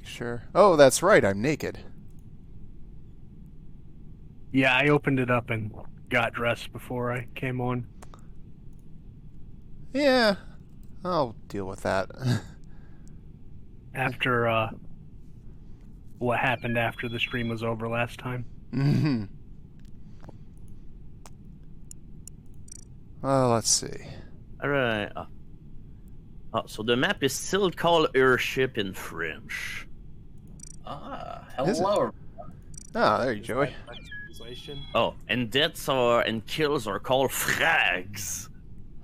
make sure. Oh, that's right. I'm naked. Yeah, I opened it up and got dressed before I came on. Yeah, I'll deal with that. After what happened after the stream was over last time. Mm-hmm. Well, let's see. Alright. So the map is still called Airship in French. Ah, Is it? hello. Oh, there you, Is Joey. that French translation? Oh, and deaths and kills are called frags.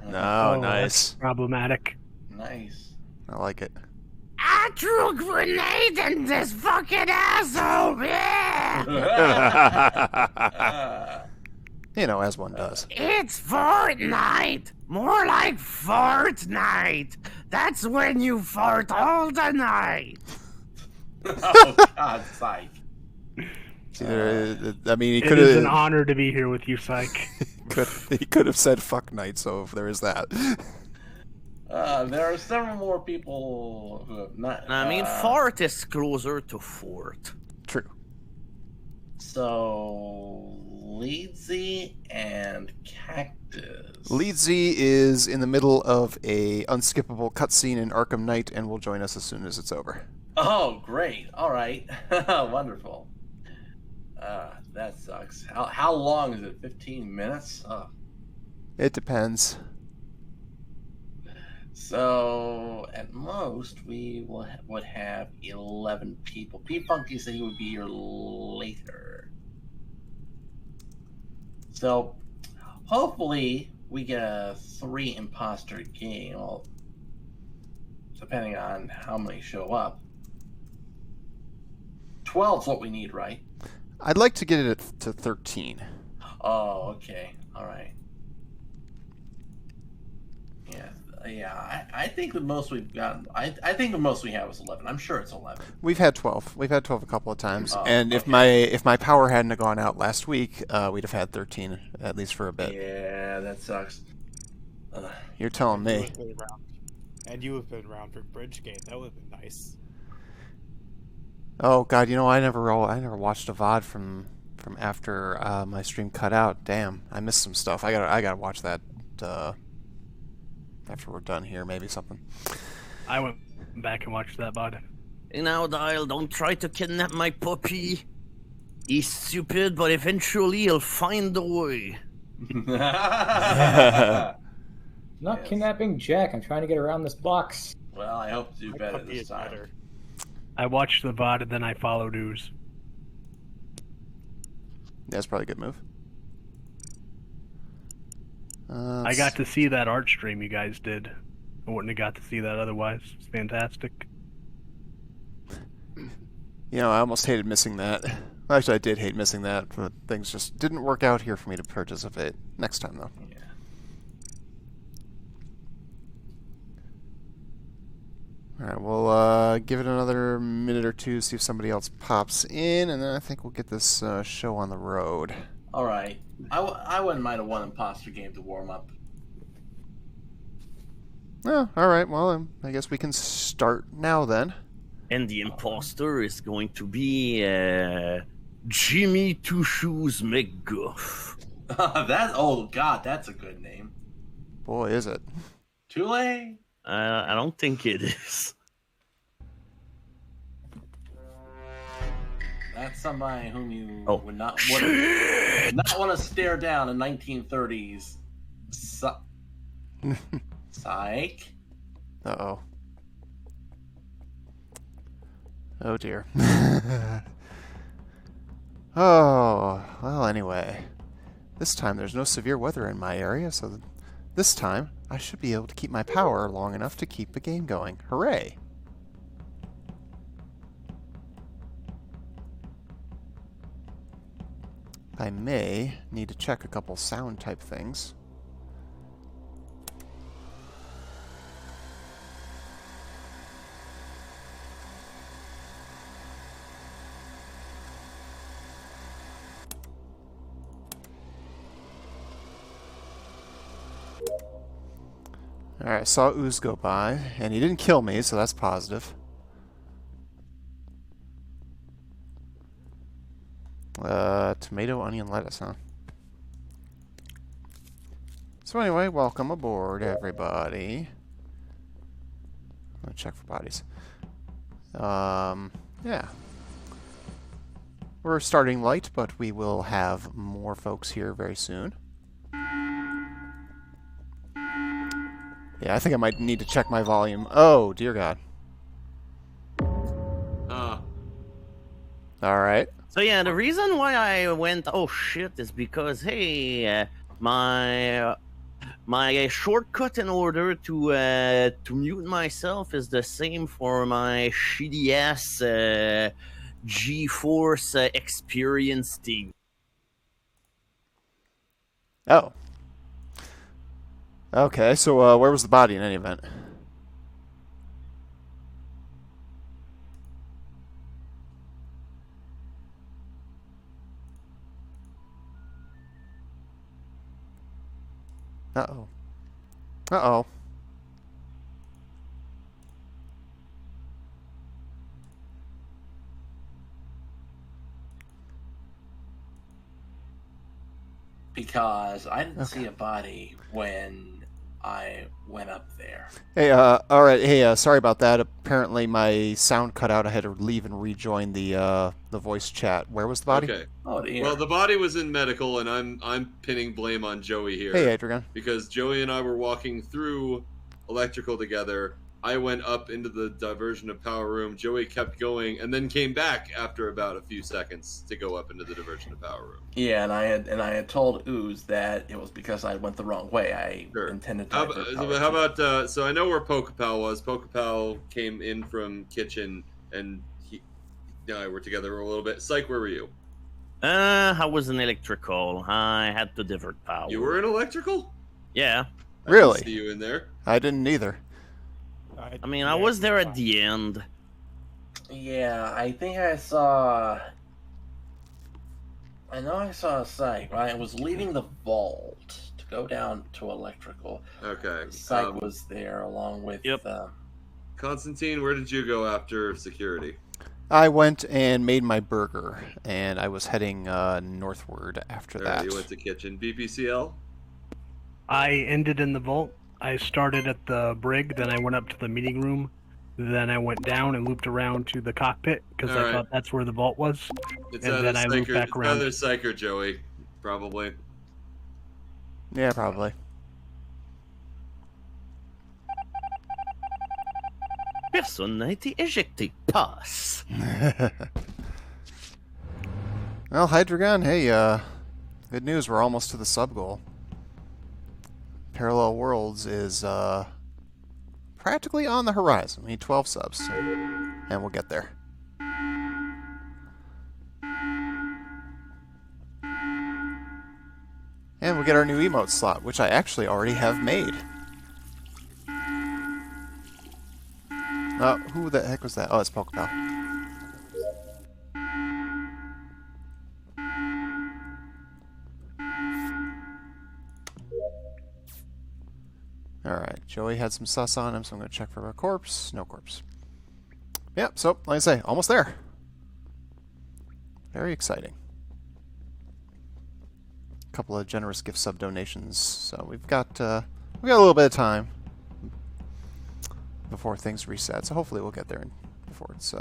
Oh, That's nice. problematic. Nice. I like it. I threw a grenade in this fucking asshole, yeah! You know, as one does. It's Fortnite! More like Fortnite! That's when you fart all the night! Oh, God, psych. I mean, he It could is an have. honor to be here with you, Psych. He could have said "fuck night," so if there is that. There are several more people who have not. I mean, fart is closer to fort. True. So, Leedsy and Cactus. Leedsy is in the middle of a unskippable cutscene in Arkham Knight and will join us as soon as it's over. Oh, great. All right. Wonderful. That sucks. How long is it? 15 minutes? Oh. It depends. So, at most, we would have 11 people. P-Funky said he would be here later. So, hopefully, we get a 3 imposter game. Well, depending on how many show up. 12 is what we need, right? I'd like to get it to 13. Oh, okay. All right. Yeah. I think the most we've gotten. I think the most we have is 11. I'm sure it's 11. We've had 12. We've had 12 a couple of times, Oh, and if okay. my power hadn't have gone out last week, we'd have had 13 at least for a bit. Yeah, that sucks. You're telling me. And you have been around for Bridgegate. That would have been nice. Oh God, you know I never watched a VOD from after my stream cut out. Damn, I missed some stuff. I gotta watch that after we're done here. Maybe something. I went back and watched that VOD. Now, Dial, don't try to kidnap my puppy. He's stupid, but eventually he'll find a way. Not Yes. kidnapping Jack. I'm trying to get around this box. Well, I hope to do My better puppy this is time. better. I watched the VOD and then I followed Ooze. That's probably a good move. I got to see that art stream you guys did. I wouldn't have got to see that otherwise. It's fantastic. You know, I almost hated missing that. Well, actually, I did hate missing that, but things just didn't work out here for me to participate. Next time, though. Yeah. Alright, we'll give it another minute or two, see if somebody else pops in, and then I think we'll get this show on the road. All right. I wouldn't mind a one imposter game to warm up. Oh, alright, well, I guess we can start now then. And the imposter is going to be Jimmy Two Shoes McGuff. Oh God, that's a good name. Boy, is it. Tule. I don't think it is. That's somebody whom you Oh. would not Shit! want to stare down in 1930s. Psych. Uh-oh. Oh dear. Oh, well, anyway. This time there's no severe weather in my area, so this time I should be able to keep my power long enough to keep the game going. Hooray! I may need to check a couple sound type things. Alright, I saw Ooze go by, and he didn't kill me, so that's positive. tomato, onion, lettuce, huh? So anyway, welcome aboard, everybody. Let me check for bodies. Yeah. We're starting light, but we will have more folks here very soon. Yeah, I think I might need to check my volume. Oh, dear God. Alright. So yeah, the reason why I went oh shit is because hey, my shortcut in order to mute myself is the same for my shitty ass GeForce Experience thing. Oh. Okay, so where was the body in any event? Uh-oh. Uh-oh. Because I didn't see a body when I went up there. Hey, alright, hey, sorry about that. Apparently my sound cut out. I had to leave and rejoin the voice chat. Where was the body? Okay. Oh dear. Well, the body was in medical, and I'm pinning blame on Joey here. Hey, Adrian. Because Joey and I were walking through electrical together. I went up into the diversion of power room. Joey kept going, and then came back after about a few seconds to go up into the diversion of power room. Yeah, and I had told Ooze that it was because I went the wrong way. I intended to. How about so I know where Pokepal was. Pokepal came in from kitchen, and he and I were together a little bit. Psych, where were you? I was in electrical. I had to divert power. You were in electrical? Yeah. Really? I didn't see you in there. I didn't either. I mean, I was there at the end. Yeah, I think I saw. I know I saw a Psych. Right, I was leaving the vault to go down to electrical. Okay. Psych was there along with. Yep. Constantine, where did you go after security? I went and made my burger, and I was heading northward after that. You went to kitchen. BPCL? I ended in the vault. I started at the brig, then I went up to the meeting room, then I went down and looped around to the cockpit because I thought that's where the vault was, It's and then I looped back around. It's either Psych or Joey, probably. Yeah, probably. Personne n'a été éjecté. Pass. Well, Hydreigon, hey, good news. We're almost to the sub goal. Parallel Worlds is practically on the horizon. We need 12 subs, and we'll get there. And we'll get our new emote slot, which I actually already have made. Who the heck was that? Oh, it's Pokepal. Alright, Joey had some sus on him, so I'm going to check for a corpse. No corpse. Yep, so, like I say, almost there. Very exciting. A couple of generous gift sub donations, so we've got a little bit of time before things reset, so hopefully we'll get there before it's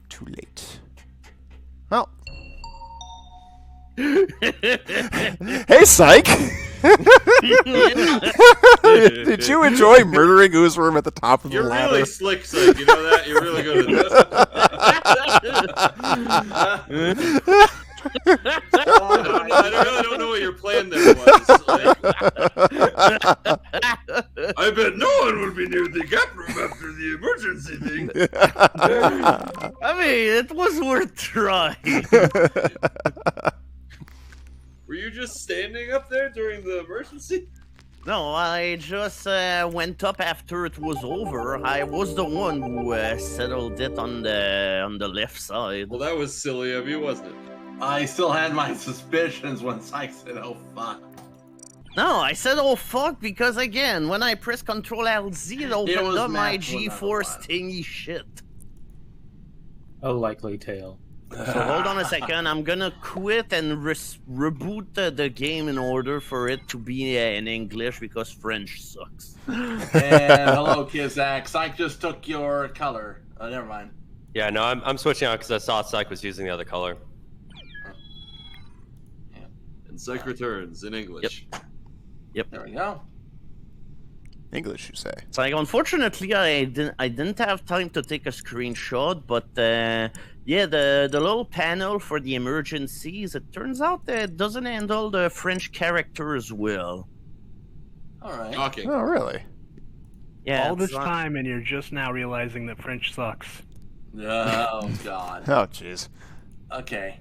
too late. Well. Hey, Psych! Did you enjoy murdering Oozeworm at the top of the ladder? You're really slick, Psych. You know that? You're really good at this. I really don't know what your plan there was. I bet no one would be near the gap room after the emergency thing. I mean, it was worth trying. Were you just standing up there during the emergency? No, I just went up after it was over. I was the one who settled it on the left side. Well, that was silly of you, wasn't it? I still had my suspicions when Psych said, "Oh fuck." No, I said "oh fuck" because again, when I press Control LZ, it opened up my GeForce thingy shit. A likely tale. So hold on a second. I'm gonna quit and reboot the game in order for it to be in English because French sucks. And hello, Kizak. Psych just took your color. Never mind. Yeah, no, I'm switching out because I saw Psych was using the other color. And Psych returns in English. There we go. English, you say? It's like, unfortunately, I didn't have time to take a screenshot, but yeah, the little panel for the emergencies, it turns out that it doesn't handle the French characters well. All right. Shocking. Oh, really? Yeah, All this it's not- time, and you're just now realizing that French sucks. Oh God. Oh, jeez. Okay.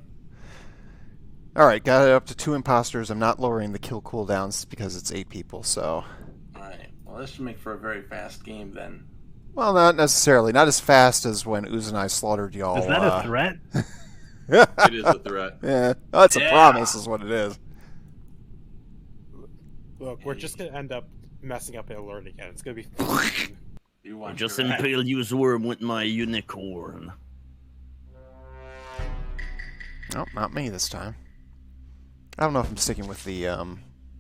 Alright, got it up to 2 imposters. I'm not lowering the kill cooldowns because it's 8 people, so... All right. Well, this should make for a very fast game then. Well, not necessarily. Not as fast as when Ooze and I slaughtered y'all. Is that a threat? It is a threat. Yeah, that's a Yeah. promise is what it is. Look, we're just gonna end up messing up the alert again. It's gonna be. You I want just your- impale use worm with my unicorn. Nope, not me this time. I don't know if I'm sticking with the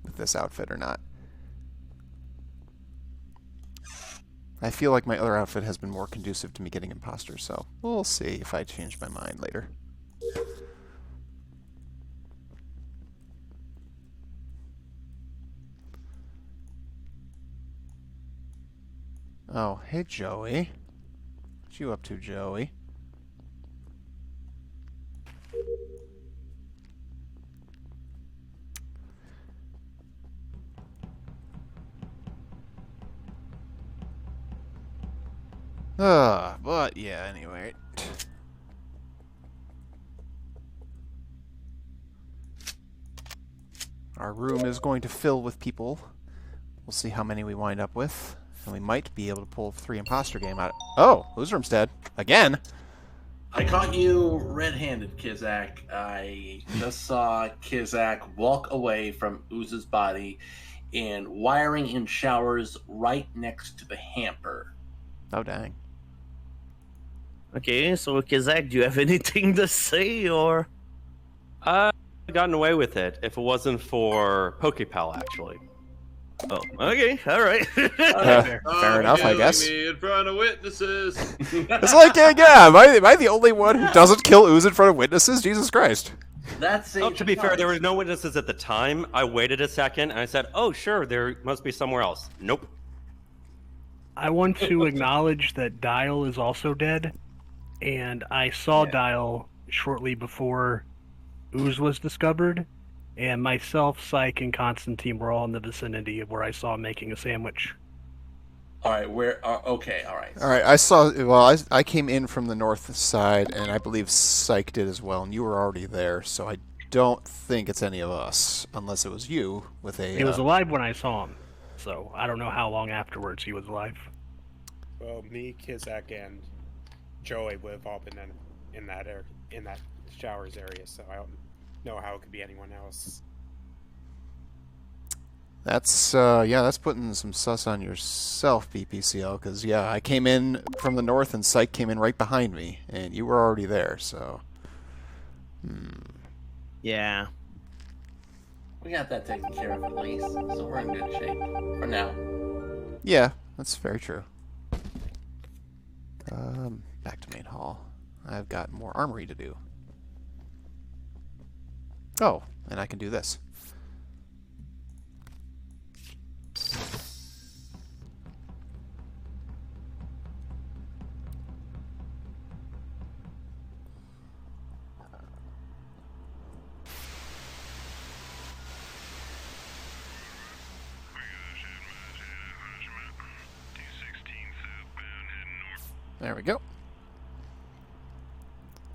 with this outfit or not. I feel like my other outfit has been more conducive to me getting imposters, so we'll see if I change my mind later. Oh, hey Joey. What you up to, Joey? But yeah, anyway. Our room is going to fill with people. We'll see how many we wind up with. And we might be able to pull 3 imposter game out. Oh, whose room's dead? Again? I caught you red-handed, Kizak. I just saw Kizak walk away from Ooze's body and wiring in showers right next to the hamper. Oh, dang. Okay, so Kizak, do you have anything to say, or? I've gotten away with it if it wasn't for Pokepal, actually. Oh, okay, all right. Fair enough, I Killing guess. Me in front of witnesses. It's like, yeah, am I the only one who doesn't kill Ooze in front of witnesses? Jesus Christ. That's Oh, to be fair, there were no witnesses at the time. I waited a second and I said, oh, sure, there must be somewhere else. Nope. I want to acknowledge that Dial is also dead, and I saw Dial shortly before Ooze was discovered, and myself, Psych, and Constantine were all in the vicinity of where I saw him making a sandwich. All right, where? Okay, all right. Alright, I saw, well, I came in from the north side, and I believe Psych did as well, and you were already there, so I don't think it's any of us, unless it was you with a... He was alive when I saw him, so I don't know how long afterwards he was alive. Well, me, Kizak, and Joey would have all been in that showers area, so I don't know how it could be anyone else. That's, yeah, that's putting some sus on yourself, BPCL, because, yeah, I came in from the north, and Psych came in right behind me, and you were already there, so... Yeah. We got that taken care of at least, so we're in good shape for now. Yeah, that's very true. Back to main hall. I've got more armory to do. Oh, and I can do this. There we go.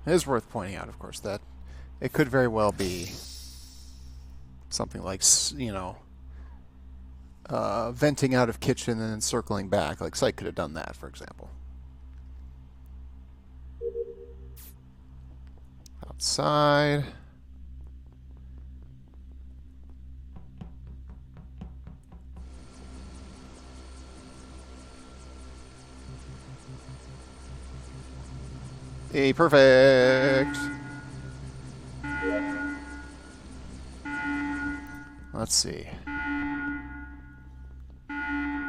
It is worth pointing out, of course, that it could very well be something like, you know, venting out of kitchen and then circling back. Like Psych could have done that, for example. Outside. Hey, perfect. Let's see.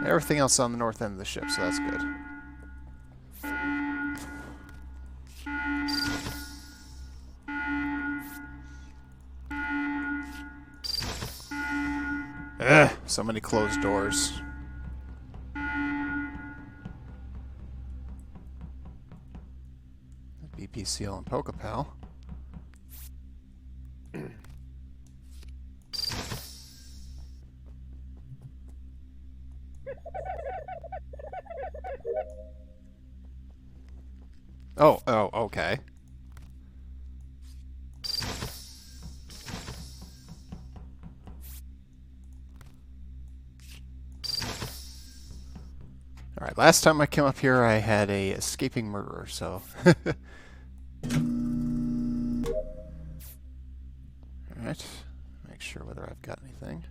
Everything else on the north end of the ship, so that's good. Ugh, so many closed doors. BPCL and Pokepal. Oh, okay. Alright, last time I came up here I had a escaping murderer, so... Alright, make sure whether I've got anything.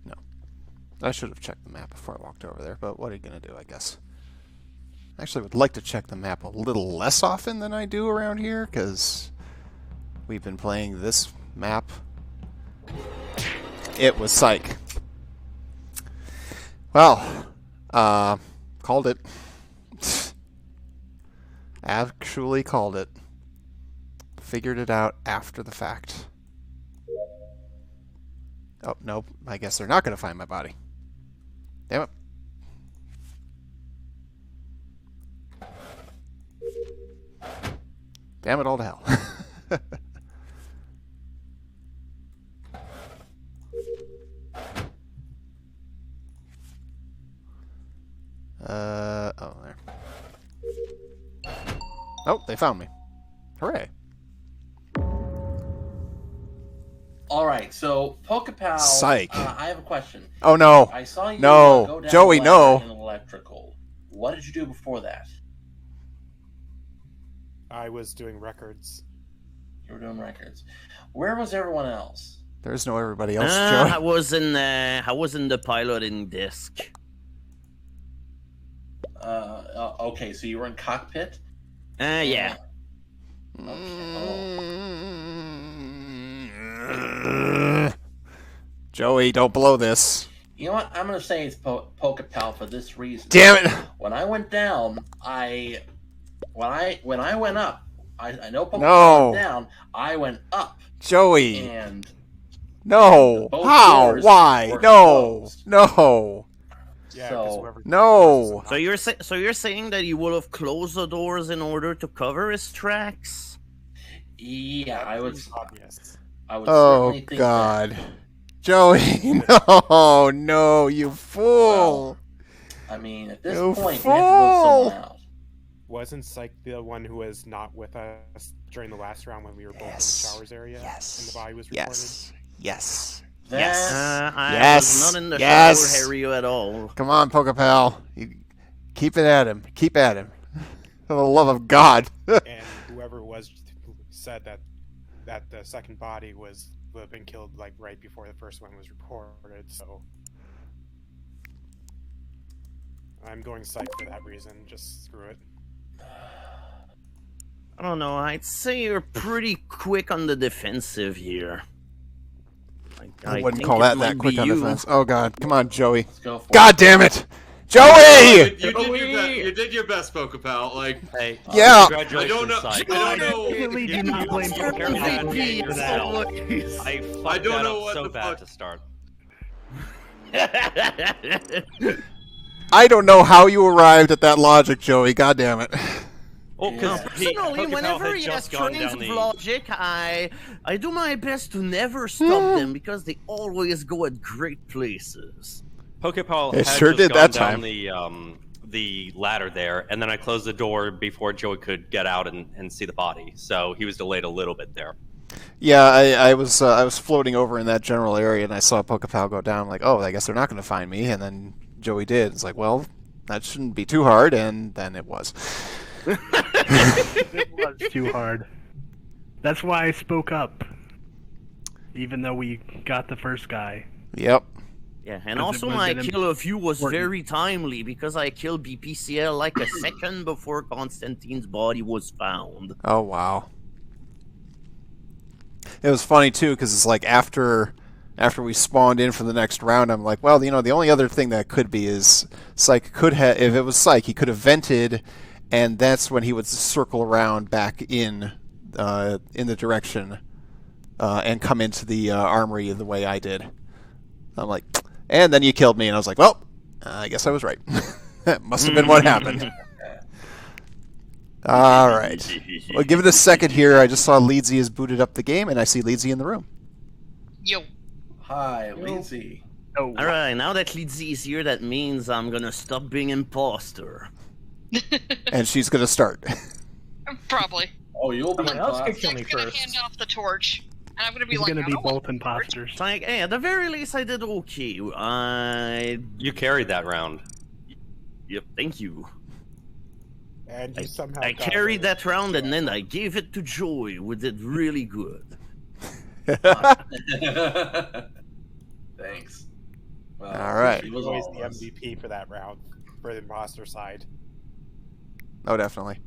No. I should have checked the map before I walked over there, but what are you going to do, I guess? I actually would like to check the map a little less often than I do around here, because we've been playing this map. It was psych. Well, called it. Actually called it. Figured it out after the fact. Oh, nope. I guess they're not going to find my body. Damn it. Damn it all to hell. Oh, there. Oh, they found me. Hooray. All right, so Pokepal. Psych. I have a question. Oh, no. I saw you No. go down Joey, the ladder no. in electrical. What did you do before that? I was doing records. You were doing records. Where was everyone else? There's no everybody else, I Joey. was in the piloting disc. Okay, so you were in cockpit. Yeah. Joey, don't blow this. You know what? I'm gonna say it's Pokepal for this reason. Damn it! When I went down, when I went up, I know Pokepal No. went down. I went up, Joey. and No. both How? doors Why? were No. closed. No. Yeah, So- 'cause whoever- No. So you're saying that he would have closed the doors in order to cover his tracks? yeah, I would. Obvious. I would Oh, certainly think God. Joey, no. No, you fool. that. I mean, at this You point, we have to vote fool. someone out. Wasn't Psych the one who was not with us during the last round when we were both Yes. in the showers area? Yes. And the body was reported? Yes. Yes. That- Yes. I Yes. was not in the Yes. shower area at all. Come on, Pokepal. You keep it at him. Keep at him. For the love of God. And whoever it was who said that the second body would have been killed like right before the first one was reported, so I'm going Psych for that reason. Just screw it. I don't know. I'd say you're pretty quick on the defensive here. I wouldn't think call it that might quick be on you. defense. Oh, God. Come on, Joey. Let's go for God it. damn it. You Joey! did you did your best, Pokepal. Like, Hey, Yeah. congratulations, I don't know- Psych. I don't know- Definitely do not blame You're Pokemon bad for that. always. I fucked I don't that know up what so the bad fuck- to start. I don't know how you arrived at that logic, Joey. God damn it. Oh, because Personally, whenever he has trains of logic, I do my best to never stop them because they always go at great places. Pokepal It had sure just did gone that down time. the ladder there, and then I closed the door before Joey could get out and see the body. So he was delayed a little bit there. Yeah, I was floating over in that general area, and I saw Pokepal go down. Like, oh, I guess they're not going to find me. And then Joey did. It's like, well, that shouldn't be too hard. And then it was. It was too hard. That's why I spoke up. Even though we got the first guy. Yep. Yeah, and Because it also was my an kill of you was important- very timely because I killed BPCL like a second before Constantine's body was found. Oh, wow. It was funny too because it's like after we spawned in for the next round, I'm like, well, the only other thing that could be is Psych could have, if it was Psych, he could have vented, and that's when he would circle around back in the direction and come into the armory the way I did. I'm like, and then you killed me, and I was like, well, I guess I was right. That must have been what happened. All right. Well, give it a second here. I just saw Leedsy has booted up the game, and I see Leedsy in the room. Yo. Hi, Lindsay. Oh, All right, now that Lizzie is here, that means I'm gonna stop being imposter. And she's going to start. Probably. Oh, you'll be Someone else could imposter. kill me Zach's gonna first. hand off the torch, and I'm gonna be he's like, gonna I be don't want both the torch. imposters. It's like, hey, at the very least, I did okay. You carried that round. Yep, thank you. And you somehow I got carried it. that round and then I gave it to Joey, who did really good. Thanks. Well, All right. He was Always all the of us. MVP for that round, for the imposter side. Oh, definitely.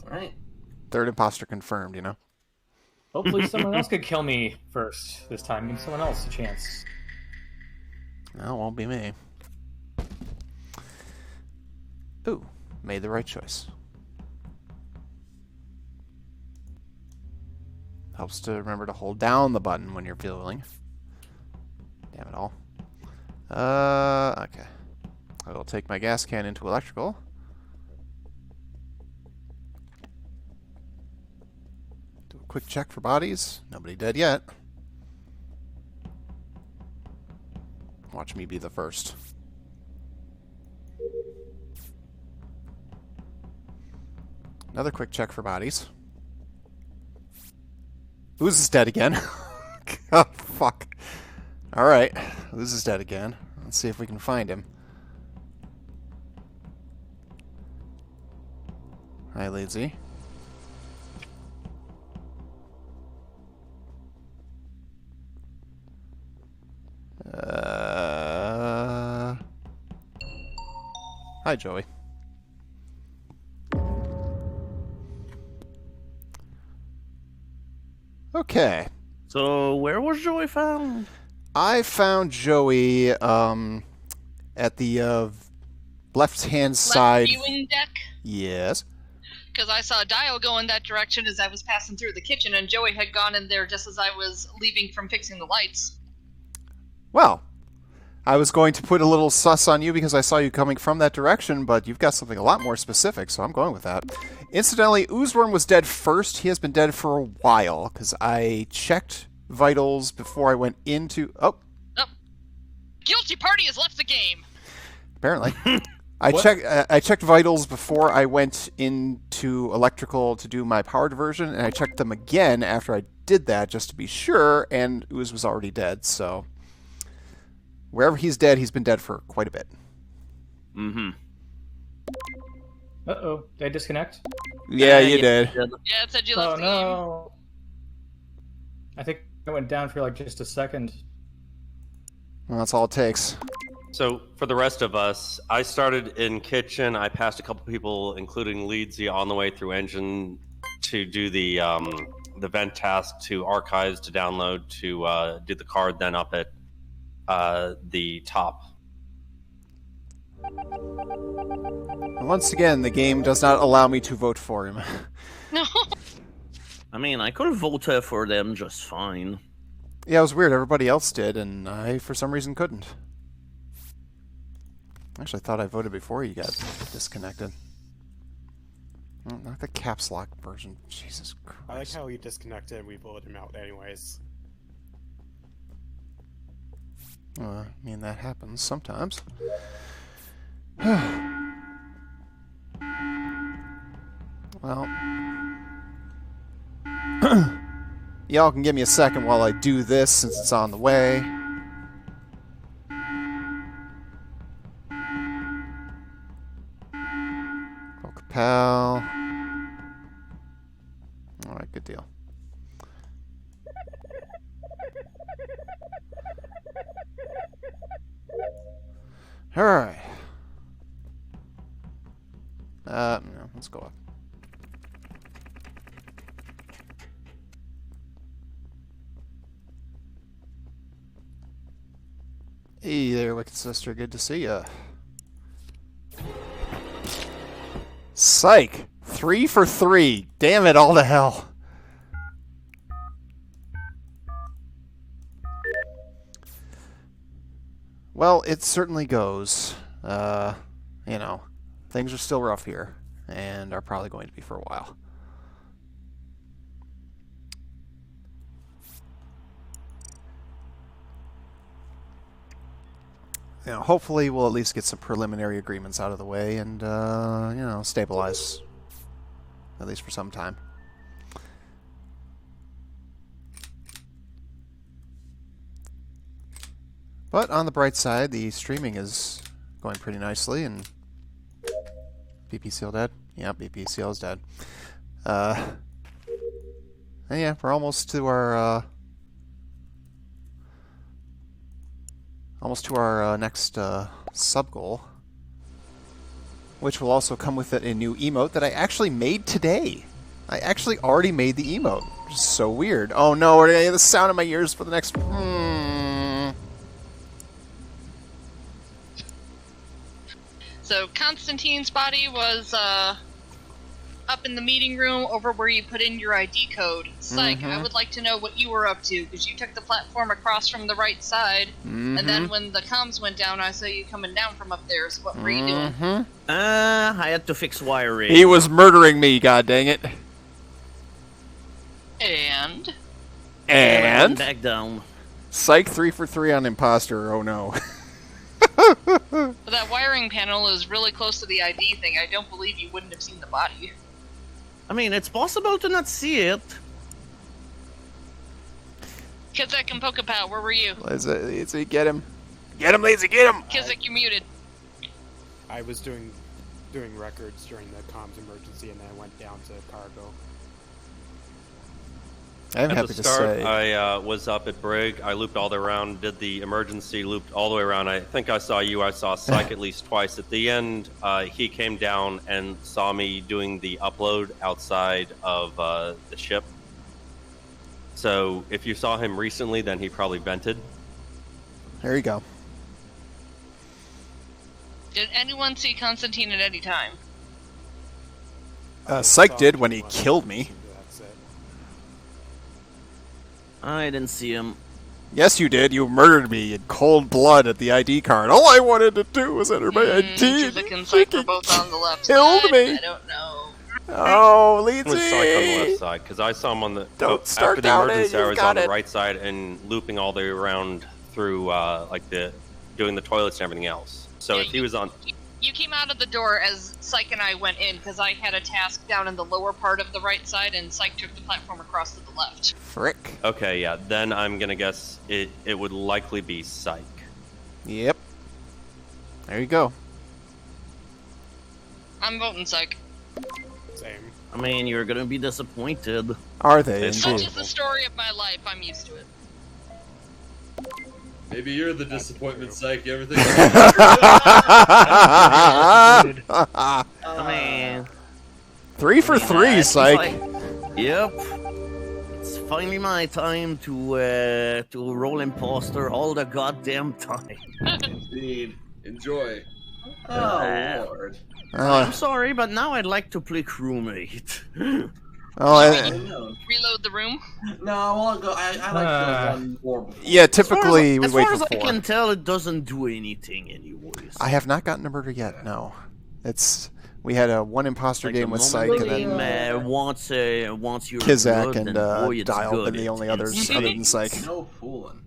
All right. Third imposter confirmed, Hopefully someone else could kill me first this time. Give someone else a chance. No, it won't be me. Ooh, made the right choice. Helps to remember to hold down the button when you're fueling. Damn it all. Okay. I will take my gas can into electrical. Do a quick check for bodies. Nobody dead yet. Watch me be the first. Another quick check for bodies. Ooze is dead again. Oh, fuck. Alright. Ooze is dead again. Let's see if we can find him. Hi, Lazy. Hi, Joey. Okay. So, where was Joey found? I found Joey at the left-hand side. Left viewing deck. Yes. Because I saw Dial go in that direction as I was passing through the kitchen, and Joey had gone in there just as I was leaving from fixing the lights. Well, I was going to put a little sus on you because I saw you coming from that direction, but you've got something a lot more specific, so I'm going with that. Incidentally, Oozeworm was dead first. He has been dead for a while because I checked vitals before I went into... Oh, Guilty party has left the game. apparently. I checked vitals before I went into electrical to do my power diversion, and I checked them again after I did that just to be sure, and Ooze was already dead, so... Wherever he's dead, he's been dead for quite a bit. Mm-hmm. Uh-oh. Did I disconnect? Yeah, you did. Yeah, it said you Oh, left the game. no. I think I went down for like just a second. Well, that's all it takes. So for the rest of us, I started in kitchen. I passed a couple people, including Leedsy, on the way through engine to do the vent task, to archives, to download, to do the card, then up at the top. Once again, the game does not allow me to vote for him. No. I mean, I could have voted for them just fine. Yeah, it was weird. Everybody else did, and I, for some reason, couldn't. Actually, I thought I voted before you got disconnected. Oh, not the caps lock version. Jesus Christ. I like how he disconnected and we voted him out anyways. I mean, that happens sometimes. Well, y'all can give me a second while I do this since it's on the way. Capel. Alright, good deal. Alright. No, let's go up. Hey there, Wicked Sister. Good to see ya. Psych! 3 for 3. Damn it, all to hell. Well, it certainly goes. You know, things are still rough here, and are probably going to be for a while. You know, hopefully we'll at least get some preliminary agreements out of the way and, you know, stabilize, at least for some time. But on the bright side, the streaming is going pretty nicely, and BPCL dead? Yeah, BPCL is dead. And yeah, we're almost to our, next sub goal, which will also come with it a new emote that I actually made today. I actually already made the emote, which is so weird. Oh no, we're gonna hear the sound in my ears for the next. So Constantine's body was up in the meeting room over where you put in your ID code. Psych, I would like to know what you were up to, because you took the platform across from the right side, and then when the comms went down, I saw you coming down from up there, so what were you doing? I had to fix wiring. He was murdering me, god dang it. And? Back down. Psych 3 for 3 on imposter, oh no. But that wiring panel is really close to the ID thing. I don't believe you wouldn't have seen the body. I mean, it's possible to not see it. Kizek and Pokepow, where were you? Lazy, get him. Get him, Lazy, get him! Kizek, you're muted. I was doing records during the comms emergency, and then I went down to cargo. I'm At happy the to start, say. I was up at Brig. I looped all the way around, did the emergency, looped all the way around. I think I saw you. I saw Psych at least twice. At the end, he came down and saw me doing the upload outside of the ship. So if you saw him recently, then he probably vented. There you go. Did anyone see Constantine at any time? Psych did when he killed me. That's it. I didn't see him. Yes, you did. You murdered me in cold blood at the ID card. All I wanted to do was enter my ID. Kizek and Psych were both on the left killed side. me. I don't know. Oh, It was Psych on the left Lazy! side, because I saw him on the... Don't start after the down it, emergency, I you've was got on the it. right side and looping all the way around through, doing the toilets and everything else. So Yeah, if he was on... You came out of the door as Psych and I went in, because I had a task down in the lower part of the right side, and Psych took the platform across to the left. Frick. Okay, yeah, then I'm gonna guess it would likely be Psych. Yep. There you go. I'm voting Psych. Same. I mean, you're gonna be disappointed. Are they It's Such indeed? is the story of my life. I'm used to it. Maybe you're the disappointment, Psych. You ever think? I mean, 3 for 3, it's Psych. like- Yep. It's finally my time to roll imposter all the goddamn time. Indeed. Enjoy. Oh, Lord. I'm sorry, but now I'd like to play crewmate. Reload the room. No, I'll go. I like to go one more before. Yeah, typically we as wait far for as I 4. can tell, it doesn't do anything anyways. I have not gotten a murder yet. No, we had a one imposter Like game the with moment Psych, the and then game, once you're Kizak good, and then boy, it's Dial good. been the only others It's other than Psych. No fooling.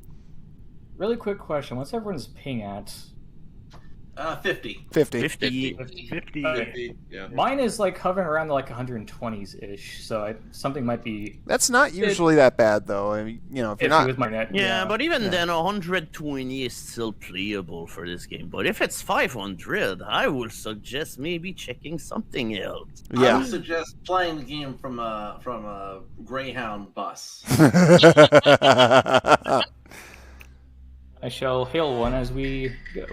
Really quick question: what's everyone's ping at? 50. 50. 50. 50. 50, yeah. Mine is like hovering around like 120s ish, so something might be That's not usually that bad, though. I mean, you know, if you're iffy not. with my net. Yeah, but even then, 120 is still playable for this game. But if it's 500, I would suggest maybe checking something else. I Yeah. would suggest playing the game from a Greyhound bus. I shall hail one as we go.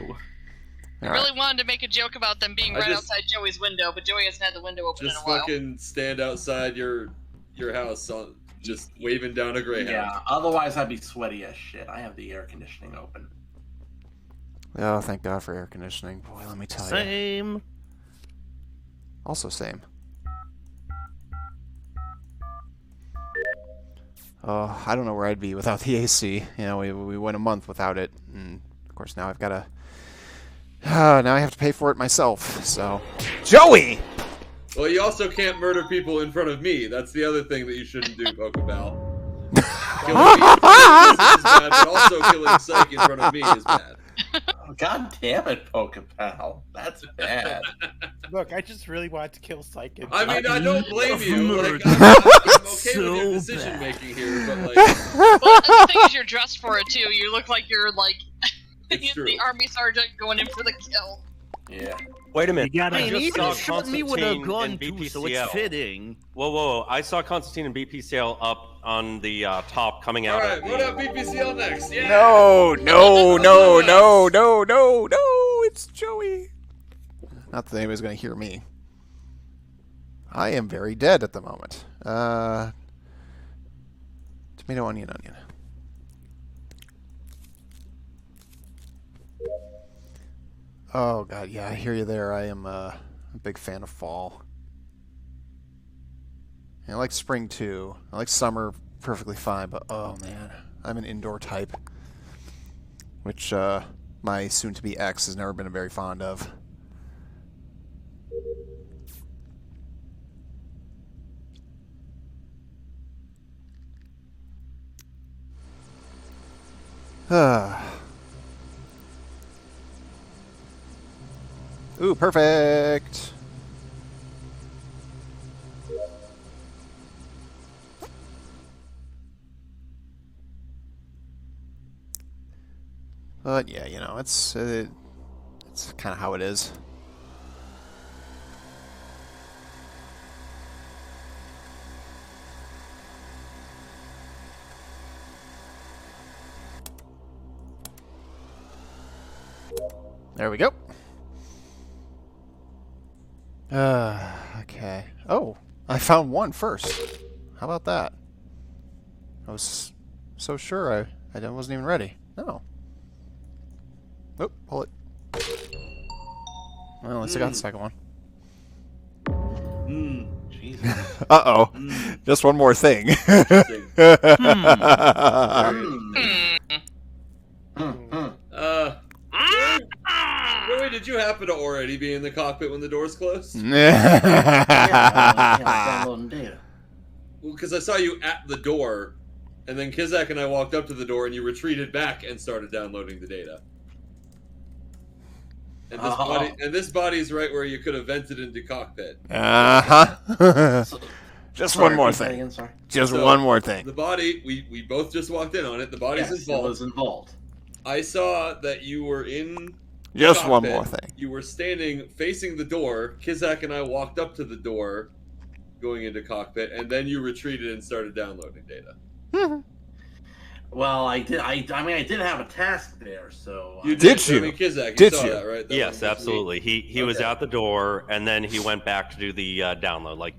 I really wanted to make a joke about them being I right just- outside Joey's window, but Joey hasn't had the window open Just in a while. fucking stand outside your house, just waving down a Greyhound. Yeah, otherwise I'd be sweaty as shit. I have the air conditioning open. Oh, thank God for air conditioning. Boy, let me tell you. Same. Also same. Oh, I don't know where I'd be without the AC. You know, we went a month without it, and of course now I've got to. Now I have to pay for it myself. So, Joey. Well, you also can't murder people in front of me. That's the other thing that you shouldn't do, Pokeball. Killing me in front of me is bad, but also killing Psyche in front of me is bad. Oh, God damn it, Pokepal. That's bad. Look, I just really wanted to kill Psychic. I mean, I don't blame you. Like, I'm okay with your decision making here, but like, Well, the thing is, you're dressed for it too. You look like you're like It's true. the army sergeant going in for the kill. Yeah. Wait a minute. You gotta- I I mean, just he saw just shot me with a Constantine gun in too, so BPCL. it's fitting. Whoa. I saw Constantine and BPCL up on the top coming out. alright, of what the- up, BPCL next? Yeah! No, it's Joey. Not that anybody's going to hear me. I am very dead at the moment. Tomato, onion. Oh, God, yeah, I hear you there. I am a big fan of fall. And I like spring, too. I like summer perfectly fine, but oh, man, I'm an indoor type. Which, my soon-to-be ex has never been very fond of. Ooh, perfect! But yeah, you know, it's kind of how it is. There we go. Okay. Oh, I found one first. How about that? I was so sure I wasn't even ready. No. Oh, pull it. Well, at least I got the second one. Jesus. Uh-oh. Just one more thing. Joey, did you happen to already be in the cockpit when the doors closed? Downloading data. Well, because I saw you at the door, and then Kizak and I walked up to the door, and you retreated back and started downloading the data. And this body's right where you could have vented into cockpit. Just one more thing. Again, sorry. Just So, one more thing. The body, we both just walked in on it. The body's Yes, it involved. was involved. I saw that you were in Just one cockpit. more thing. You were standing facing the door. Kizak and I walked up to the door, going into cockpit, and then you retreated and started downloading data. Well, I did. I mean, I did have a task there, so. You Did you? I mean, Kizak, you Did saw you? that, right? That Yes, one was absolutely. He was Okay. out the door, and then he went back to do the download. Like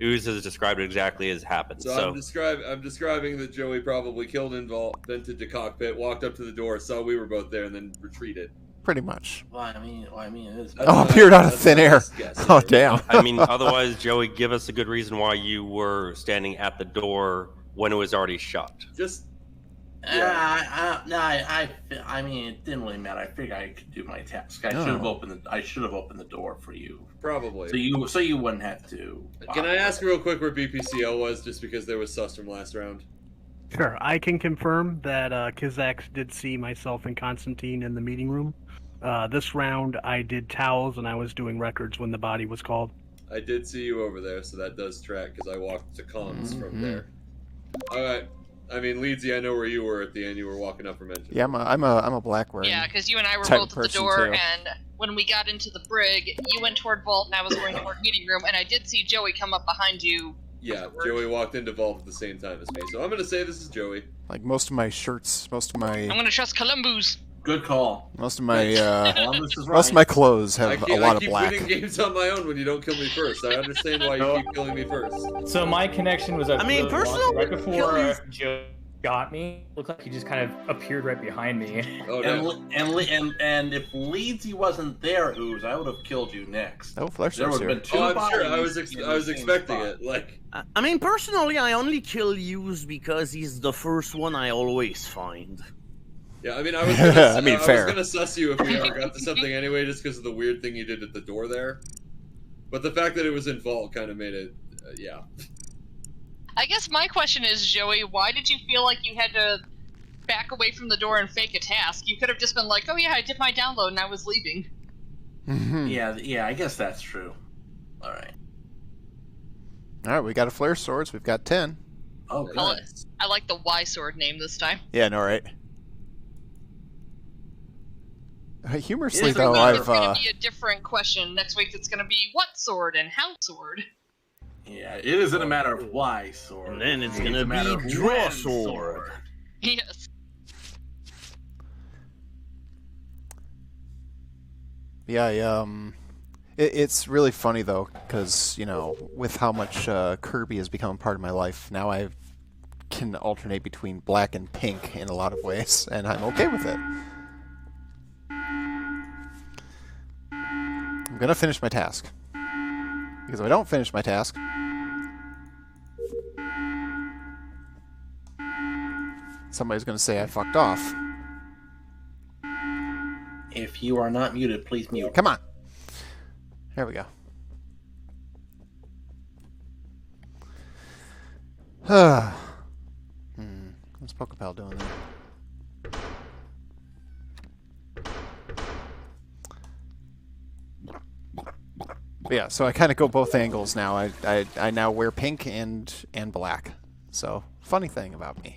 Ooze has described it exactly as happened. So, I'm describing that Joey probably killed Invol, vented to cockpit, walked up to the door, saw we were both there, and then retreated. Pretty much. Well, I mean, it is. That's Oh, my- appeared out of that's thin my air. best guess. Oh, damn. I mean, otherwise, Joey, give us a good reason why you were standing at the door when it was already shut. Just I mean, it didn't really matter. I figured I could do my task. I should have opened the door for you, probably. so you wouldn't have to. Can I ask real quick where BPCL was, just because there was sus from last round? Sure, I can confirm that Kizak did see myself and Constantine in the meeting room. This round, I did towels and I was doing records when the body was called. I did see you over there, so that does track, because I walked to comms from there. Alright. I mean, Leedsy, I know where you were at the end. You were walking up from engine. Yeah, I'm a black wearing. Yeah, because you and I were type both at the person, door, too. and when we got into the brig, you went toward Vault, and I was going toward meeting room, and I did see Joey come up behind you. Yeah, Joey walked into Vault at the same time as me, so I'm gonna say this is Joey. Like most of my shirts, most of I'm my gonna trust Columbus. Good call. most of my Columbus is right. most of my clothes I have keep, a lot I of keep black. winning games on my own when you don't kill me first. I understand why you keep killing me first. So my connection was at I mean, the personal right before killings- Joe got me. Looked like he just kind of appeared right behind me. Oh no. And if Leedsy wasn't there, Ooze, I would have killed you next. Oh, Flare There Sword's would have here. been two Oh, I'm sure. I bodies was in the I was same expecting spot. it. Like, I mean, personally, I only kill Hughes because he's the first one I always find. yeah. I mean, I was. Gonna, I mean, I fair. was gonna suss you if we ever got to something anyway, just because of the weird thing you did at the door there. But the fact that it was in vault kind of made it. Yeah. I guess my question is, Joey, why did you feel like you had to back away from the door and fake a task? You could have just been like, oh yeah, I did my download and I was leaving. Yeah, I guess that's true. All right. All right, we got a Flare Swords. We've got 10. Oh, I like- good. I like the Y sword name this time. Yeah, no, right? Humorously, Next though, Next week it's I've... going to be a different question. Next week it's going to be what sword and how sword. Yeah, it isn't a matter of why sword. And then it's a gonna matter be of draw when sword. Yes. Yeah, it's really funny, though, because, you know, with how much Kirby has become part of my life, now I can alternate between black and pink in a lot of ways, and I'm okay with it. I'm gonna finish my task. Because if I don't finish my task... somebody's gonna say I fucked off. If you are not muted, please mute. Come on! There we go. What's Pokepal doing there? But yeah, so I kind of go both angles now. I now wear pink and black. So, funny thing about me.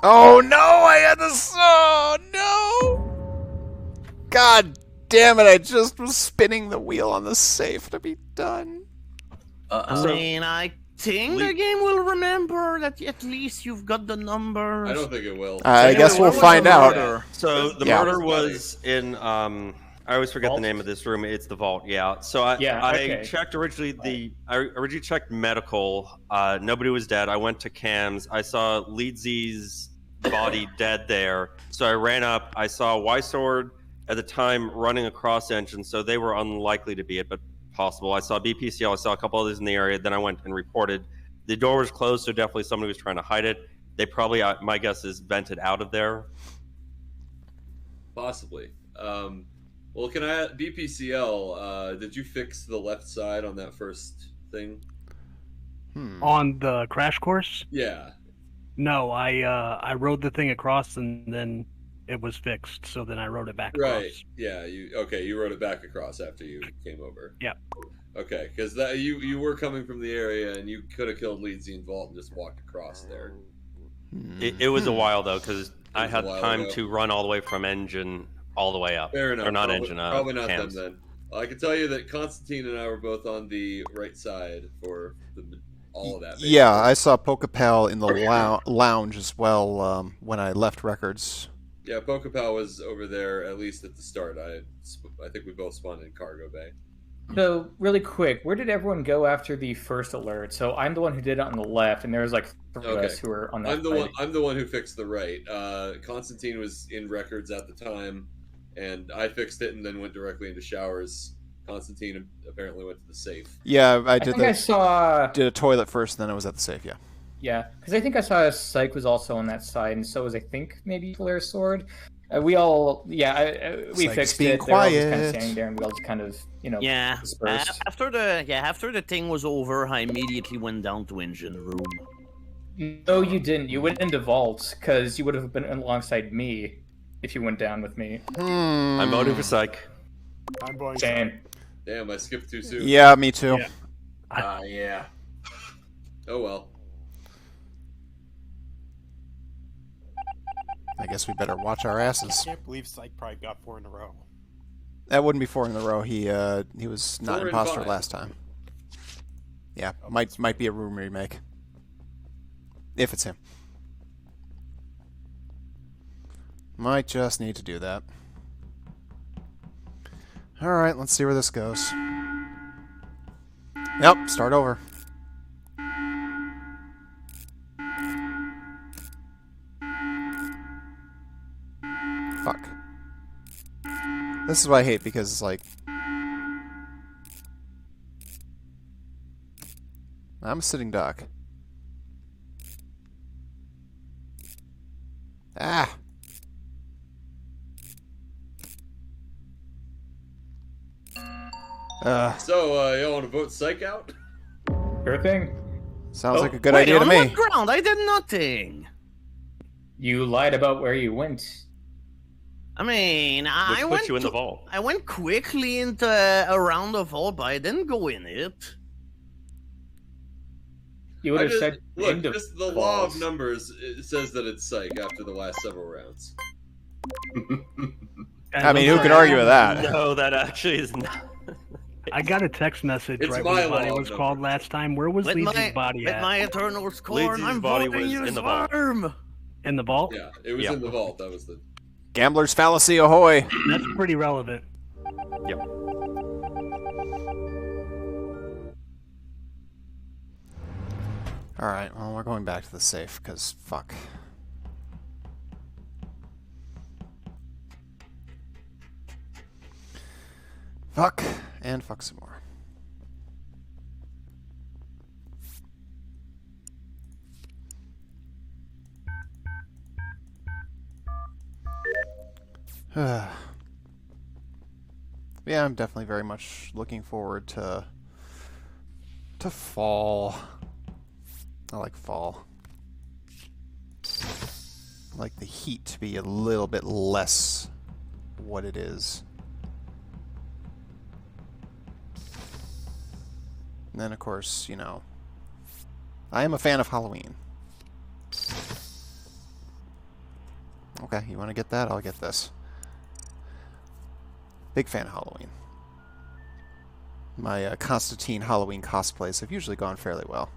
Oh no, I had this. Oh no! God damn it, I just was spinning the wheel on the safe to be done. I mean, I think the game will remember that at least you've got the numbers. I don't think it will. I Anyway, guess what we'll was find the out. murder? So the Yeah. murder was in I always forget Vault? the name of this room. It's the vault. Yeah. So I okay. checked originally I originally checked medical. Nobody was dead. I went to cams. I saw Leedsy's body dead there. So I ran up. I saw Y Sword at the time running across engine. So they were unlikely to be it, but possible. I saw BPCL. I saw a couple others in the area. Then I went and reported. The door was closed, so definitely somebody was trying to hide it. They probably, my guess is, vented out of there. Possibly. Well, can I BPCL? Did you fix the left side on that first thing? On the crash course? Yeah. No, I rode the thing across and then it was fixed. So then I rode it back Right. across. Yeah. You wrote it back across after you came over. Yeah. Okay, because that you were coming from the area and you could have killed Leedsy and Vault and just walked across there. It was a while though, because I was a had while time ago. to run all the way from engine all the way up. Fair enough. Or not probably, engine. Probably not cams. them then. I can tell you that Constantine and I were both on the right side for all of that. basically. Yeah, I saw Pokepal in the lounge as well when I left records. Yeah, Pokepal was over there at least at the start. I think we both spawned in cargo bay. So, really quick, where did everyone go after the first alert? So, I'm the one who did it on the left, and there was like three of Okay. us who were on that I'm the side. one. I'm the one who fixed the right. Constantine was in records at the time, and I fixed it and then went directly into showers. Constantine apparently went to the safe. Yeah, I I did think I saw. did a toilet first, and then I was at the safe. Yeah. Yeah, because I think I saw Psych was also on that side, and so was I think maybe Flare Sword. We all, we Psych's fixed being it. They were all just kind of quiet. standing there, and we all just kind of, Yeah. dispersed. After the thing was over, I immediately went down to engine room. No, you didn't. You went into Vault because you would have been alongside me if you went down with me. I'm voting for Psych. I'm going. Same. Damn, I skipped too soon. Yeah, me too. Yeah. Yeah. Oh well. I guess we better watch our I asses. can't believe Psych probably got 4 in a row. That wouldn't be 4 in a row. He was not 4 and imposter 5. last time. Yeah, might be a room remake. If it's him. Might just need to do that. Alright, let's see where this goes. Yep, start over. Fuck. This is what I hate, because it's like... I'm a sitting duck. Ah! So, y'all want to vote Psych out? Sure thing. Sounds Oh, like a good Wait, idea to on me. what ground? I did nothing. You lied about where you went. I mean, Which I put went you in the to- vault. I went quickly into around the vault, but I didn't go in it. You would I have just- said look, into just the law of falls. numbers it says that it's Psych after the last several rounds. I mean, who could argue with that? No, that actually is not. I got a text message It's right my when the body law, was no. called last time. Where was With Lee's my body with at? my eternal scorn, Leeds's I'm body voting was you in the vault. farm. In the vault? Yeah, it was Yeah. in the vault. That was the. Gambler's fallacy, ahoy! That's pretty relevant. Yep. Alright, well, we're going back to the safe, because fuck. Fuck, and fuck some more. Yeah, I'm definitely very much looking forward to fall. I like fall. I like the heat to be a little bit less what it is. And then, of course, you know, I am a fan of Halloween. Okay, you want to get that? I'll get this. Big fan of Halloween. My Constantine Halloween cosplays have usually gone fairly well.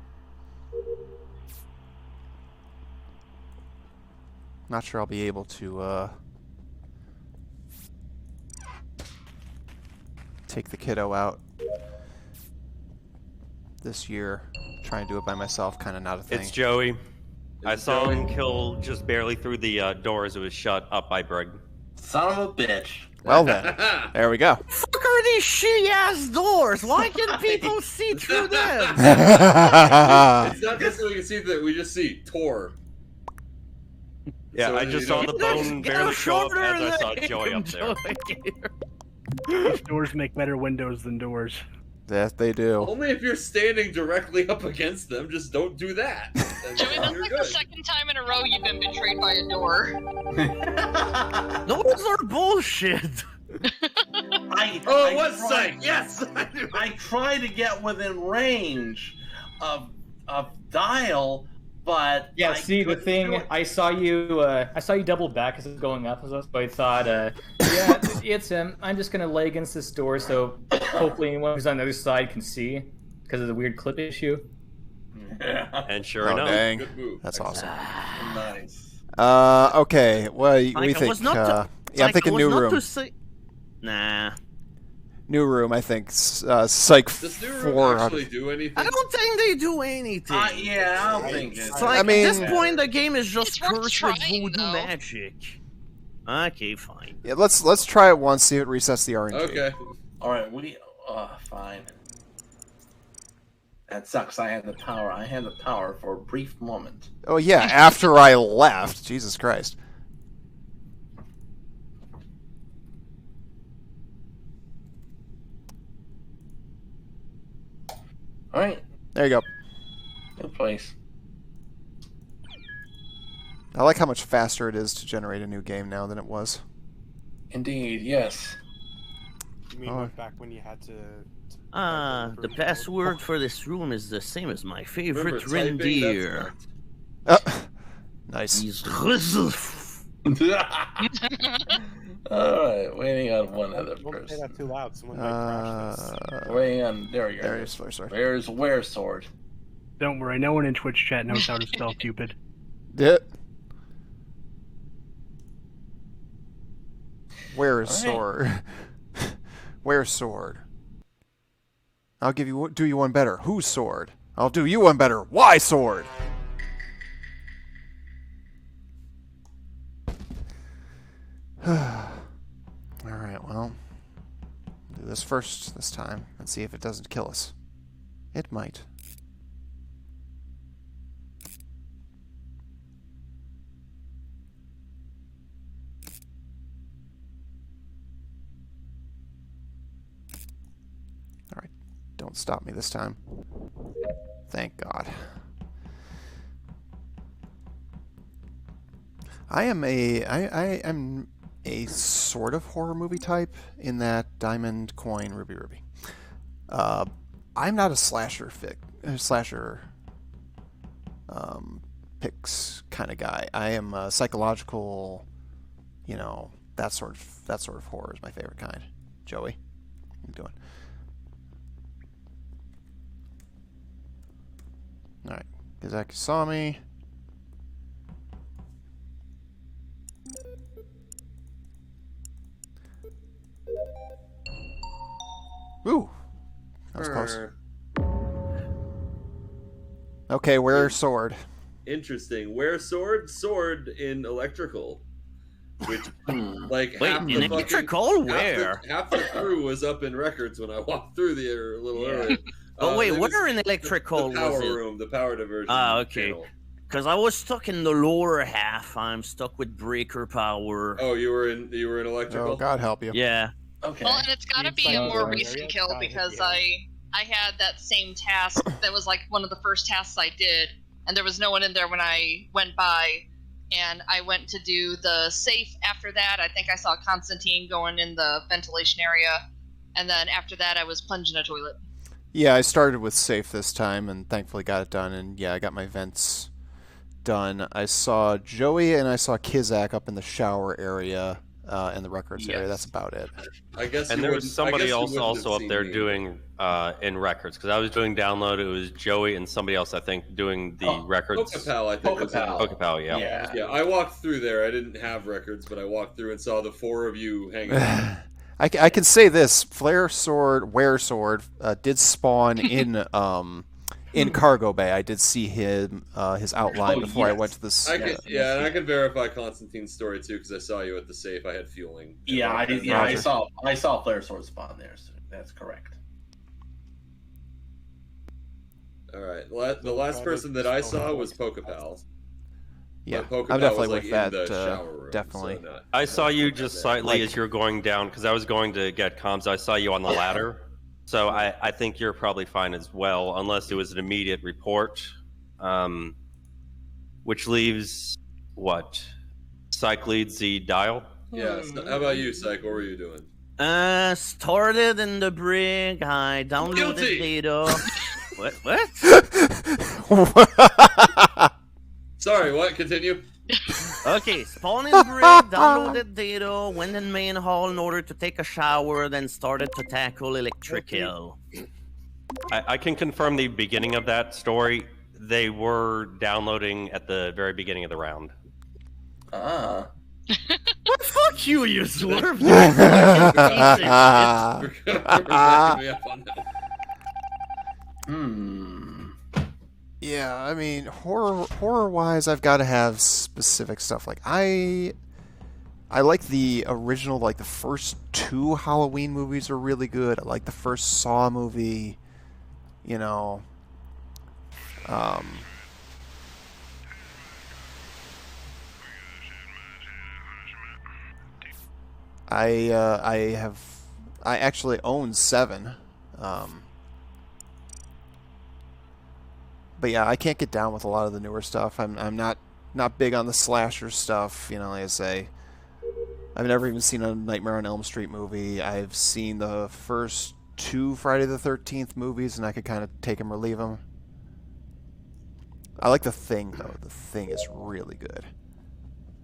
Not sure I'll be able to take the kiddo out this year. Try and do it by myself, kind of not a thing. It's Joey. I It's saw Joey. him kill just barely through the doors. It was shut up by Brig. Son of a bitch. Well then, there we go. Fuck are these shitty ass doors? Why can people see through them? It's not just so we can see that we just see Tor. Yeah, So I you just saw don't- the bone barely show up as I saw Joey up there. These doors make better windows than doors. That they do. Only if you're standing directly up against them. Just don't do that. And Joey, that's you're like good. the second time in a row you've been betrayed by a door. Those are bullshit. Oh, it was Psych. Yes. I tried to get within range of Dial, but Yeah, I see the couldn't do thing. it. I saw you double back as it was going up, so I thought, yeah, it's him. I'm just gonna lay against this door, so hopefully anyone who's on the other side can see, because of the weird clip issue. And sure Oh, enough, dang. Good move. That's awesome. Nice. Okay. What do Like, we I think? was not to- Yeah, I'm Like, thinking I was new not room. to say- Nah. New room, I think. Psych Does New Room 4 out actually of... do anything? I don't think they do anything. Yeah, I don't think it's. It's like, I mean- at this point, the game is just It's worth cursed with trying, voodoo though. magic. Okay, fine. Yeah, let's try it once, see if it resets the RNG. Okay. All right, fine. That sucks. I had the power. I had the power for a brief moment. Oh yeah, after I left. Jesus Christ. All right, There you go. good place. I like how much faster it is to generate a new game now than it was. Indeed, yes. You mean Oh. like back when you had to The password for this room is the same as my favorite Remember, typing, that's reindeer. Nice. He's All right, waiting on one other Don't say person. that too loud. Someone might crash this. Waiting on. There we go. there it is. Sorry. Where's sword? Don't worry, no one in Twitch chat knows how to spell Cupid. Yeah. Where's All right. sword? Where's sword? I'll do you one better. Whose sword? I'll do you one better. Why sword? Alright, well. Do this first this time and see if it doesn't kill us. It might. Alright, don't stop me this time. Thank God. I am a sort of horror movie type in that Diamond, Coin, Ruby, Ruby. I'm not a slasher picks kind of guy. I am a psychological, you know, that sort of horror is my favorite kind. Joey, what are you doing? All right, Kizaki saw me. Ooh, that was close. Okay, where's sword? Interesting. Where sword? Sword in electrical. Which, like, Wait, half in the electrical? fucking, Where? half the crew was up in records when I walked through there a little earlier. Oh wait, it was where in electrical the power was it? room, the power diversion. Ah, okay. channel. Because I was stuck in the lower half. I'm stuck with breaker power. Oh, you were in electrical. Oh, God help you. Yeah. Okay. Well, and it's got to be a more recent kill because I had that same task that was like one of the first tasks I did, and there was no one in there when I went by, and I went to do the safe after that. I think I saw Constantine going in the ventilation area, and then after that I was plunging a toilet. Yeah, I started with safe this time and thankfully got it done, and yeah, I got my vents done. I saw Joey and I saw Kizak up in the shower area and the records area. That's about it. I guess. And you there was wouldn't- I somebody guess you else wouldn't have also up seen there me. doing in records because I was doing download. It was Joey and somebody else I think doing the Oh, records. Pokepal, I think. was in Pokepal. it. Pokepal, yeah. Yeah. Yeah, I walked through there. I didn't have records, but I walked through and saw the four of you hanging out. I can say this: Flare Sword, Were Sword, did spawn in Cargo Bay. I did see his outline Oh, before I yes. went to this. I could, yeah, and I can verify Constantine's story too because I saw you at the safe. I had fueling. Yeah, I did. Yeah, I Roger. saw Flare Sword spawn there. So that's correct. All right. The last person that I saw was Pokepal. Yeah, But Pokepal I'm definitely was, like, with that. in the shower room, Definitely. so not- I saw you not just there. slightly as you were going down because I was going to get comms. I saw you on the ladder, so I think you're probably fine as well, unless it was an immediate report, which leaves what? Psych leads the dial. Yeah. So how about you, Psych? What were you doing? Started in the brig. I downloaded Guilty. data. What? Sorry. What? Continue. Okay, spawned in the brig, downloaded data, went in main hall in order to take a shower, then started to tackle electrical. I can confirm the beginning of that story. They were downloading at the very beginning of the round. Ah. Well, fuck you, you swerve! We're backing me up on that. Yeah, I mean, horror-wise, I've got to have specific stuff. Like I like the original, like the first two Halloween movies are really good. I like the first Saw movie. You know, I actually own 7. But yeah, I can't get down with a lot of the newer stuff. I'm not big on the slasher stuff. You know, like I say, I've never even seen a Nightmare on Elm Street movie. I've seen the first 2 Friday the 13th movies, and I could kind of take them or leave them. I like The Thing though. The Thing is really good.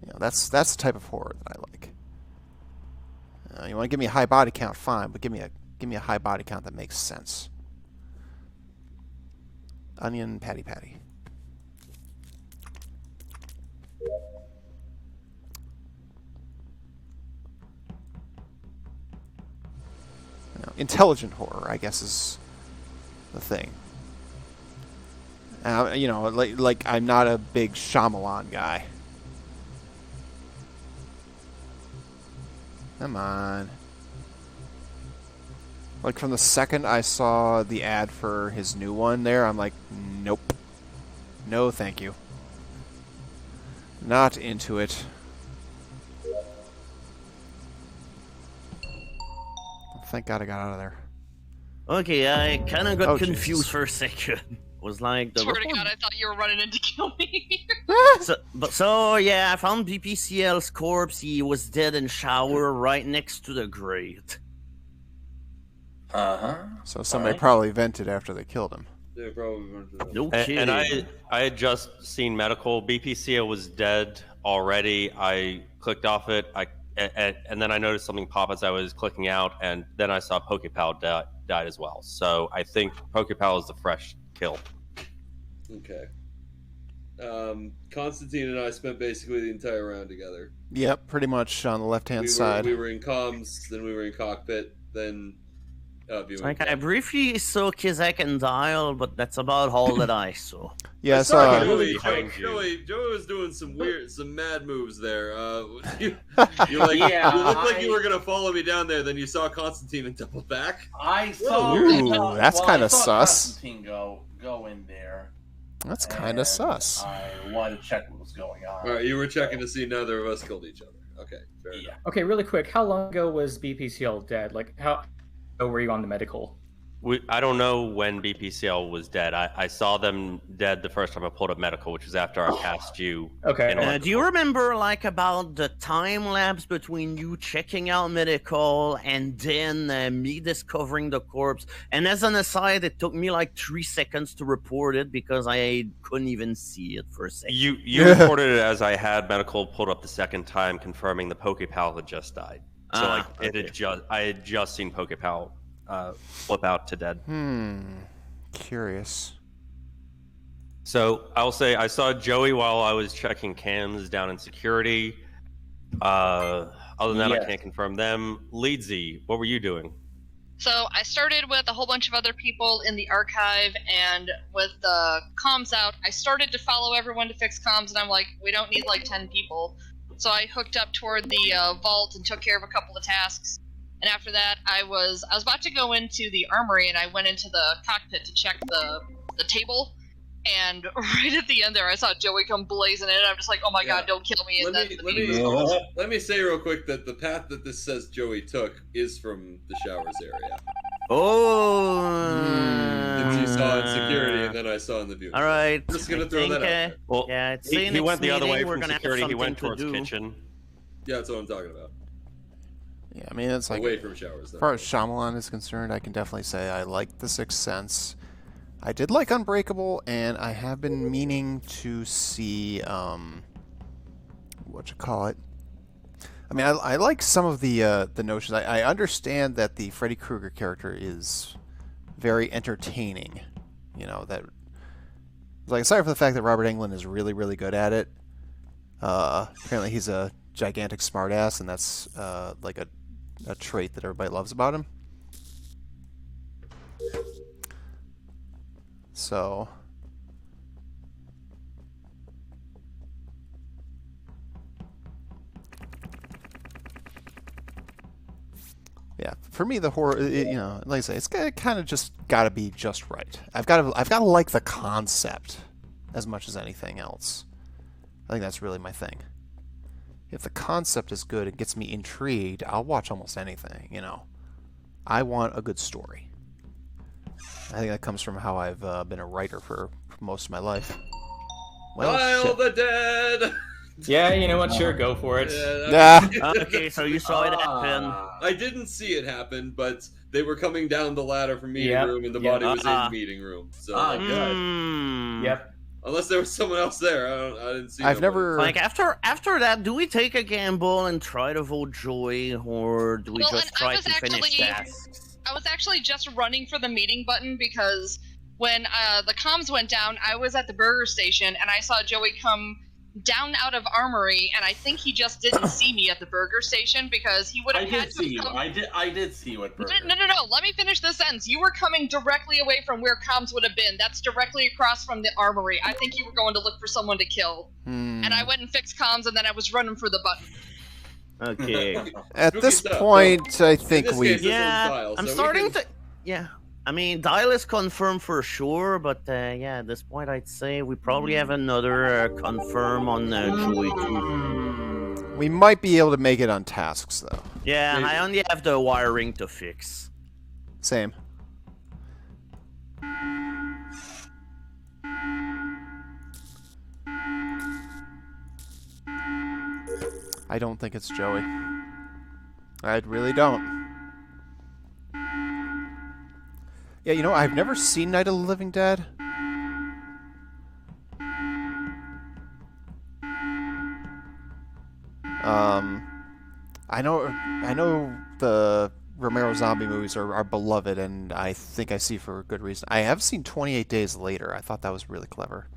You know, that's the type of horror that I like. You want to give me a high body count, fine, but give me a high body count that makes sense. Onion patty patty. Intelligent horror, I guess, is the thing. You know, like I'm not a big Shyamalan guy. Come on. Like from the second I saw the ad for his new one there, I'm like, nope. No, thank you. Not into it. Thank God I got out of there. Okay, I kind of got Oh, confused Jesus. for a second. Was like the Swear to God, I thought you were running in to kill me. so yeah, I found BPCL's corpse. He was dead in shower right next to the grate. So somebody Alright. probably vented after they killed him. Yeah, probably. No kidding. And I had just seen medical. BPCO was dead already. I clicked off it. And then I noticed something pop as I was clicking out, and then I saw PokePal died as well. So I think PokePal is the fresh kill. Okay. Constantine and I spent basically the entire round together. Yep, pretty much on the left-hand We side. were in comms, then we were in cockpit, then viewing. Like I briefly saw Kizak and Dial, but that's about all that I saw. Yeah, I I saw. Joey, behind you. Joey was doing some mad moves there. You looked like you were gonna follow me down there, then you saw Constantine and doubled back. I saw. Ooh, that's I kinda saw sus. Constantine go in there. That's kind of and sus. I wanted to check what was going on. All right, you were checking to see neither of us killed each other. Okay, fair enough. Yeah. Okay, really quick. How long ago was BPCL dead? Like, how were you on the medical? I don't know when BPCL was dead. I saw them dead the first time I pulled up medical, which was after I passed you. Okay. in Do you remember like about the time lapse between you checking out medical and then me discovering the corpse? And as an aside, it took me like 3 seconds to report it because I couldn't even see it for a second. You reported it as I had medical pulled up the second time, confirming the PokePal had just died. So I had just seen PokePal flip out to dead. Curious. So I'll say I saw Joey while I was checking cams down in security. Other than that, I can't confirm them. Leedsy, what were you doing? So I started with a whole bunch of other people in the archive, and with the comms out, I started to follow everyone to fix comms, and I'm like, we don't need like 10 people. So I hooked up toward the vault and took care of a couple of tasks. And after that, I was about to go into the armory, and I went into the cockpit to check the table. And right at the end there, I saw Joey come blazing in, and I'm just like, oh my god, don't kill me. And Let me say real quick that the path that this says Joey took is from the showers area. That you saw in security, and then I saw in the view. All right. I'm just gonna throw that out there. Well, yeah, it's he went the other way from security. He went towards kitchen. Yeah, that's what I'm talking about. Yeah, I mean, it's like, Away from showers, though. as far as Shyamalan is concerned, I can definitely say I like The Sixth Sense. I did like Unbreakable, and I have been meaning to see, whatchamacallit. I mean, I like some of the notions. I understand that the Freddy Krueger character is very entertaining. You know, that, like, aside from the fact that Robert Englund is really, really good at it, apparently he's a gigantic smartass, and that's like a trait that everybody loves about him. So yeah, for me the horror, you know, like I say, it's kind of just got to be just right. I've got to like the concept as much as anything else. I think that's really my thing. If the concept is good, it gets me intrigued, I'll watch almost anything, you know. I want a good story. I think that comes from how I've been a writer for most of my life. Well, shit. the dead! Yeah, you know what? Sure, go for it. Okay, so you saw it happen. I didn't see it happen, but they were coming down the ladder from meeting room, and the body was in meeting room. So good. Yep. Unless there was someone else there, I didn't see. I've nobody. never Like after that, do we take a gamble and try to vote Joy, or do we Well, just and I try was to finish actually- tasks? I was actually just running for the meeting button because when the comms went down, I was at the burger station and I saw Joey come down out of Armory, and I think he just didn't see me at the burger station because he would have I had did to see you. come... I did see you at Burger. No. Let me finish the sentence. You were coming directly away from where comms would have been. That's directly across from the Armory. I think you were going to look for someone to kill. And I went and fixed comms, and then I was running for the button. Okay. At Spooky this stuff, point, I In think this we. case, this one's Yeah, Dial, I'm so we starting can- to. Yeah, I mean, Dial is confirmed for sure, but yeah, at this point, I'd say we probably have another confirm on Joey too. We might be able to make it on tasks, though. Yeah, Maybe. I only have the wiring to fix. Same. I don't think it's Joey. I really don't. Yeah, you know, I've never seen Night of the Living Dead. I know the Romero zombie movies are beloved, and I think I see for a good reason. I have seen 28 Days Later. I thought that was really clever.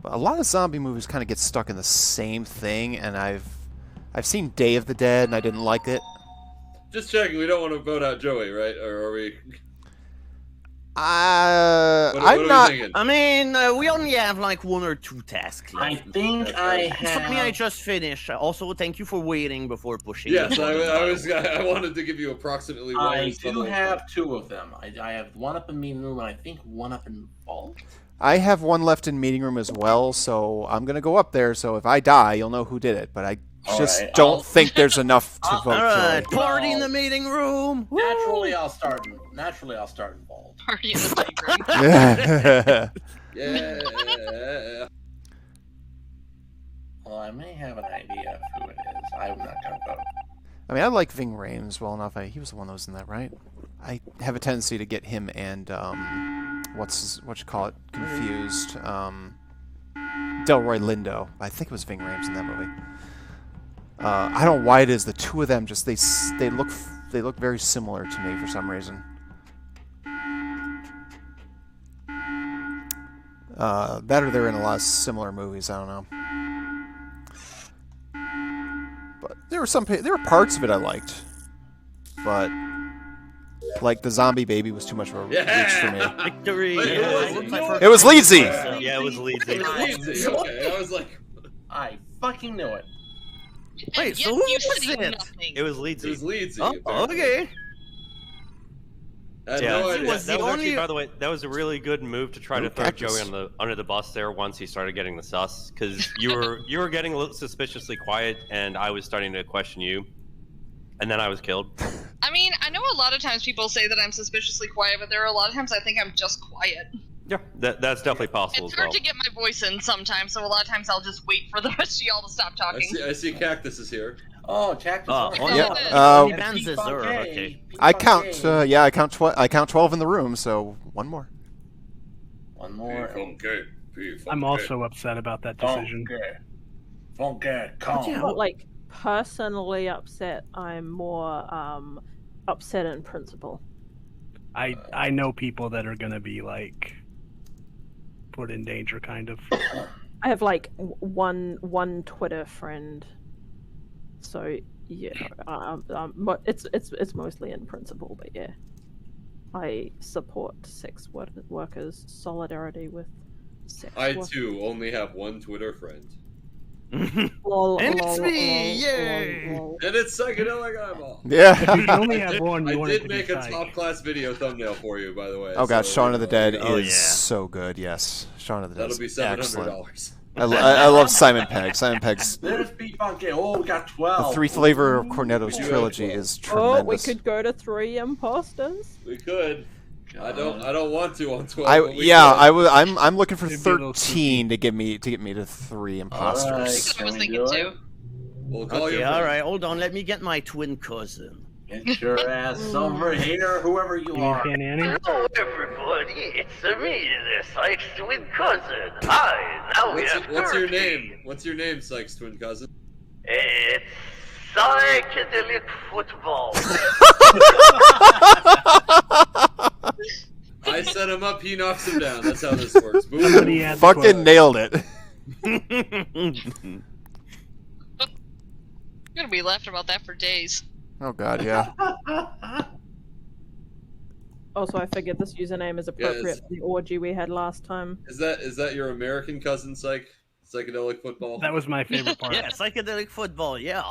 But a lot of zombie movies kind of get stuck in the same thing, and I've seen Day of the Dead, and I didn't like it. Just checking, we don't want to vote out Joey, right? Or are we? What I'm are we not. thinking? I mean, we only have like 1 or 2 tasks I left. think I Something I have. just finished. Also, thank you for waiting before pushing. Yes, the I wanted to give you approximately one. I do have 2 of them. I have one up in meeting room, and I think one up in vault. I have one left in meeting room as well, so I'm gonna go up there. So if I die, you'll know who did it. But I just Alright, don't I'll- think there's enough to vote All right, Joey. party in the meeting room. Woo! Naturally, I'll start in vault. Party in the meeting room. Yeah. Well, I may have an idea of who it is. I'm not gonna vote. I mean, I like Ving Rhames well enough. He was the one that was in that, right? I have a tendency to get him and what you call it confused. Delroy Lindo. I think it was Ving Rhames in that movie. I don't know why it is. The two of them just they look very similar to me for some reason. That or they're in a lot of similar movies. I don't know. But there were parts of it I liked, but like the zombie baby was too much of a reach for me. Victory. Wait, It was Leedsy. Yeah, it was Leedsy. Okay, I was like, I fucking knew it. And Wait, so yet who you was see it? nothing. It was it Leedsy. was Leedsy. Oh, apparently. okay. I had Yeah, no Leedsy idea. was that the was only- actually, by the way, that was a really good move to try to throw Cactus. Joey under the bus there once he started getting the sus, because you were getting a little suspiciously quiet, and I was starting to question you, and then I was killed. I mean, I know a lot of times people say that I'm suspiciously quiet, but there are a lot of times I think I'm just quiet. Yeah, that's definitely possible It's as well. hard to get my voice in sometimes, so a lot of times I'll just wait for the rest of y'all to stop talking. I see Cactus is here. Oh, Cactus. Oh, Orange. oh, Yeah, yeah. uh, Bands is there, okay. I count. I count. I count 12 in the room. So one more. One more. I'm also upset about that decision. Funky. Calm. Not like personally upset. I'm more upset in principle. I know people that are gonna be like put in danger, kind of. I have like one Twitter friend, so yeah, it's mostly in principle, but yeah, I support sex workers. Solidarity with sex I workers. too only have one Twitter friend, Lol, And it's lol, me, lol, yay! lol. and it's Psychedelic Eyeball. Yeah. If you only have one, you I want it did to be make a Psych. top class video thumbnail for you, by the way. Oh god, so, Shaun of the Dead Oh, is yeah. so good. Yes, Shaun of the Dead That'll is be excellent. $700. I love Simon Pegg. Simon Pegg's There's Be Funky. Oh, we got the 12. Three Flavor Cornetto's We do have trilogy 12. is Oh, we tremendous. could go to 3 imposters. We could. I don't want to on 12. I but we yeah, could. I'm looking for Maybe they'll 13 to get me to 3 imposters. Alright. That's what I was Can we thinking do too. it? We'll call Okay, you. all right. Hold on. Let me get my twin cousin. Get your ass over here, whoever you You mean are. Pan Annie? Hello, everybody. It's me, the Sykes twin cousin. Hi. Now we have What's your 13. name? What's your name, Sykes twin cousin? It's psychedelic football. I set him up, he knocks him down. That's how this works. Somebody Boom. had the Fucking quote. nailed it. I'm gonna be laughing about that for days. Oh god, yeah. Also, I figured this username is appropriate for the orgy we had last time. Is that your American cousin, psychedelic football? That was my favorite part. Yeah, psychedelic football. Yeah.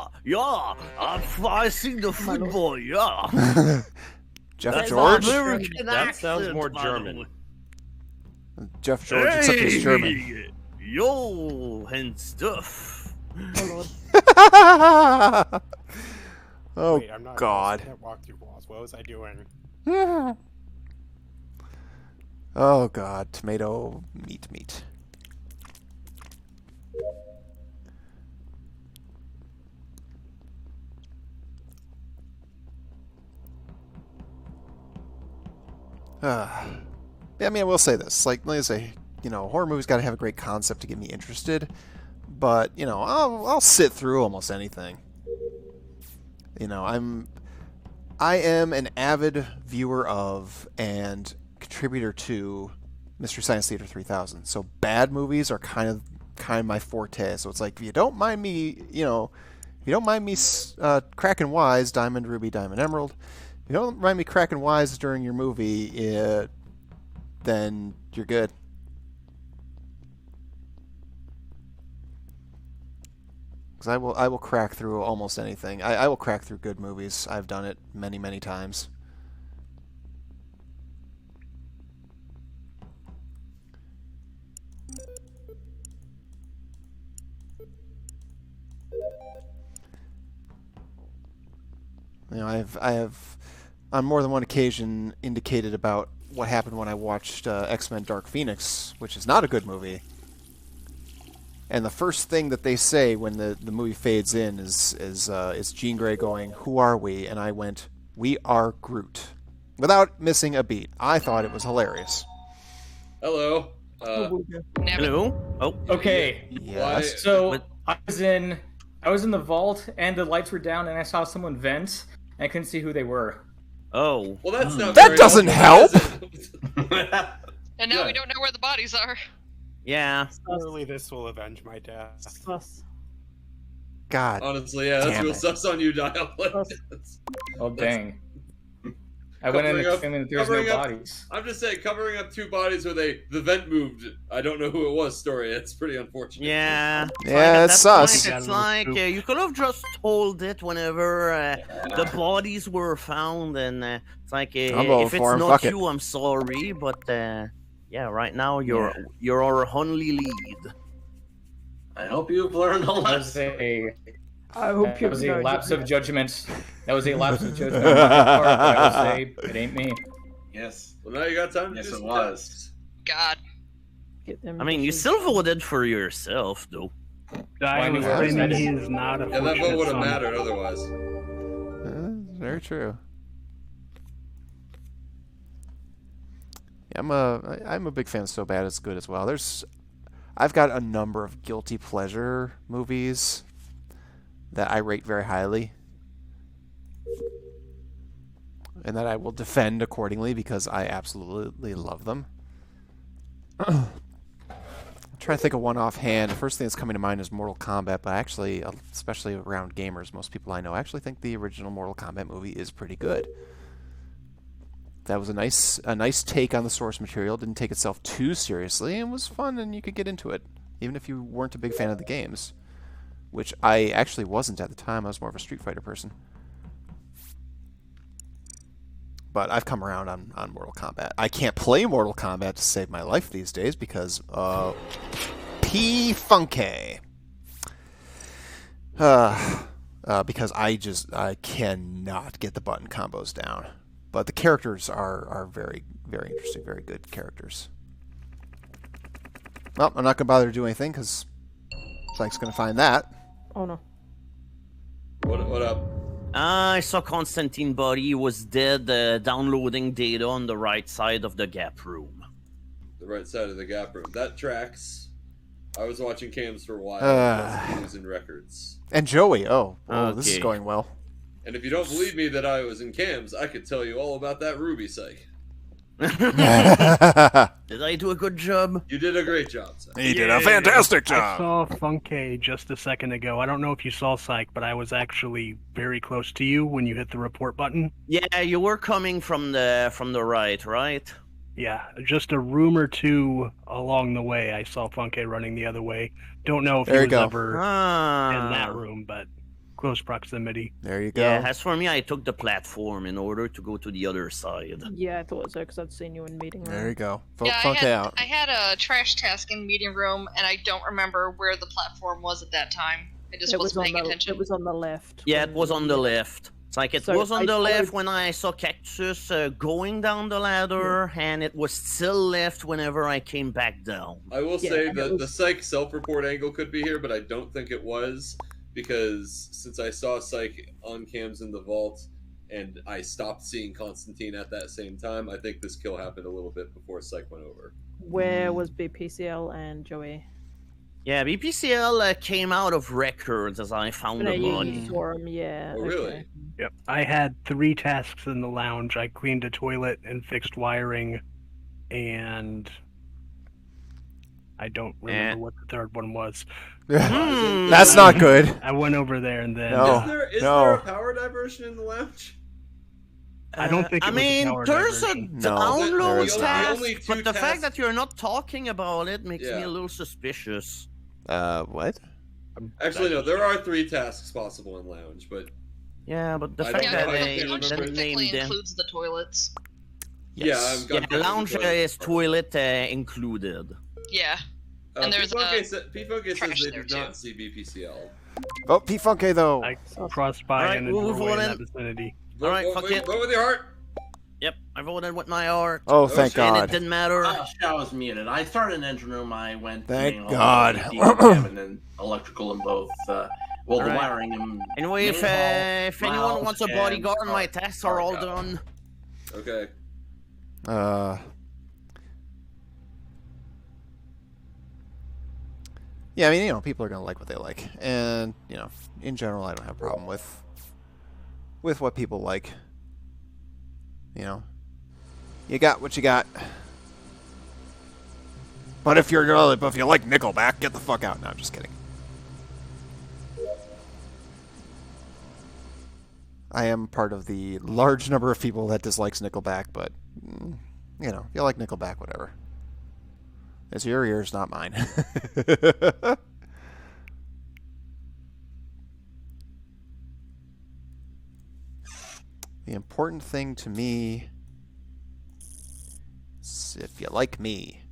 I see the football. Yeah. Jeff That's George? American That sounds accent, more by the German. way. Jeff George, except he's German. Yo, and stuff. Oh, Wait, I'm not. God. I can't walk through walls. What was I doing? Oh god, tomato meat. Yeah, I mean, I will say this. Like I say, horror movies got to have a great concept to get me interested. But I'll sit through almost anything. I am an avid viewer of and contributor to Mystery Science Theater 3000. So bad movies are kind of my forte. So it's like, if you don't mind me, cracking wise, Diamond, Ruby, Diamond, Emerald. If you don't mind me cracking wise during your movie, then you're good. Because I will crack through almost anything. I will crack through good movies. I've done it many, many times. I have on more than one occasion indicated about what happened when I watched X-Men Dark Phoenix, which is not a good movie. And the first thing that they say when the movie fades in is Jean Grey going, "Who are we?" And I went, "We are Groot," without missing a beat. I thought it was hilarious. Hello. Hello. Oh. Okay. Yes. So I was in the vault and the lights were down and I saw someone vent and I couldn't see who they were. Oh. Well, that's not. That very doesn't helpful, help. is it? And now we don't know where the bodies are. Yeah. Surely this will avenge my death. Sus. God. Honestly, yeah, that's Damn real it. sus on you, Dial. Oh dang. I went in assuming that there was no covering up- bodies. I'm just saying, covering up two bodies with the vent moved. I don't know who it was. Story. It's pretty unfortunate. Yeah. Yeah, it's sus. It's like you could have just told it whenever the bodies were found, and it's like I'm voting if it's for him, not fuck it. you, I'm sorry, but yeah, right now you're our only lead. I hope you've learned a That was lesson. that was a lapse of judgment. That was a lapse of judgment on my part, but I will say it ain't me. Yes. Well, now you got time to Yes, do it some was. tests. God. I mean, you still voted for yourself, though. Diane was Why claiming not? he is not a Yeah, that vote fortunate would have son. mattered otherwise. Very true. Yeah, I'm a big fan of So Bad It's Good as well. I've got a number of guilty pleasure movies that I rate very highly, and that I will defend accordingly because I absolutely love them. I'm trying to think of one offhand. The first thing that's coming to mind is Mortal Kombat, but actually, especially around gamers, most people I know actually think the original Mortal Kombat movie is pretty good. That was a nice take on the source material. Didn't take itself too seriously and was fun, and you could get into it, even if you weren't a big fan of the games, which I actually wasn't at the time. I was more of a Street Fighter person. But I've come around on Mortal Kombat. I can't play Mortal Kombat to save my life these days because P-Funky. Because I cannot get the button combos down. But the characters are very, very interesting, very good characters. Well, I'm not going to bother to do anything because Psych's going to find that. Oh no. What up? I saw Constantine body. He was dead, downloading data on the right side of the gap room. The right side of the gap room. That tracks. I was watching cams for a while. Losing records. And Joey, this is Okay. going well. And if you don't believe me that I was in cams, I could tell you all about that Ruby psych. Did I do a good job? You did a great job, Psych. He did a fantastic I job. saw Funke just a second ago. I don't know if you saw Psych, but I was actually very close to you when you hit the report button. Yeah, you were coming from the right? Yeah, just a room or two along the way, I saw Funke running the other way. Don't know if There he you was go. ever in that room, but close proximity. There you go. Yeah, as for me, I took the platform in order to go to the other side. Yeah, I thought so because I'd seen you in meeting room. There you go. Vote Yeah, Funke out. I had a trash task in meeting room, and I don't remember where the platform was at that time. I just wasn't paying attention. It was on the left. Yeah, it was on the left. It's like it So was on I the left followed- when I saw Cactus going down the ladder, and it was still left whenever I came back down. I will Yeah, say and that it the Psych self-report angle could be here, but I don't think it was, because since I saw Psych on cams in the vault and I stopped seeing Constantine at that same time, I think this kill happened a little bit before Psych went over. Where was BPCL and Joey? Yeah, BPCL came out of records as I found No, the you body. saw him, yeah. Oh, really? okay. Yep. I had 3 tasks in the lounge. I cleaned a toilet and fixed wiring, and I don't remember what the third one was. That's not good. I went over there and then No. Is there a power diversion in the lounge? I don't think. I It was a mean, power there's a diversion. No, download there is not. task, The only two but the fact tasks- that you're not talking about it makes me Yeah. a little suspicious. What? Actually, no. There are 3 tasks possible in lounge, but Yeah, but the I fact don't that know. I they can't Lounge remember. didn't technically name them. includes the toilets. yeah, I've got Yeah, lounge is toilet included. Yeah. And there's P-Funke a says they trash did there, not too. see BPCL. Vote P Funke though. I crossed by Alright, in a we'll doorway in vote that in. vicinity. Alright, Vote- fuck vote- it. Vote with your heart. Yep, I voted with my heart. Oh, thank shit. And God. it didn't matter. I was muted. I started in engine room. I went to Thank main hall, God. and then electrical in both. The Alright. wiring and Anyway, if main hall, if anyone lounge, wants a and bodyguard, my car- tasks are all car guy. done. Okay. Yeah, I mean, people are gonna like what they like, and in general, I don't have a problem with what people like. You got what you got. But if you like Nickelback, get the fuck out. No, I'm just kidding. I am part of the large number of people that dislikes Nickelback, but if you like Nickelback, whatever. It's your ears, not mine. The important thing to me is if you like me.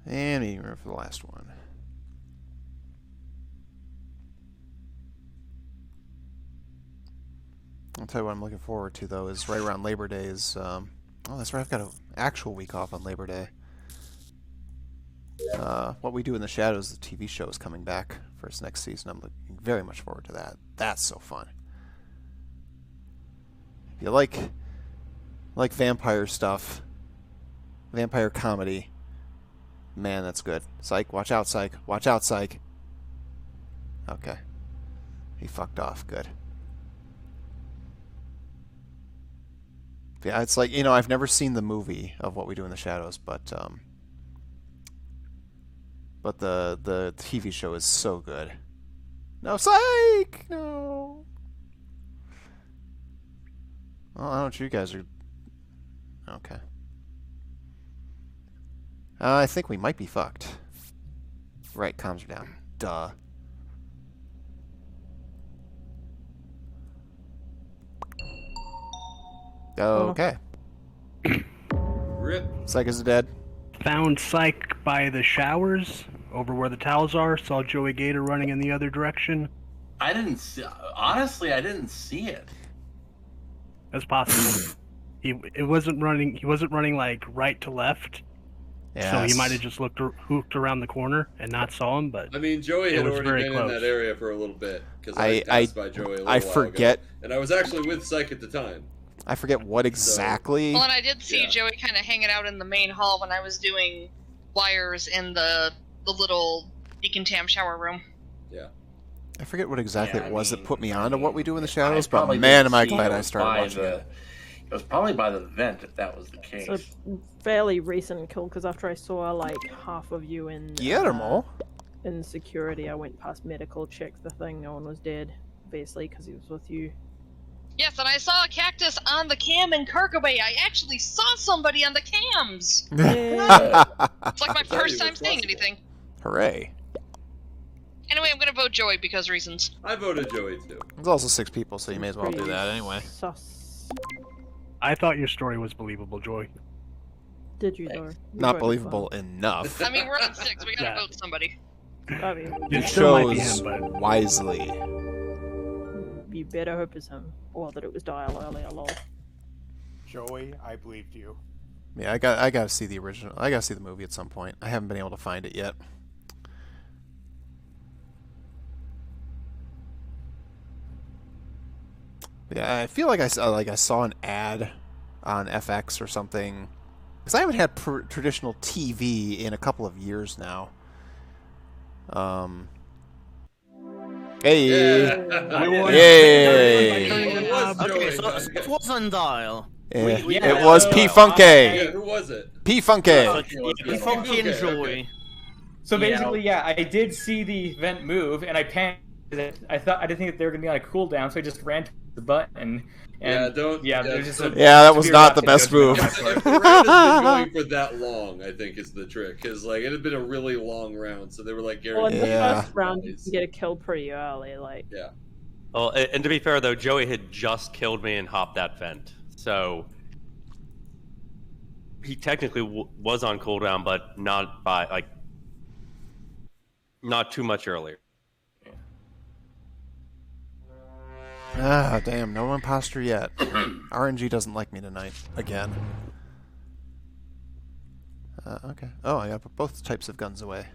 And meeting room for the last one. I'll tell you what I'm looking forward to, though, is right around Labor Day is, oh, that's right, I've got an actual week off on Labor Day. What We Do in the Shadows, the TV show, is coming back for its next season. I'm looking very much forward to that. That's so fun. If you like vampire stuff, vampire comedy, man, that's good. Psych, watch out, Psych. Watch out, Psych. Okay. He fucked off. Good. Yeah, it's like, I've never seen the movie of What We Do in the Shadows, but the TV show is so good. No, Psych! No! Well, I don't know what you guys are... Okay. I think we might be fucked. Right, comms are down. Duh. Okay. Rip. Psych is dead. Found Psych by the showers, over where the towels are. Saw Joey Gator running in the other direction. I didn't see. Honestly, I didn't see it. That's possible. He wasn't running like right to left. So he might have just hooked around the corner and not saw him. But I mean, Joey it had was already very been close. in that area for a little bit because I passed by Joey a little I while forget. ago, and I was actually with Psych at the time. I forget what exactly. Well, and I did see Yeah. Joey kind of hanging out in the main hall when I was doing wires in the little decontam shower room. Yeah. I forget what exactly Yeah, it was I that put me mean, on to what we do in the I shadows, but probably man, didn't am I see glad it I was started by watching it. It was probably by the vent if that was the case. It's a fairly recent kill because after I saw like half of you in Guillermo? in security, I went past medical, checked the thing. No one was dead, obviously, because he was with you. Yes, and I saw a cactus on the cam in Cargo Bay. I actually saw somebody on the cams. Yeah. It's like my Tell first you, time it's seeing possible. anything. Hooray. Anyway, I'm gonna vote Joey because reasons. I voted Joey too. There's also 6 people, so you may as well do Pretty that anyway. Sus. I thought your story was believable, Joy. Did you though? You Not voted believable enough. I mean, we're on 6. We gotta Yeah. vote somebody. for him. I mean, You It still might be chose him, but wisely. you better hope it's him, or that it was Dial earlier. Lol. Joey, I believed you. Yeah, I gotta see the original. I gotta see the movie at some point. I haven't been able to find it yet. Yeah, I feel like I saw an ad on FX or something, because I haven't had traditional TV in a couple of years now. Hey, Yay! It was Joey. Okay, so it was on Dial. It was P Funky. Yeah, who was it? P Funky. Be funky and Okay, Joey. So basically, yeah, I did see the vent move, and I panicked. I didn't think that they were gonna be on a cooldown, so I just ran to the button. Yeah, And don't. yeah, there's just a Yeah, that was severe not the lapse best in judgment move. on my part. If the round has been going for that long, I think is the trick. Because like it had been a really long round, so they were like Well, in guaranteed. the Yeah. first round, you can get a kill pretty early. Like, Yeah. Well, and to be fair though, Joey had just killed me and hopped that vent, so he technically was on cooldown, but not by not too much earlier. Ah, damn, no imposter yet. RNG doesn't like me tonight. Again. Okay. Oh, I gotta put both types of guns away.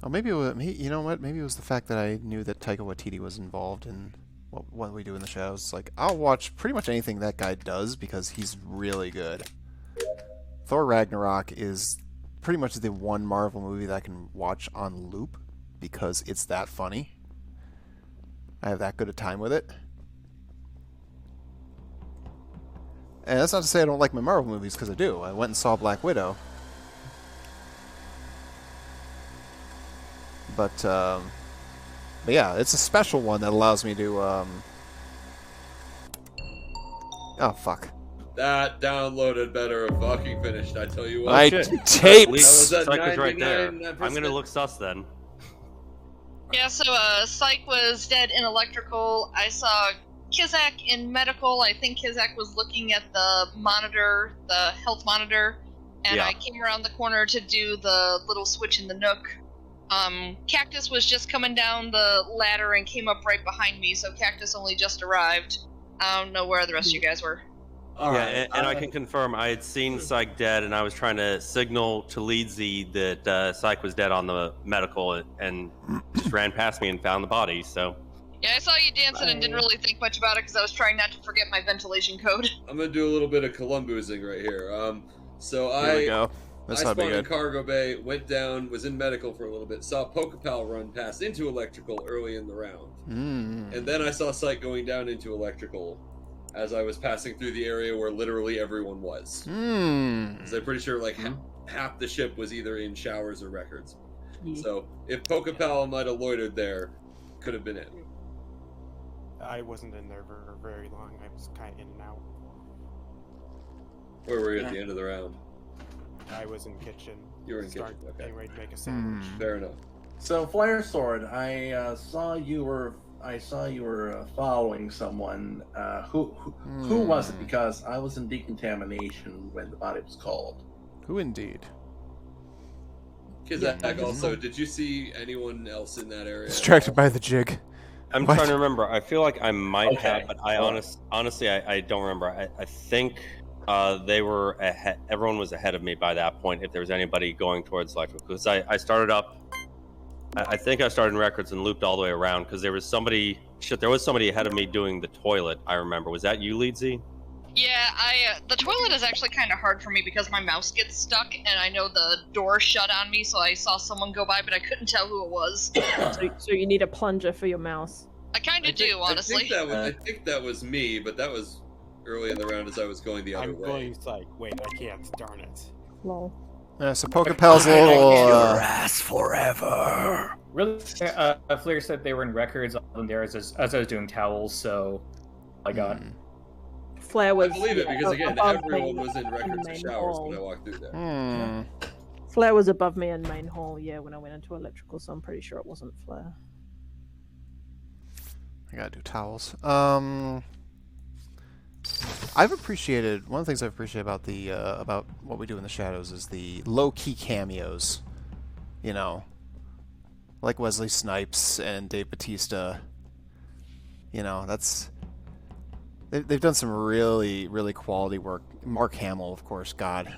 Oh, maybe it was, you know what? Maybe it was the fact that I knew that Taika Waititi was involved in what we do in the shadows. Like, I'll watch pretty much anything that guy does because he's really good. Thor Ragnarok is pretty much the one Marvel movie that I can watch on loop because it's that funny. I have that good a time with it. And that's not to say I don't like my Marvel movies, because I do. I went and saw Black Widow. But yeah, it's a special one that allows me to, oh, fuck. That downloaded better or fucking finished, I tell you what. I shit. taped! was at Psych was right there. 99%. I'm gonna look sus then. Yeah, so Psych was dead in electrical. I saw Kizak in medical. I think Kizak was looking at the monitor, the health monitor, and Yeah. I came around the corner to do the little switch in the Nook. Cactus was just coming down the ladder and came up right behind me, so Cactus only just arrived. I don't know where the rest of you guys were. All Yeah, right, and I can confirm I had seen Psych dead, and I was trying to signal to Leedsy that Psych was dead on the medical, and just ran past me and found the body. So Yeah, I saw you dancing and didn't really think much about it because I was trying not to forget my ventilation code. I'm gonna do a little bit of Columbusing right here. So Here we I go. This ought to be spawned in good. Cargo Bay, went down, was in medical for a little bit, saw Pokepal run past into electrical early in the round. And then I saw Sight going down into electrical as I was passing through the area where literally everyone was. Because I'm pretty sure like half the ship was either in showers or records. So if Pokepal might have loitered there, could have been it. I wasn't in there for very long. I was kind of in and out. Where were you at the end of the round? I was in kitchen. You were in Start kitchen, okay. getting ready to make a sandwich. Fair enough. So Flare Sword, I saw you were following someone. Who was it? Because I was in decontamination when the body was called. Who indeed? Kizak, also, did you see anyone else in that area? Distracted by the jig. I'm What? trying to remember. I feel like I might Okay. have, but I honestly I don't remember. I think they were ahead. Everyone was ahead of me by that point. If there was anybody going towards electrical, because I started up. I think I started in records and looped all the way around because there was somebody. Shit, there was somebody ahead of me doing the toilet. I remember. Was that you, Leedsy? Yeah, the toilet is actually kind of hard for me because my mouse gets stuck, and I know the door shut on me, so I saw someone go by, but I couldn't tell who it was. So you need a plunger for your mouse. I kind of do, honestly. I think that was me, but that was early in the round as I was going the other I'm way. going like, wait, I can't. Darn it. Lol. So Pokepal's a little. ass forever. Really, Flair said they were in records on there as I was doing towels, so I got. Flair I was. believe it because again, above everyone me was in records main and showers hall. when I walked through there. Flair was above me in main hall, yeah, when I went into electrical, so I'm pretty sure it wasn't Flair. I gotta do towels. I've appreciated one of the things I've appreciated about the about what we do in the shadows is the low-key cameos. You know, like Wesley Snipes and Dave Bautista. You know, that's they've done some really, really quality work. Mark Hamill, of course, God.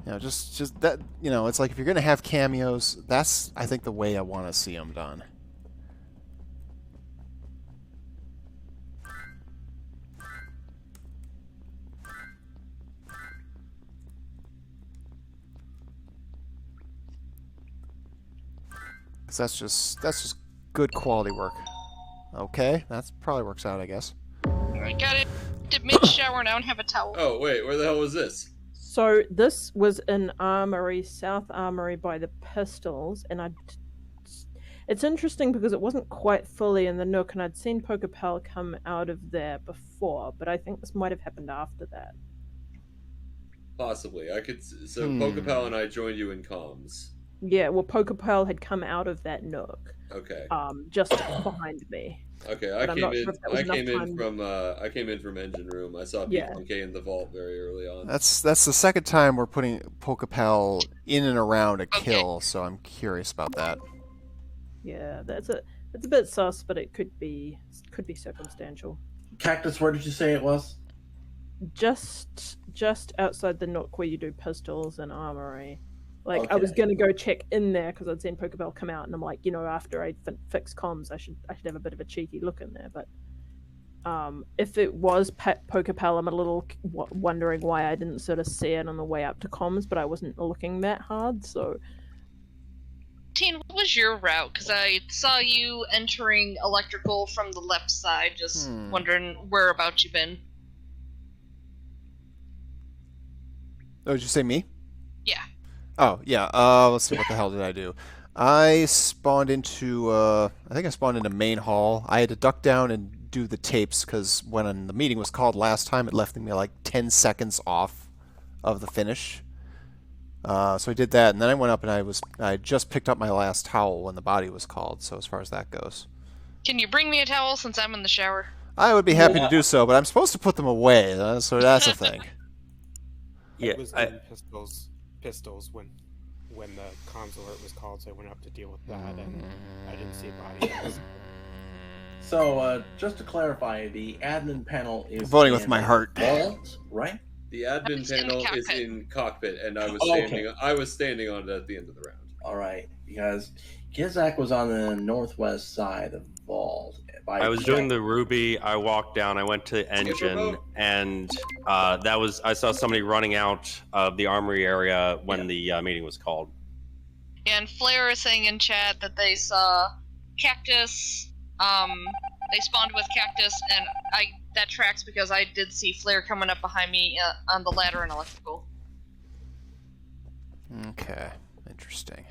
You know, just that, you know, it's like if you're going to have cameos, that's, I think, the way I want to see them done. Because that's just good quality work. Okay, that probably works out, I guess. I got it. Did mid-shower now and have a towel. Oh, wait, where the hell was this? So this was in Armory, South Armory by the Pistols, and it's interesting because it wasn't quite fully in the Nook, and I'd seen Pokepal come out of there before, but I think this might have happened after that. Possibly. I could. So Pokepal and I joined you in comms. Yeah, well, Pokepal had come out of that Nook. Okay. Just behind me. Okay, I came in from engine room. I saw PK in the vault very early on. That's the second time we're putting Pokepal in and around a kill, so I'm curious about that. Yeah, it's a bit sus, but it could be circumstantial. Cactus, where did you say it was? Just outside the Nook where you do pistols and armory. Like, I was gonna go check in there because I'd seen Pokeball come out, and I'm like, you know, after I fix comms, I should have a bit of a cheeky look in there. But if it was Pokepal, I'm a little wondering why I didn't sort of see it on the way up to comms, but I wasn't looking that hard, so. Teen, what was your route? Because I saw you entering electrical from the left side, just wondering whereabouts you've been. Oh, did you say me? Yeah. Oh, yeah. Let's see, what the hell did I do? I spawned into, I think I spawned into main hall. I had to duck down and do the tapes, because when the meeting was called last time, it left me like 10 seconds off of the finish. So I did that, and then I went up and I just picked up my last towel when the body was called, so as far as that goes. Can you bring me a towel since I'm in the shower? I would be happy to do so, but I'm supposed to put them away, so that's the thing. Yeah, it was in pistols when the comms alert was called, so I went up to deal with that, and I didn't see a body. So, just to clarify, the admin panel is voting with my heart. Vault, right? The admin panel is in cockpit, and I was standing on it at the end of the round. All right, because Kizak was on the northwest side of vault. I was doing the Ruby. I walked down. I went to engine, and I saw somebody running out of the armory area when the meeting was called. And Flair is saying in chat that they saw Cactus. They spawned with Cactus, and that tracks because I did see Flair coming up behind me on the ladder in electrical. Okay, interesting.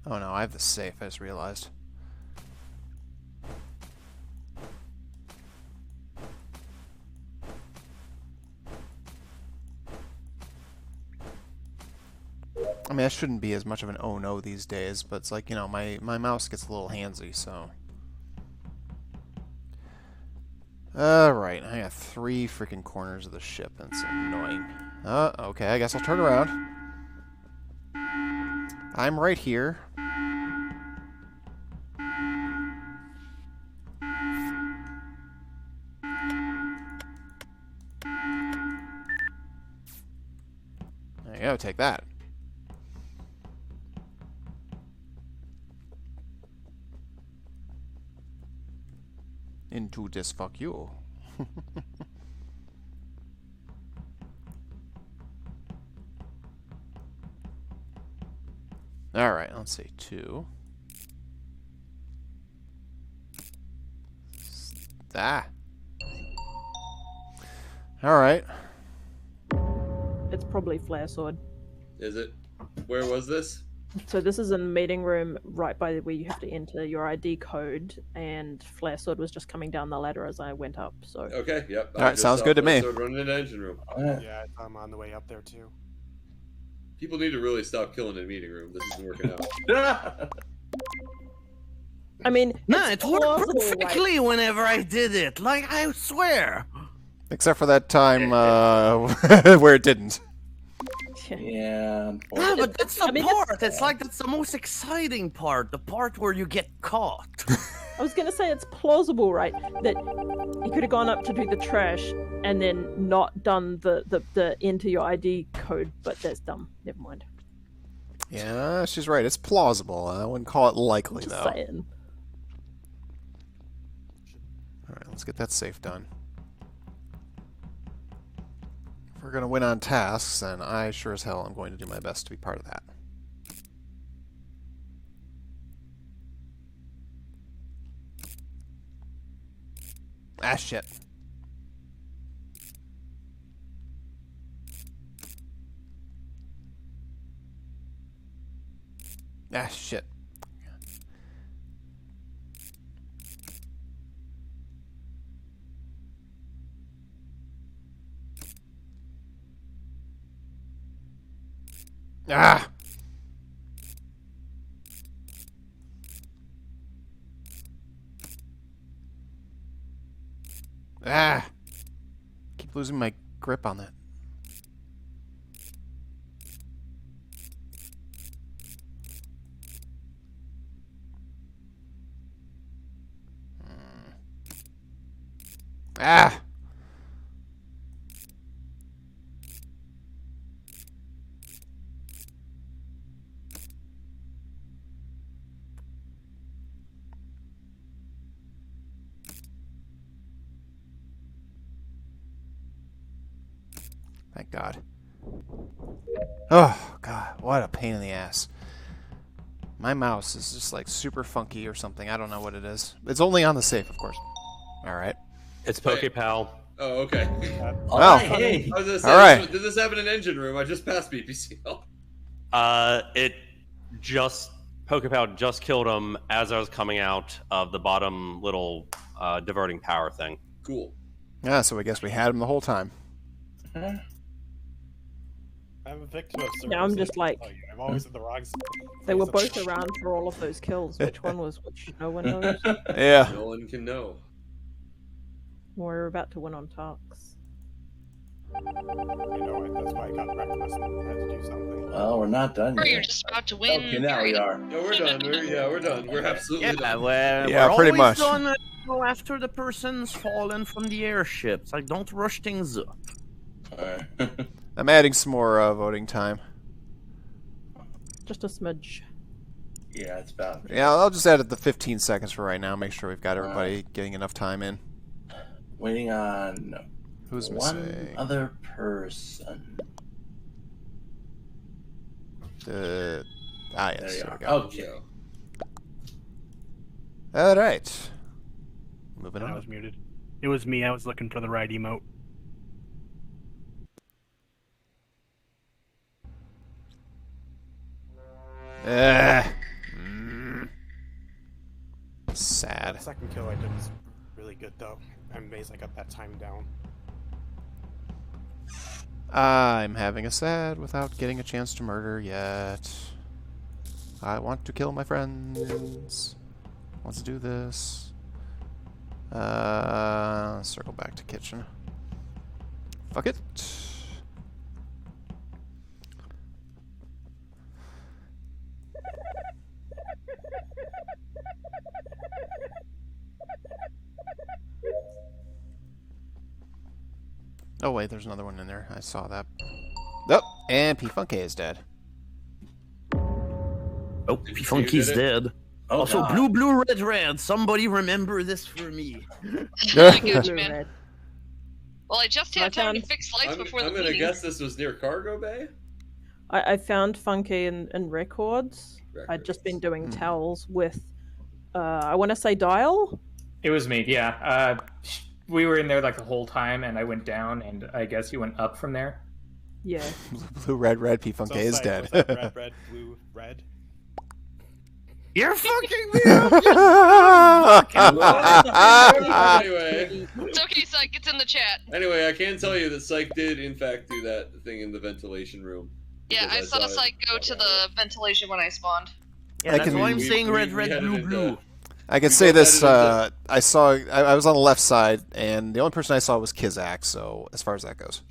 Oh no, I have the safe. I just realized. I mean, that shouldn't be as much of an oh no these days, but it's like, you know, my mouse gets a little handsy, so. Alright, I got 3 freaking corners of the ship, and it's annoying. Okay, I guess I'll turn around. I'm right here. take that. Into this fuck you. Alright, let's see. 2. Ah. Alright. It's probably Flare Sword. Is it? Where was this? So this is in the meeting room right by where you have to enter your ID code, and Flare Sword was just coming down the ladder as I went up. So Okay, yep. All right, sounds good to me. Running in the engine room. Yeah, I'm on the way up there too. People need to really stop killing in the meeting room. This isn't working out. I mean, No, it's it worked plausible, perfectly whenever I did it. Like, I swear. Except for that time where it didn't. Yeah. No, but that's the I mean, part. It's like that's the most exciting part. The part where you get caught. I was gonna say it's plausible, right? That you could have gone up to do the trash and then not done the enter your ID code, but that's dumb. Never mind. Yeah, she's right. It's plausible. I wouldn't call it likely, Just though. saying. Alright, let's get that safe done. If we're going to win on tasks, then I sure as hell am going to do my best to be part of that. Ah, shit. Ah, shit. Ah! Ah! Keep losing my grip on that. Ah! Thank God. Oh, God. What a pain in the ass. My mouse is just like super funky or something. I don't know what it is. It's only on the safe, of course. Alright. It's PokePal. Oh, okay. Well, hey. I was gonna say, all right. did this happen in engine room? I just passed BPCL. PokePal just killed him as I was coming out of the bottom little diverting power thing. Cool. Yeah, so I guess we had him the whole time. I'm a victim of service. Now I'm just like- I'm always at the wrong side. They were both around for all of those kills. Which one was which? No one knows. Yeah. No one can know. We're about to win on talks. You know it. That's why I got reckless and had to do something. Well, we're not done Or yet. you're just about to win. Okay, now we are. No, we're done. We're done. We're absolutely Yeah, done. Yeah, pretty much. Done, go after the person's fallen from the airships. Like, don't rush things up. Alright. I'm adding some more voting time. Just a smidge. Yeah, it's about. Yeah, I'll just add it to 15 seconds for right now. Make sure we've got everybody getting enough time in. Waiting on Who's one missing? other person. Yes, There you there are. we go. Okay. All right. Moving I on. was muted. It was me. I was looking for the right emote. Sad. The second kill I did was really good though. I'm amazed I got that time down. I'm having a sad without getting a chance to murder yet. I want to kill my friends. Let's do this. Circle back to kitchen. Fuck it. Oh wait, there's another one in there. I saw that. Oh, And P-Funky is dead. Oh, P-Funky's dead. Oh, Also, God. blue, red. Somebody remember this for me. I get you, man. Red. Well, I just had time to fix lights before the I'm gonna meeting. guess this was near Cargo Bay. I found Funky in records. I'd just been doing towels with, I want to say Dial. It was me, yeah. We were in there like the whole time, and I went down, and I guess you went up from there. Yeah. Blue, red, P-Funky is Psych, dead. was that red, blue, red. You're fucking me up. Anyway, It's okay, Psych. It's in the chat. I can tell you that Psych did in fact do that thing in the ventilation room. Yeah, I Because saw it. Psych go to the ventilation when I spawned. Yeah, I that's can- why I'm we- saying we- red, we had it in blue. I can We say both this, had it I was on the left side, and the only person I saw was Kizak, so as far as that goes.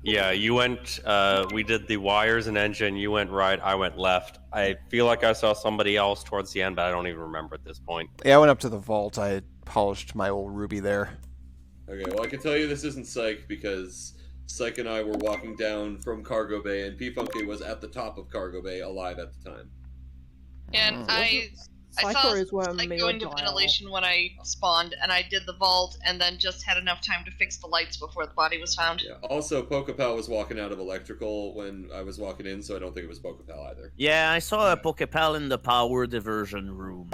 Yeah, you went. We did the wires and engine. You went right. I went left. I feel like I saw somebody else towards the end, but I don't even remember at this point. Yeah, I went up to the vault. I polished my old ruby there. Okay, well I can tell you this isn't Psych because Psych and I were walking down from Cargo Bay, and P-Funky was at the top of Cargo Bay, alive at the time. And I saw Psycho is where Psych me go or into Dial. ventilation when I spawned, and I did the vault, and then just had enough time to fix the lights before the body was found. Yeah. Also, Pokepal was walking out of electrical when I was walking in, so I don't think it was Pokepal either. Yeah, I saw a Pokepal in the power diversion room.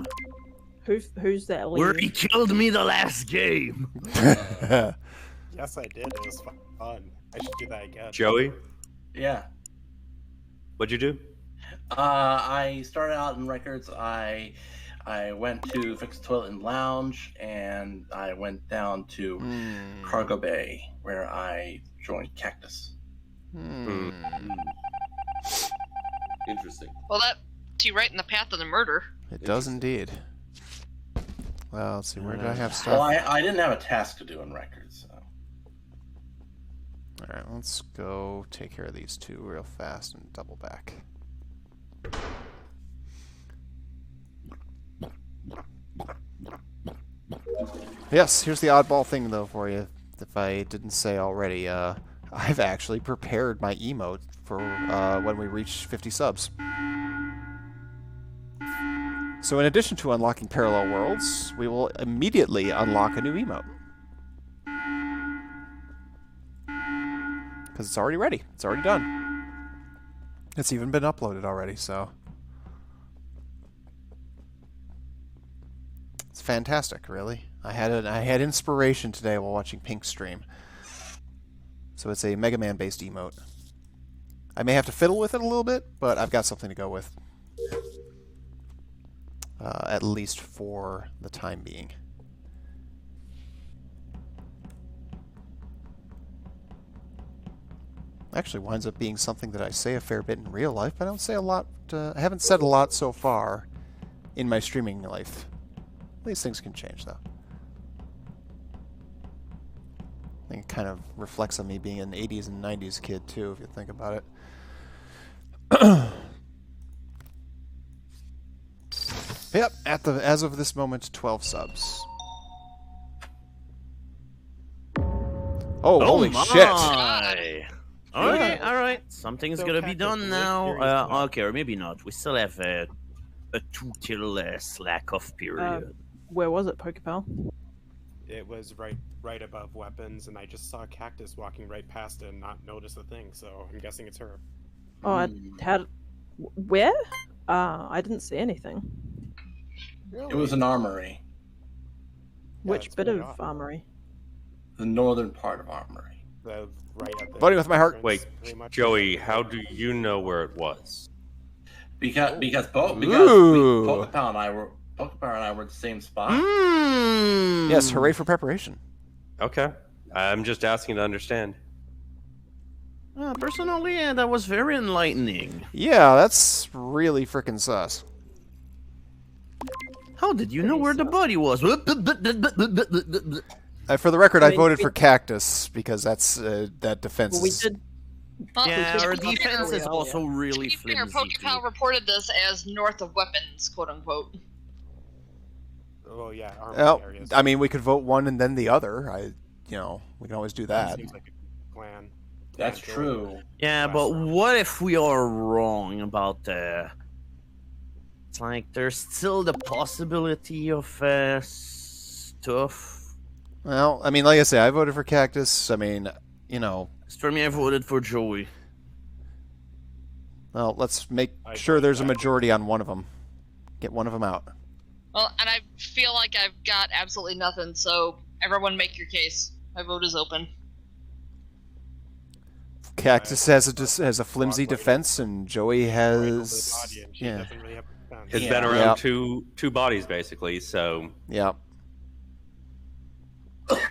Who's that? Where lead? he killed me the last game. Yes, I did. It was fun. I should do that again. Joey, Yeah. what'd you do? I started out in records. I went to fix the toilet and lounge, and I went down to Cargo Bay, where I joined Cactus. Interesting. Well, that puts you right in the path of the murder. It does indeed. Well, let's see, where did I have stuff? Well, I didn't have a task to do in records. So. Alright, let's go take care of these two real fast and double back. Yes, here's the oddball thing though for you, if I didn't say already. I've actually prepared my emote for when we reach 50 subs. So in addition to unlocking parallel worlds, we will immediately unlock a new emote. Because it's already ready. It's already done. It's even been uploaded already, so... It's fantastic, really. I had inspiration today while watching Pink stream. So it's a Mega Man based emote. I may have to fiddle with it a little bit, but I've got something to go with. At least for the time being. Actually winds up being something that I say a fair bit in real life, but I don't say a lot. I haven't said a lot so far in my streaming life. These things can change, though. I think it kind of reflects on me being an 80s and 90s kid, too, if you think about it. Yep, as of this moment, 12 subs. Oh, holy shit! All right. Something's So, gonna be Cactus, done the now. Wake Series tonight. Okay, or maybe not. We still have a 2 till slack off period. Where was it, Pokepal? It was right above weapons, and I just saw Cactus walking right past it and not notice the thing, so I'm guessing it's her. Oh, I had. Where? I didn't see anything. It was an armory, Which it's bit really of off. armory? the northern part of armory. Right at the Voting with my heart. entrance, Wait, pretty much. Joey, how do you know where it was? Because Ooh. Pokepal and I were at the same spot. Yes, hooray for preparation. Okay. I'm just asking to understand. Personally, that was very enlightening. Yeah, that's really freaking sus. How did you know where the body was? For the record, I I mean, voted we- for Cactus because that's that defense Well, we is... did. Well, Yeah, to our be fair- defense is also really To be fair, flimsy. Pokepal reported this as north of weapons, quote unquote. Oh yeah, armory Well, areas. I mean, we could vote one and then the other. We can always do that. Seems like a plan. That's true. Yeah, but what if we are wrong about it's like there's still the possibility of stuff. Well, I mean, like I say, I voted for Cactus. I mean, you know. As for me, I voted for Joey. Well, let's make sure there's a majority on one of them. Get one of them out. Well, and I feel like I've got absolutely nothing, so everyone make your case. My vote is open. Cactus has a flimsy defense, and Joey has Yeah. It's been around two bodies basically, so yeah.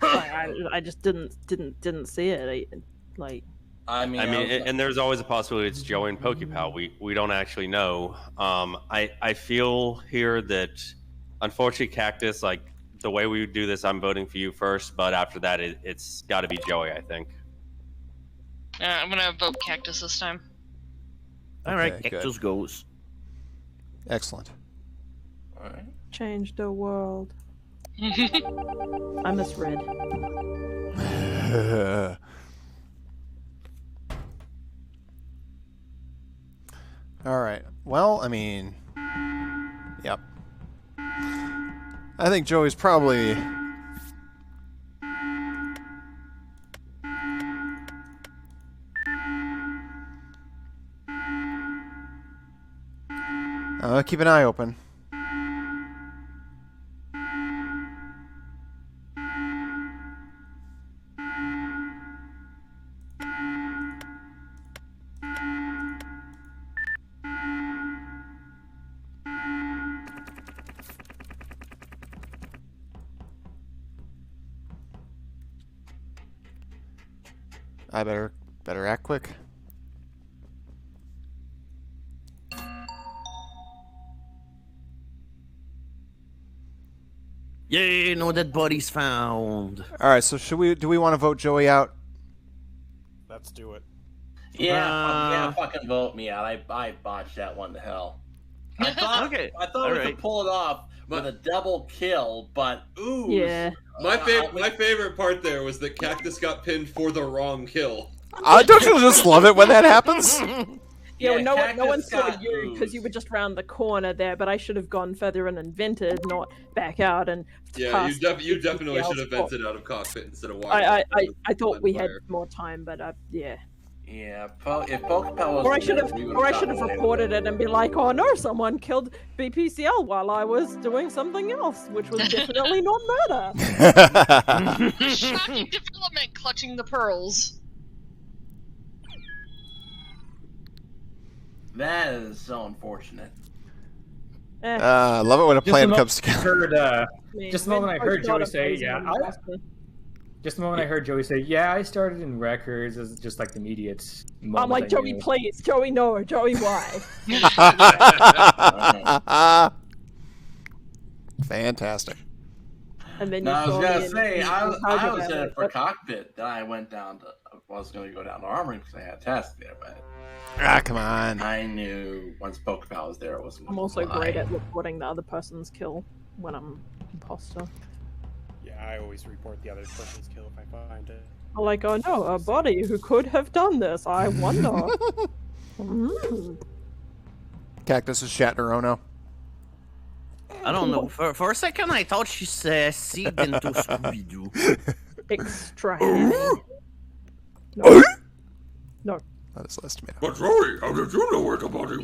I just didn't see it. I mean, and there's always a possibility it's Joey and Pokepal. We don't actually know. I feel here that, unfortunately, Cactus, like the way we do this, I'm voting for you first, but after that, it's got to be Joey, I think. I'm gonna vote Cactus this time. All right, Okay, Cactus goes. Excellent. all right. Change the world. I misread. All right. Well, I mean, yep. I think Joey's probably. Keep an eye open. I better act quick. Yay! No dead bodies found. All right. So do we want to vote Joey out? Let's do it. Yeah, fucking vote me out. I botched that one to hell. I thought Okay, I thought we alright. could pull it off with a double kill, but ooh. Yeah. My favorite part there was that Cactus got pinned for the wrong kill. Don't you just love it when that happens? Yeah, well, no Cactus one saw got you because oozed. you were just round the corner there. But I should have gone further in and vented, not back out and. Yeah, you past definitely everything should have else. vented out of cockpit instead of I wiring. thought we had more time, but yeah. Yeah, if Pokepal was Or I should have reported it and be like, oh no, someone killed BPCL while I was doing something else, which was definitely not murder. Shocking development, clutching the pearls. That is so unfortunate. I love it when a plan comes together. Just the moment I heard Joey say, just the moment I heard Joey say, yeah, I started in records as just like the immediate moment. I'm like, I Joey, knew. please, Joey, no, Joey, why? Fantastic. And then No, I was saw gonna me say and I you was about in it it, for but- cockpit. Then I went down to. I was gonna go down to armory because I had a task there, but Come on. I knew once Pokepal was there, it wasn't. I'm gonna also fly. great at reporting the other person's kill when I'm imposter. Yeah, I always report the other person's kill if I find it. I'm like, oh no, a body who could have done this. I wonder. Cactus is Shatner Ono. I don't know. For a second, I thought she seed into Scooby-Doo. Extra heavy. No. No. That is last tomato. But Joey, how did you know where the body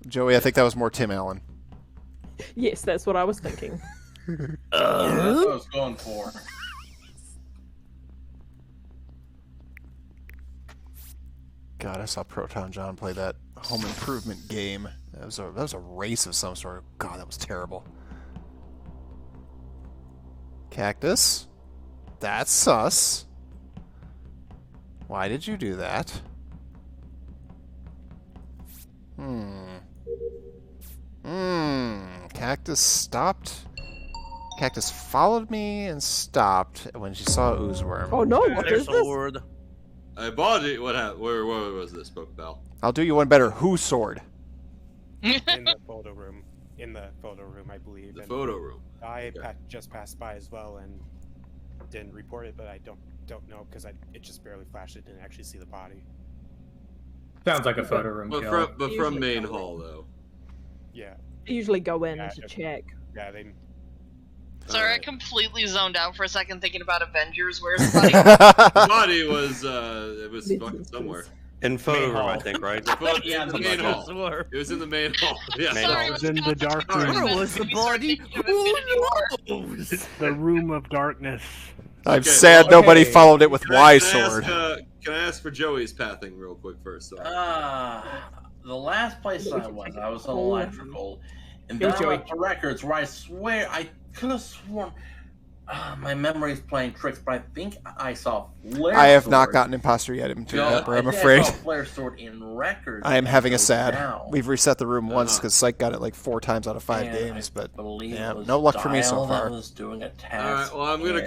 Joey, I think that was more Tim Allen. Yes, that's what I was thinking. Yeah, that's what I was going for. God, I saw Proton John play that home improvement game. That was a race of some sort. God, that was terrible. Cactus? That's sus. Why did you do that? Cactus stopped. Cactus followed me and stopped when she saw Oozeworm. Oh no, what is this? Sword. I bought it. What happened? Where was this, Pokeball? I'll do you one better. Who sword? In the photo room. In the photo room, I believe. The and photo room. I Okay. just passed by as well, and didn't report it, but I don't know because it just barely flashed. It didn't actually see the body. Sounds like a photo room kill. But from main hall though. Yeah. I usually go in Yeah, to check. Yeah, they. Sorry, I completely zoned out for a second thinking about Avengers. Where's the body? The body was it was fucking somewhere. In photo room, I think, right? Yeah, the main hall. It was in the main hall. Yeah. Sorry, It was in the dark Where room. was the body? Who knows? The room of darkness. I'm Okay, sad well, nobody okay. followed it with Can I Y ask, sword. Can I ask for Joey's pathing real quick first? So. The last place I was on electrical, and Yo, then I Joey. went to records where I swear I could have sworn. My memory's playing tricks, but I think I saw Flare I have Sword. not gotten imposter yet, I'm No, I'm I think afraid. I saw Flare Sword in records. I am having a and sad. now. We've reset the room once Uh-huh. because Psych got it like 4 times out of 5 And games, I but believe yeah, it was no luck for me so Dial that far. was doing a task. All right. Well, I'm gonna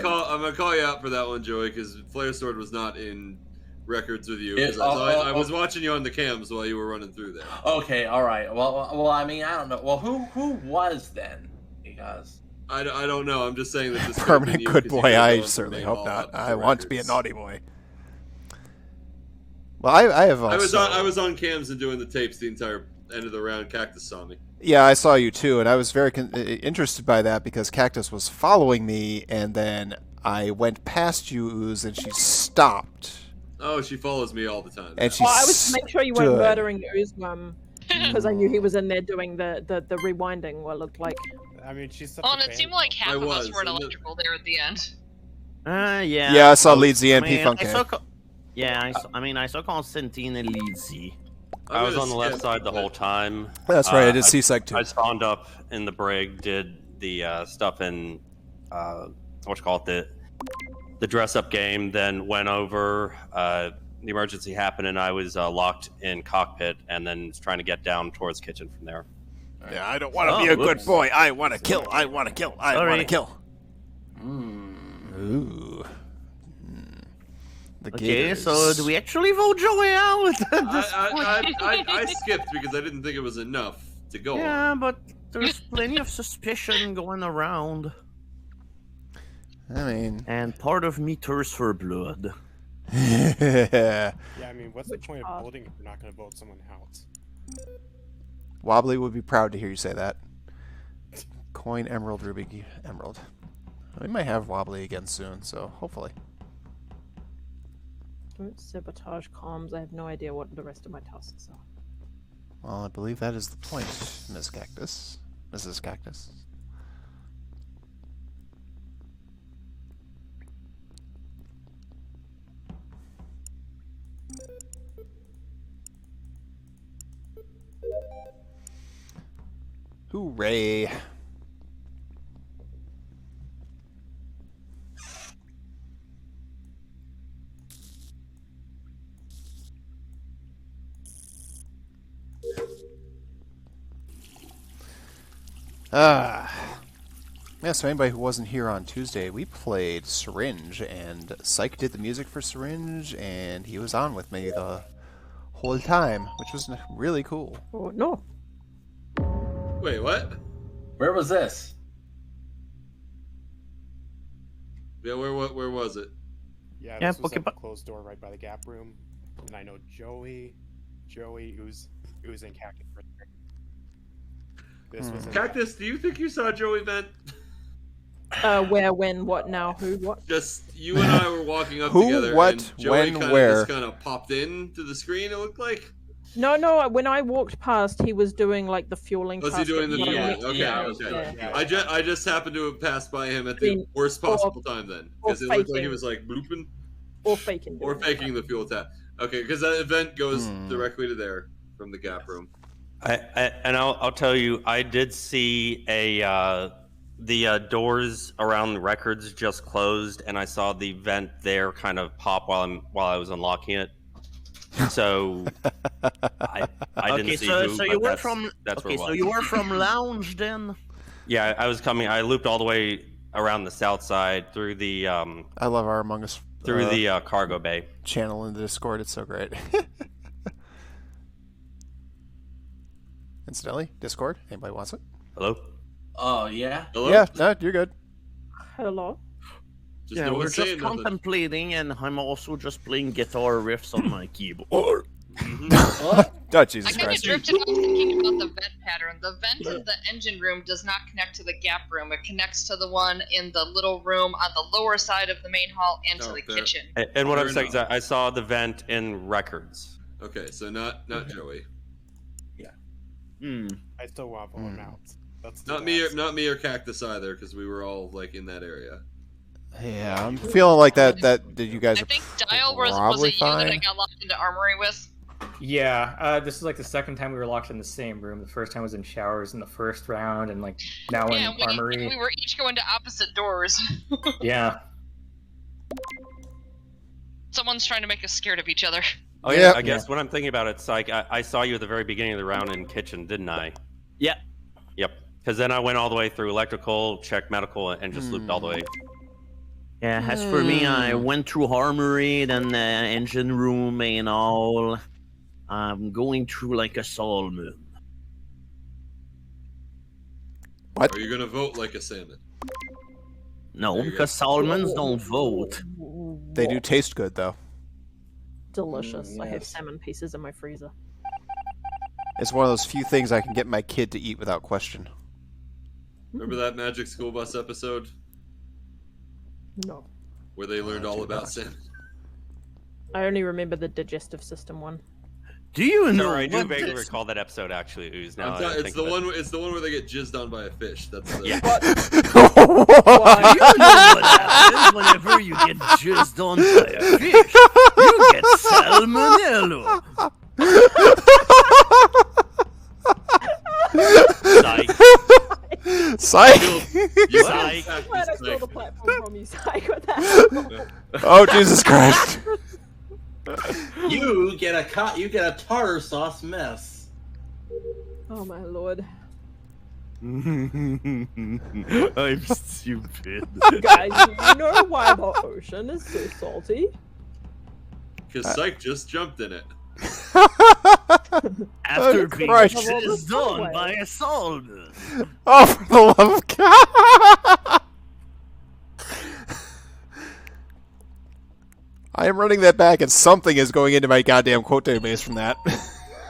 and- call you out for that one, Joey, because Flare Sword was not in records with you. Yeah, 'Cause I was watching you on the cams while you were running through there. Okay, all right. Well, I mean, I don't know. Well, who was then? Because I don't know. I'm just saying that this Permanent could have good been you, 'cause you boy, could've I gone from certainly main hope hall not. up to I want to be a records. naughty boy. Well, I have also... I was on cams and doing the tapes the entire end of the round. Cactus saw me. Yeah, I saw you too, and I was very interested by that because Cactus was following me, and then I went past you, Ooze, and she stopped. Oh, she follows me all the time. And she Well, I was to make sure you weren't stood. murdering Uzmum because I knew he was in there doing the rewinding. What it looked like. I mean, she's such Oh, a and it fan. seemed like half I of us was, were in and the- electrical there at the end. Yeah. Yeah, I saw Leedsy and I P-Funk. saw I saw Constantine and Leedsy. I was on the left side the whole time. That's right, I did see Psych too. I spawned up in the brig, did the stuff in the dress-up game, then went over. The emergency happened, and I was locked in cockpit, and then was trying to get down towards kitchen from there. Yeah, I don't want to Oh, be a good whoops. boy. I want to kill. I want to kill. I want to Sorry. kill. Hmm. Ooh. The Okay, Gators. so do we actually vote Joey out at this point? I skipped because I didn't think it was enough to go Yeah, on. but there's plenty of suspicion going around, I mean, and part of me thirsts for blood. Yeah, I mean, what's the Which point of part? voting if you're not going to vote someone out? Wobbly would be proud to hear you say that. Coin, Emerald, Ruby, Emerald. We might have Wobbly again soon, so hopefully. Don't sabotage comms. I have no idea what the rest of my tasks are. Well, I believe that is the point, Miss Cactus. Mrs. Cactus. Hooray! Yeah, so anybody who wasn't here on Tuesday, we played Syringe, and Psych did the music for Syringe, and he was on with me the whole time, which was really cool. Oh no! Wait, what? Where was this? Yeah, where was it? Yeah, Yeah, this was okay, a but- closed door right by the gap room, and I know Joey, Ooze, and Cactus. This was in Cactus, do you think you saw Joey vent? Where, when, what, now, who, what? Just you and I were walking up Who, together, what, and Joey when, kind where? of just kind of popped in to the screen. It looked like. No. When I walked past, he was doing like the fueling. Was he task doing that the you fueling? next Okay, to okay. us, yeah. I just happened to have passed by him at the Being- worst possible time then, because it looked like he faking. was like blooping Or faking. or doing faking the fuel tap. Okay, because that event goes Hmm. directly to there from the gap room. I'll tell you, I did see the doors around the records just closed, and I saw the vent there kind of pop while I was unlocking it. So I didn't Okay, see so who, so but you were that's, from that's where okay, it so was. you were from lounge then. Yeah, I was coming. I looped all the way around the south side through the I love our Among Us cargo bay. channel in the Discord. It's so great. Incidentally, Discord. Anybody wants it? Hello. Oh yeah. Hello? Yeah, no, you're good. Hello. Just Yeah, no we're one's just saying nothing. contemplating, and I'm also just playing guitar riffs on my keyboard. Oh, Jesus I kind of Christ. drifted off thinking about the vent pattern. The vent in the engine room does not connect to the gap room. It connects to the one in the little room on the lower side of the main hall and to Oh, the fair. kitchen. And what Fair I'm saying is enough. I saw the vent in records. Okay, so not Joey. Hmm. I still want one out. That's the Not me, last. not me or Cactus either, because we were all like in that area. Yeah, I'm feeling like that you guys I are think Dial was probably it you that I fine. got locked into armory with? Yeah, this is like the second time we were locked in the same room. The first time was in showers in the first round, and like now Yeah, in armory. we were each going to opposite doors. Yeah. Someone's trying to make us scared of each other. Oh yeah, Yep. I guess when I'm thinking about it, Psych, I saw you at the very beginning of the round in kitchen, didn't I? Yeah. Yep. Because then I went all the way through electrical, checked medical, and just looped all the way. Yeah, as for me, I went through armory, then engine room, and all. I'm going through like a Solomon. What? Are you gonna vote like a salmon? No, There you go. because Solomons don't vote. They do taste good though. Delicious. I have yes. salmon pieces in my freezer. It's one of those few things I can get my kid to eat without question. Remember that Magic School Bus episode No. where they learned all about salmon? I only remember the digestive system one. Do you know Sorry, I do what vaguely this- recall that episode actually, Ooze. Now I'm that I it's think the of it. one. It's the one where they get jizzed on by a fish. That's the. Yeah. Why, you know what happens whenever you get jizzed on by a fish. You get salmonella. Psych. Psych! You Psych. said Glad I Cactus stole the Psych. platform from you, Psych. What the hell? Oh Jesus Christ! You get a tartar sauce mess. Oh my lord. I'm stupid. Guys, do you know why the ocean is so salty? Because Psych just jumped in it. After Oh, being Christ. jizzed on by a salmon. Oh, for the love of God! I am running that back, and something is going into my goddamn quote database from that.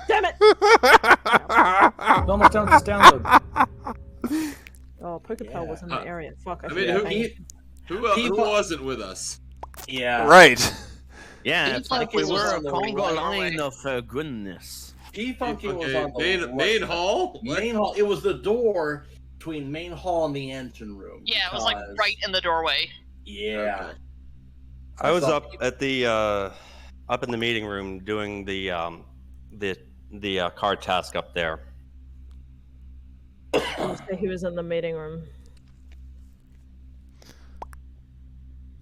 Damn it! It's almost done with this download. Oh, Pokepal Yeah. was in the area. Fuck, I I mean, forgot. who People- wasn't with us? Yeah. Right. Yeah, it's like we P-Funky was were a on the Congo right line way. of goodness. P-Funky was Okay, on the main hall. What? Main hall. It was the door between main hall and the engine room. Yeah, it was like because- right in the doorway. Yeah. I was saw up at the up in the meeting room doing the card task up there. So he was in the meeting room.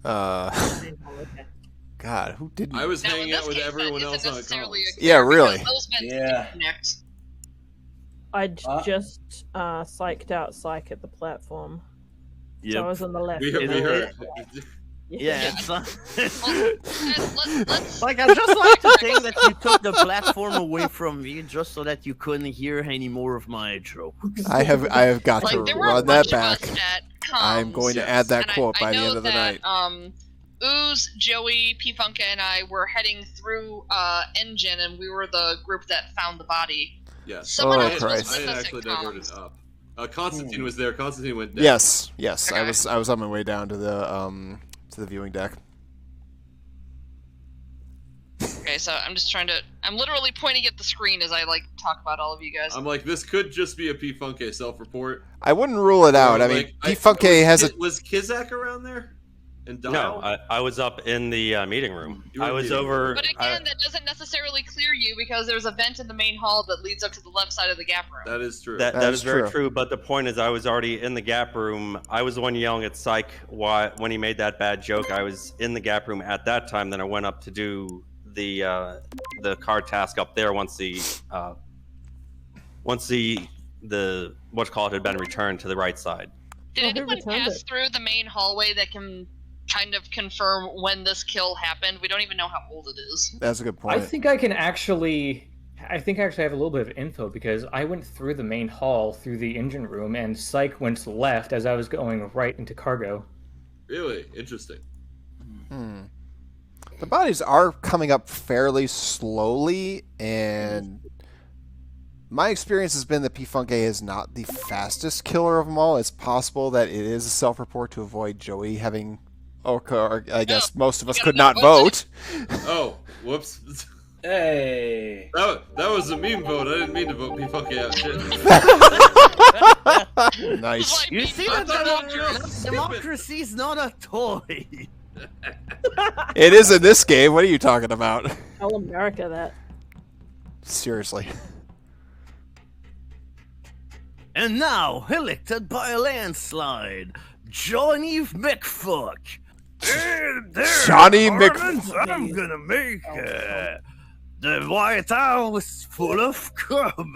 Okay. God, who didn't? I was Now, in hanging this out with case, everyone that else isn't on necessarily comms. a Yeah, clear really. because those vents Yeah. didn't connect. I just psyched out Psych at the platform. So I was on the left. We of the heard. Yeah, it's Well, let's like I just like to think that you took the platform away from me just so that you couldn't hear any more of my jokes. I have got like to there were a run that bunch of us back. at comms, I'm going to yes. add that and quote by I the know end of the that, night. Ooze, Joey, P-Funka, and I were heading through Engine, and we were the group that found the body. Yes. Someone Oh, else Christ. was I with had us actually at diverted comms. up. Constantine was there. Constantine went down. Yes, I Okay. was on my way down to the viewing deck. Okay, so I'm just trying to. I'm literally pointing at the screen as I like talk about all of you guys. I'm like, this could just be a P-Funke self-report. I wouldn't rule it out. I mean, P-Funke has a. Was Kizak around there? And No, Dial? I was up in the meeting room. You were I in the was meeting room. over. But again, that doesn't necessarily clear you because there's a vent in the main hall that leads up to the left side of the gap room. That is true. That That is is very true. true. But the point is, I was already in the gap room. I was the one yelling at Psych when he made that bad joke. I was in the gap room at that time. Then I went up to do the card task up there once the what's called had been returned to the right side. Did Oh, who anyone returned pass it? through the main hallway that can kind of confirm when this kill happened? We don't even know how old it is. That's a good I point. think I can actually. I think I actually have a little bit of info because I went through the main hall through the engine room and Psych went left as I was going right into cargo. Really interesting. The bodies are coming up fairly slowly, and my experience has been that P-Funke is not the fastest killer of them all. It's possible that it is a self-report to avoid Joey having... Or I guess most of us could not vote. Oh, whoops. Hey. That was a meme vote. I didn't mean to vote P-Funky out. Shit. Nice. You see that democracy's not a toy. It is in this game. What are you talking about? Tell America that. Seriously. And now, elected by a landslide, Johnny McFuck. Johnny I'm gonna make the White House full of cum.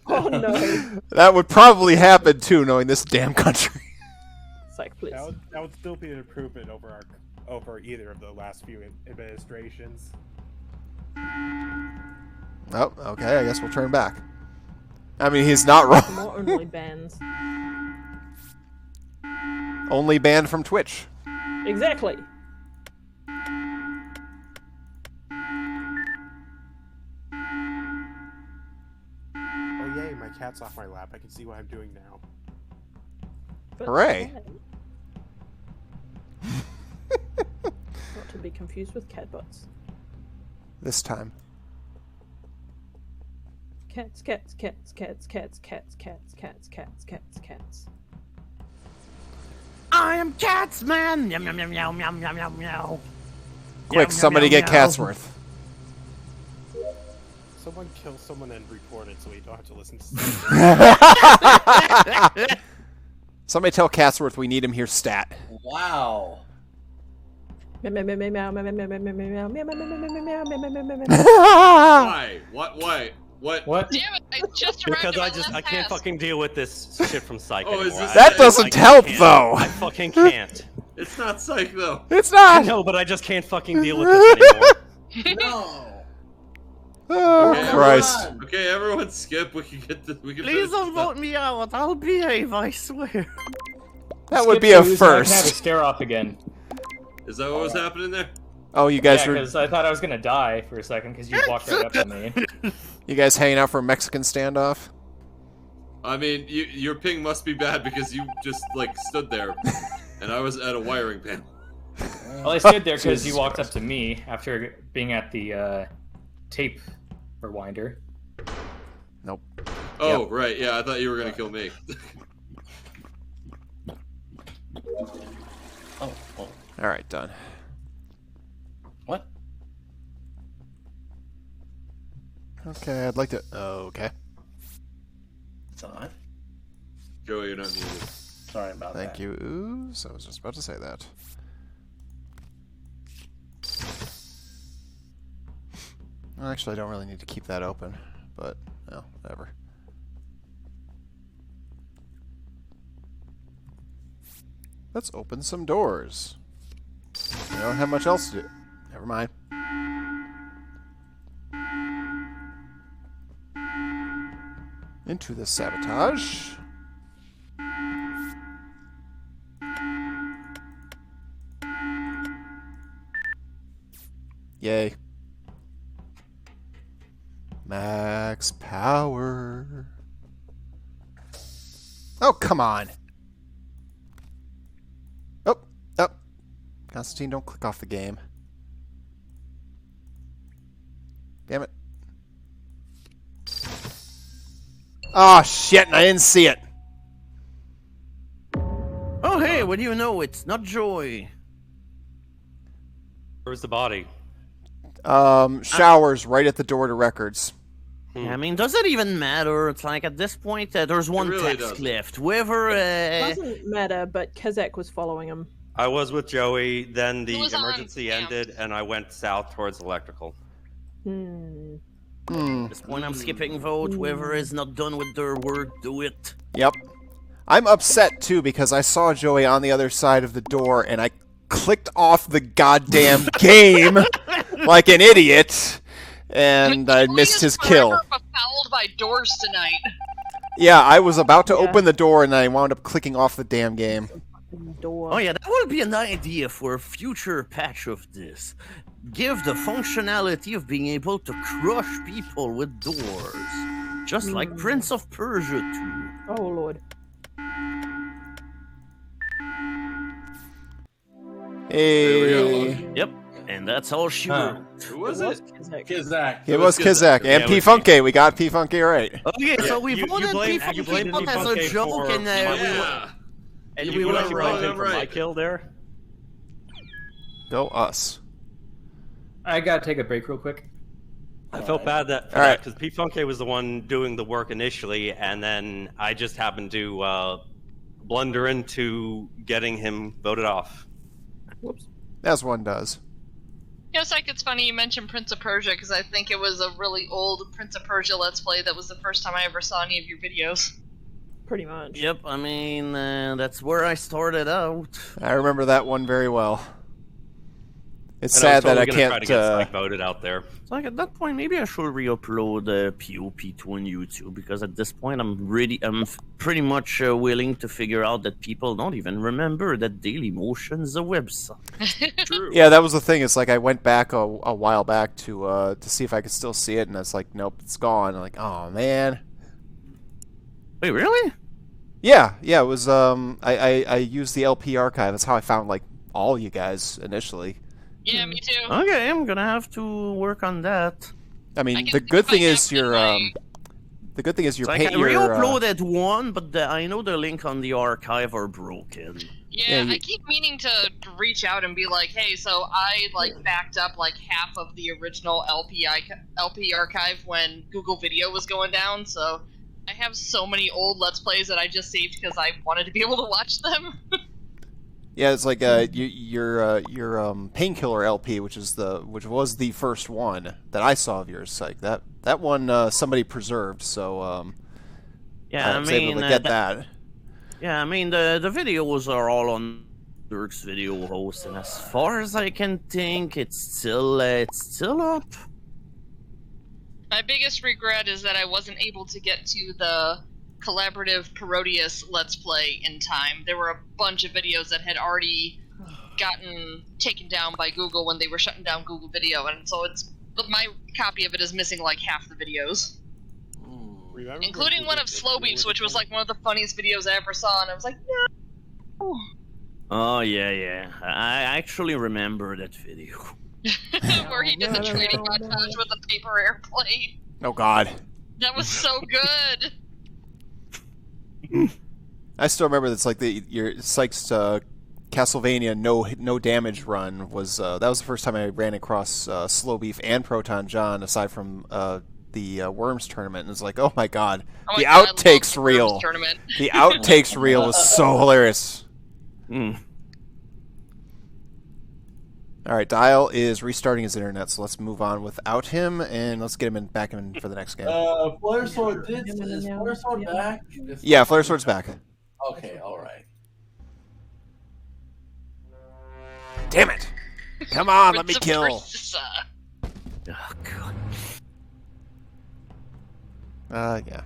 Oh no. That would probably happen too, knowing this damn country. Psych, please. That would still be an improvement over either of the last few administrations. Oh, okay. I guess we'll turn back. I mean, he's not wrong. More only bans. Only banned from Twitch. Exactly. Oh yay, my cat's off my lap. I can see what I'm doing now. But Hooray. Not to be confused with catbots. This time. Cats, cats, cats, cats, cats, cats, cats, cats, cats, cats, cats. I am Cats Man. Meow meow meow meow meow meow meow meow. Quick, Meow, somebody meow, get meow. Catsworth. Someone kill someone and report it so we don't have to listen to Somebody tell Catsworth we need him here stat. Wow. Meow meow meow meow meow meow meow meow meow meow meow meow meow meow meow meow. Why? What? Why? What? Damn it! I just arrived Because at my I last can't task. fucking deal with this shit from Psych Oh, is anymore. this- That doesn't help, can't. though. I fucking can't. It's not psych though. It's I not. know, but I just can't fucking deal with this anymore. No. Oh, Okay, Christ. Everyone. Okay, everyone skip. We can get this. We can. Please finish don't this vote me out. I'll behave. I swear. That would Skip be a Ooze, and I can have a first. stare off again. Is that what was happening there? Oh, you guys Yeah, were because I thought I was gonna die for a second because you walked right up to me. you guys hanging out for a Mexican standoff? I mean, your ping must be bad because you just like stood there, and I was at a wiring panel. Well, I stood there because Jesus you walked Christ. up to me after being at the tape rewinder. Nope. Oh, right. Yeah, I thought you were gonna kill me. Oh, oh. All right, done. What? Okay, I'd like to. Okay. It's odd. Joey, you're not muted. Sorry about that. Thank you, Ooze. I was just about to say that. Well, actually, I don't really need to keep that open, but no, whatever. Let's open some doors. I don't have much else to do. Never mind. Into the sabotage. Yay. Max power. Oh, come on. Oh, oh. Constantine, don't click off the game. Damn it. Oh, shit, and I didn't see it. Oh hey, what do you know? It's not Joy. Where's the body? Showers right at the door to records. I mean, does it even matter? It's like at this point, there's one really text doesn't. left. Whoever. Doesn't matter, but Kazak was following him. I was with Joey, then the Who was on emergency camp? ended, and I went south towards electrical. Hmm. At this point, I'm skipping vote. Whoever is not done with their work, do it. Yep. I'm upset too because I saw Joey on the other side of the door and I clicked off the goddamn game like an idiot and I Joey missed is his forever kill. befouled by doors tonight. Yeah, I was about to Yeah. open the door and I wound up clicking off the damn game. Door. Oh yeah, that would be an idea for a future patch of this. Give the functionality of being able to crush people with doors. Just like Prince of Persia 2. Oh lord. Hey. Yep, and that's all she wrote. Who was it? Kizak. It was Kizak and Yeah, P Funky. We got P Funky right. Okay, so we You voted blame- P-Funky you blame as a P-Funky joke, for and Yeah. And You you were actually right, blame for my right. kill there? Go us. I gotta take a break real quick. I felt bad that All right. because P Funky was the one doing the work initially, and then I just happened to blunder into getting him voted off. Whoops. As one does. Yes, like it's funny you mentioned Prince of Persia because I think it was a really old Prince of Persia Let's Play that was the first time I ever saw any of your videos. Pretty much. Yep, I mean, that's where I started out. I remember that one very well. It's And sad that I I was totally gonna try can't. to get Spike voted out there. So like at that point, maybe I should re-upload POP2 on YouTube because at this point, I'm pretty much willing to figure out that people don't even remember that Dailymotion's a website. True. Yeah, that was the thing. It's like I went back a while back to see if I could still see it, and it's like, nope, it's gone. I'm like, oh man. Wait, really? Yeah, it was. I used the LP archive. That's how I found like all you guys initially. Yeah, me too. Okay, I'm gonna have to work on that. I mean, I can the see good if I thing is have your my- the good thing is your It's paint like I your re-uploaded one, but I know the link on the archive are broken. Yeah, Yeah, I keep meaning to reach out and be like, hey, so I like backed up like half of the original LP archive when Google Video was going down, so I have so many old Let's Plays that I just saved because I wanted to be able to watch them. yeah, it's like your Painkiller LP, which was the first one that I saw of yours. Like that one somebody preserved, so Yeah, I was able to get that. Yeah, I mean the videos are all on Dirk's Video Host, and as far as I can think, it's still up. My biggest regret is that I wasn't able to get to the collaborative Parodius Let's Play in time. There were a bunch of videos that had already gotten taken down by Google when they were shutting down Google Video, and so my copy of it is missing like half the videos. Remember Including one of Slowbeeps, which was like one of the funniest videos I ever saw, and I was like, no. Oh yeah. I actually remember that video. Where he did the training montage with a paper airplane. Oh God. That was so good. I still remember that's like your Sykes Castlevania no damage run was that was the first time I ran across Slow Beef and Proton John aside from the Worms tournament, and it's like, oh my God, Oh my the God, I love outtakes the reel, Worms tournament. the outtakes reel was so hilarious. All right, Dial is restarting his internet, so let's move on without him, and let's get him back in for the next game. Flare Sword is Flare Sword back? Yeah, Flare Sword's back. Okay, alright. Damn it! Come on, let me Prince of kill. Persia. Oh god. Yeah.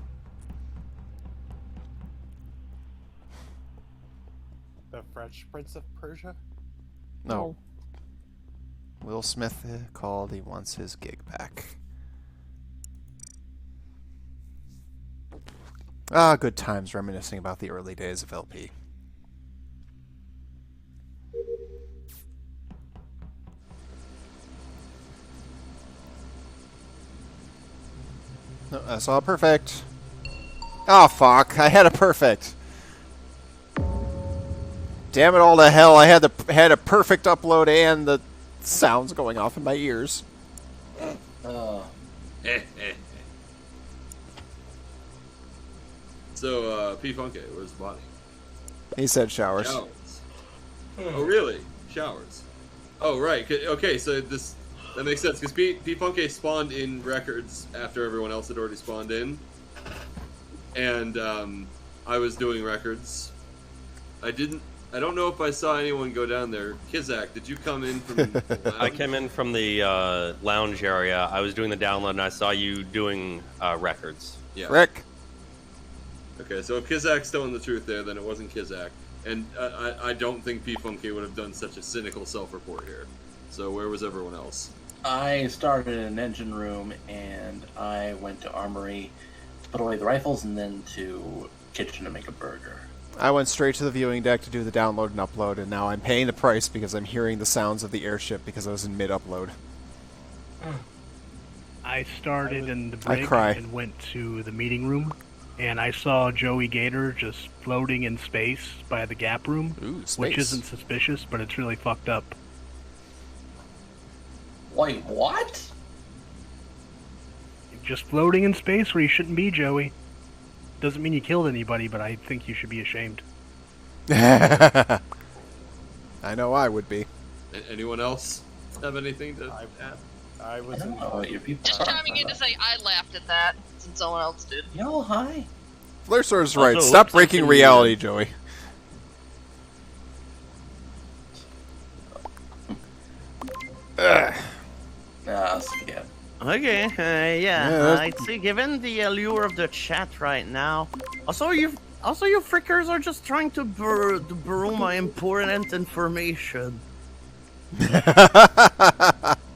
The French Prince of Persia? No. Will Smith called. He wants his gig back. Good times reminiscing about the early days of LP. No, I saw a perfect. Oh fuck! I had a perfect. Damn it all to hell! I had a perfect upload and the sounds going off in my ears. So, P Funky, where's the body? He said showers. Showers. Oh, really? Showers. Oh, right. Okay, so that makes sense because P Funky spawned in records after everyone else had already spawned in, and I was doing records. I don't know if I saw anyone go down there. Kizak, did you come in from the lounge? I came in from the lounge area. I was doing the download, and I saw you doing records. Yeah. Rick. Okay, so if Kizak's telling the truth there, then it wasn't Kizak. And I don't think P-Funky would have done such a cynical self-report here. So where was everyone else? I started in an engine room, and I went to armory to put away the rifles, and then to kitchen to make a burger. I went straight to the viewing deck to do the download and upload, and now I'm paying the price because I'm hearing the sounds of the airship because I was in mid-upload. I started in the brig cry. and went to the meeting room, and I saw Joey Gator just floating in space by the gap room, Ooh, space. which isn't suspicious, but it's really fucked up. Wait, what? Just floating in space where you shouldn't be, Joey. Doesn't mean you killed anybody, but I think you should be ashamed. I know I would be. Anyone else have anything to add? I was I don't in know what your people Just are. chiming in to say I laughed at that, since someone else did. Yo, hi. Flaresor's right. Also, Stop looks like breaking the, reality, Joey. Yeah. Okay, Yeah, yeah, that's- I'd say given the allure of the chat right now, also you frickers are just trying to burrow my important information.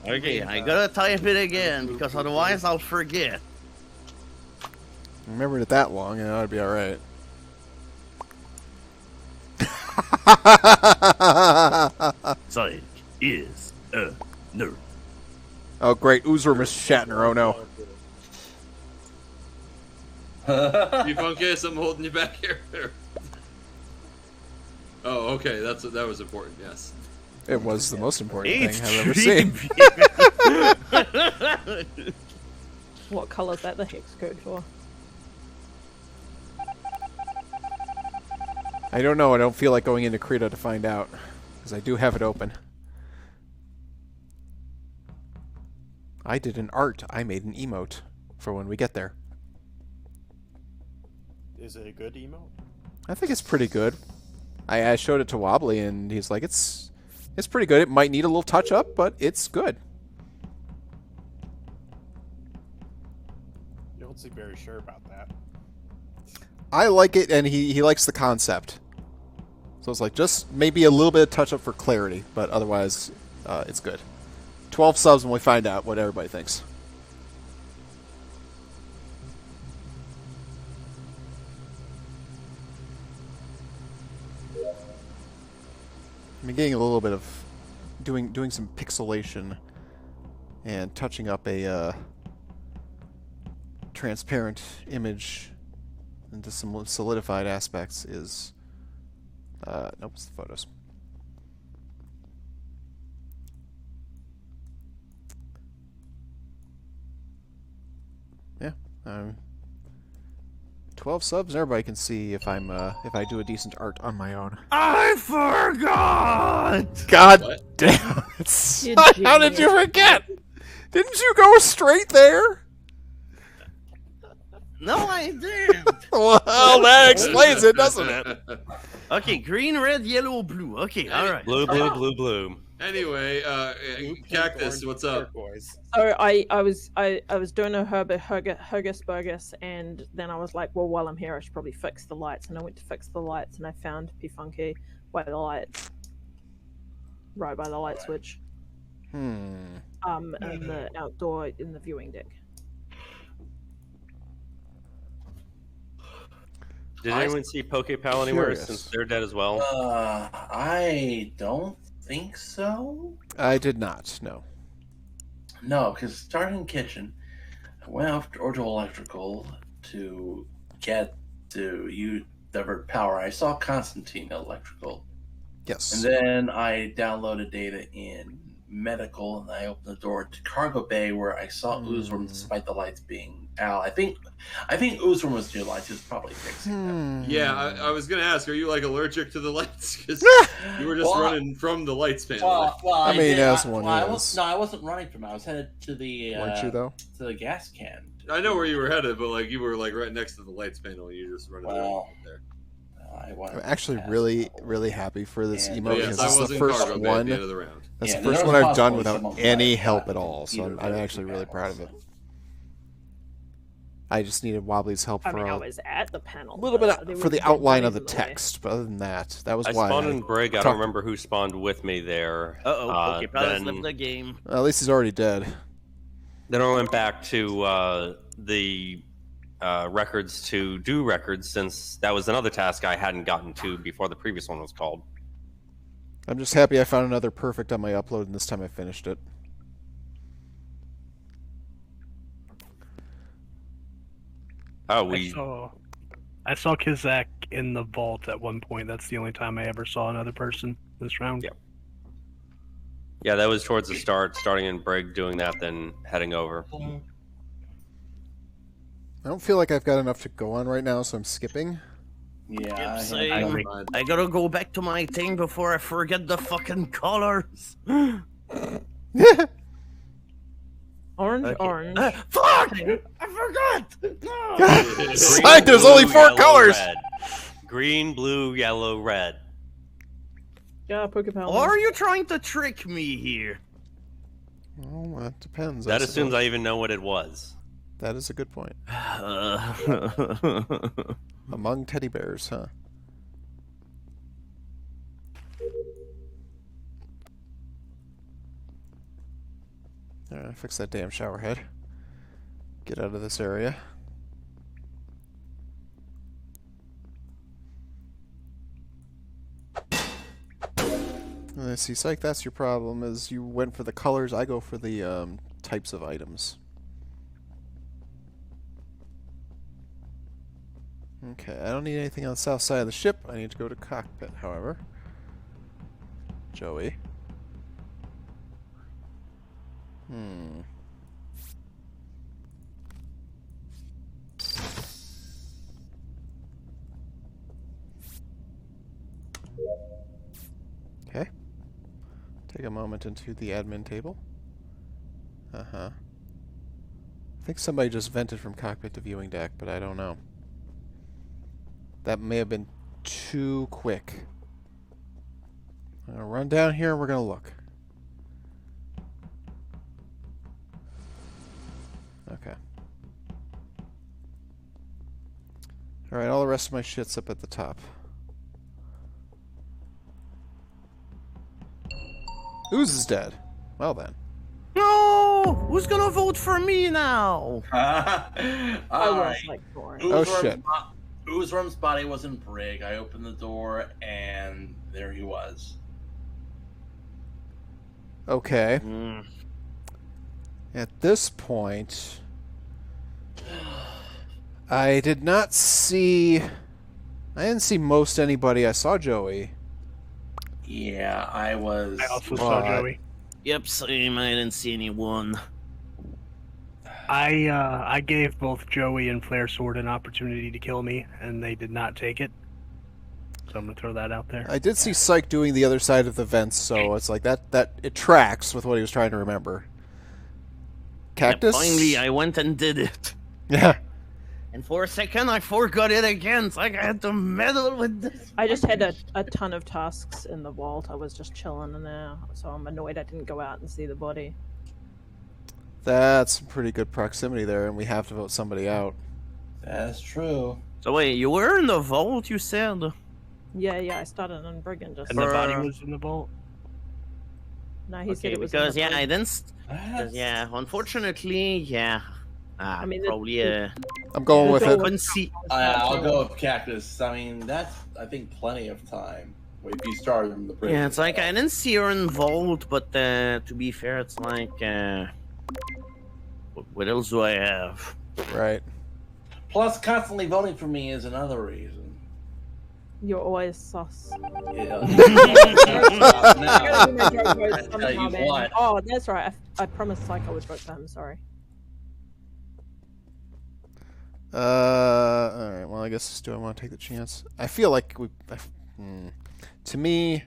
Okay, I gotta type it again because otherwise I'll forget. Remembered it that long, and I'd be alright. Psych is a nerd. Oh, great. Uzur Mr. Shatner. Oh, no. P-Funky, something holding you back here? Oh, okay. That was important. Yes. It was the most important It's thing I've ever seen. What color is that the hex code for? I don't know. I don't feel like going into Krita to find out. Because I do have it open. I did an art. I made an emote for when we get there. Is it a good emote? I think it's pretty good. I showed it to Wobbly, and he's like, it's pretty good. It might need a little touch-up, but it's good. You don't seem very sure about that. I like it, and he likes the concept. So it's like, just maybe a little bit of touch-up for clarity, but otherwise, it's good. 12 subs when we find out what everybody thinks. I'm getting a little bit of doing some pixelation and touching up a transparent image into some solidified aspects is nope, it's the photos. Yeah, 12 subs, and everybody can see if I'm if I do a decent art on my own. I forgot. God What? damn it! You How did you forget? Didn't you go straight there? No, I didn't. Well, that explains it, doesn't it? Okay, green, red, yellow, blue. Okay, all right. Blue, blue, blue, blue. Anyway, Cactus, what's up? Turquoise. So I was doing a Hurgus Burgus, and then I was like, well, while I'm here, I should probably fix the lights. And I went to fix the lights, and I found P-Funky by the lights, right by the light switch, in the outdoor in the viewing deck. Did anyone see PokePal anywhere Curious. since they're dead as well? I don't think so. I did not. No. No, because starting kitchen, I went off to Ordo Electrical to get to divert power. I saw Constantine Electrical, Yes. and then I downloaded data in medical, and I opened the door to Cargo Bay where I saw Uzrum despite the lights being out. I think Uzrum was near lights. He was probably fixing them. Yeah, I was gonna ask, are you like allergic to the lights? Because you were just Well, running from the lights panel. Well, I mean, did- as one I is. I wasn't running from it. I was headed to the Weren't you though? to the gas can. I know where you were headed, but like you were like right next to the lights panel, and you just running Well, there. I wanted I'm to actually pass. really happy for this Yeah, emote But because yes, I this is was the in first cargo bay at the end one. of the round. That's Yeah, the there first was one I've done possibly without someone any might help have at all. So either I'm of actually the really panels, proud of it. so. I just needed Wobbly's help I for mean, I a was at the panel. little bit there for the was outline of the bodies in way. text, but other than that, that was I why. spawned in Brig. I talked- don't remember who spawned with me there. Okay, Palace then, left the game. At least he's already dead. then I went back to the records to do records, since that was another task I hadn't gotten to before the previous one was called. I'm just happy I found another perfect on my upload, and this time I finished it. Oh, I saw Kizak in the vault at one point. That's the only time I ever saw another person this round. Yep. Yeah, that was towards the start, starting in Brig, doing that, then heading over. I don't feel like I've got enough to go on right now, so I'm skipping. Yeah, Same. I gotta go back to my thing before I forget the fucking colors. Orange, Okay. orange. Fuck! I forgot! No! It's like there's only 4 yellow, colors! Red. Green, blue, yellow, red. Yeah, Pokepal. Or are you trying to trick me here? Well, that depends. That I assumes suppose. I even know what it was. That is a good point. Among teddy bears, huh? Alright, fix that damn shower head. Get out of this area. Let's see, Psych, that's your problem, is you went for the colors, I go for the types of items. Okay, I don't need anything on the south side of the ship. I need to go to cockpit, however. Joey. Okay. Take a moment into the admin table. I think somebody just vented from cockpit to viewing deck, but I don't know. That may have been too quick. I'm gonna run down here and we're gonna look. Okay. Alright, all the rest of my shit's up at the top. Ooze is dead. Well then. No! Who's gonna vote for me now? I was like 4. Oh, shit. Oozworm's body was in Brig. I opened the door, and there he was. Okay. Mm. At this point, I did not see... I didn't see most anybody. I saw Joey. Yeah, I was. I also saw Right. Joey. Yep, same. I didn't see anyone. I gave both Joey and Flare Sword an opportunity to kill me, and they did not take it. So I'm gonna throw that out there. I did see Psych doing the other side of the vents, so it's like that it tracks with what he was trying to remember. Cactus? Yep, finally, I went and did it. Yeah. And for a second, I forgot it again. It's like I had to meddle with this. I just had a ton of tasks in the vault. I was just chilling in there, so I'm annoyed I didn't go out and see the body. That's pretty good proximity there, and we have to vote somebody out. That's true. So wait, you were in the vault, you said? Yeah, I started on Brigand just. And the body For- was in the vault. No, he said Okay, it was. because in the yeah, I Brigand. didn't. Yeah, unfortunately, yeah. I mean, probably. I'm going with it. Couldn't see. I'll go with Cactus. I mean, that's, I think, plenty of time. If you started from the Brig. Yeah, it's like I didn't see her in vault, but to be fair, it's like. What else do I have? Right. Plus, constantly voting for me is another reason. You're always sus. Yeah. I gotta do my joke vote I tell somehow, you man. what. Oh, that's right. I promised Psycho would vote for him. Sorry. Alright, well, I guess, do I want to take the chance? I feel like to me,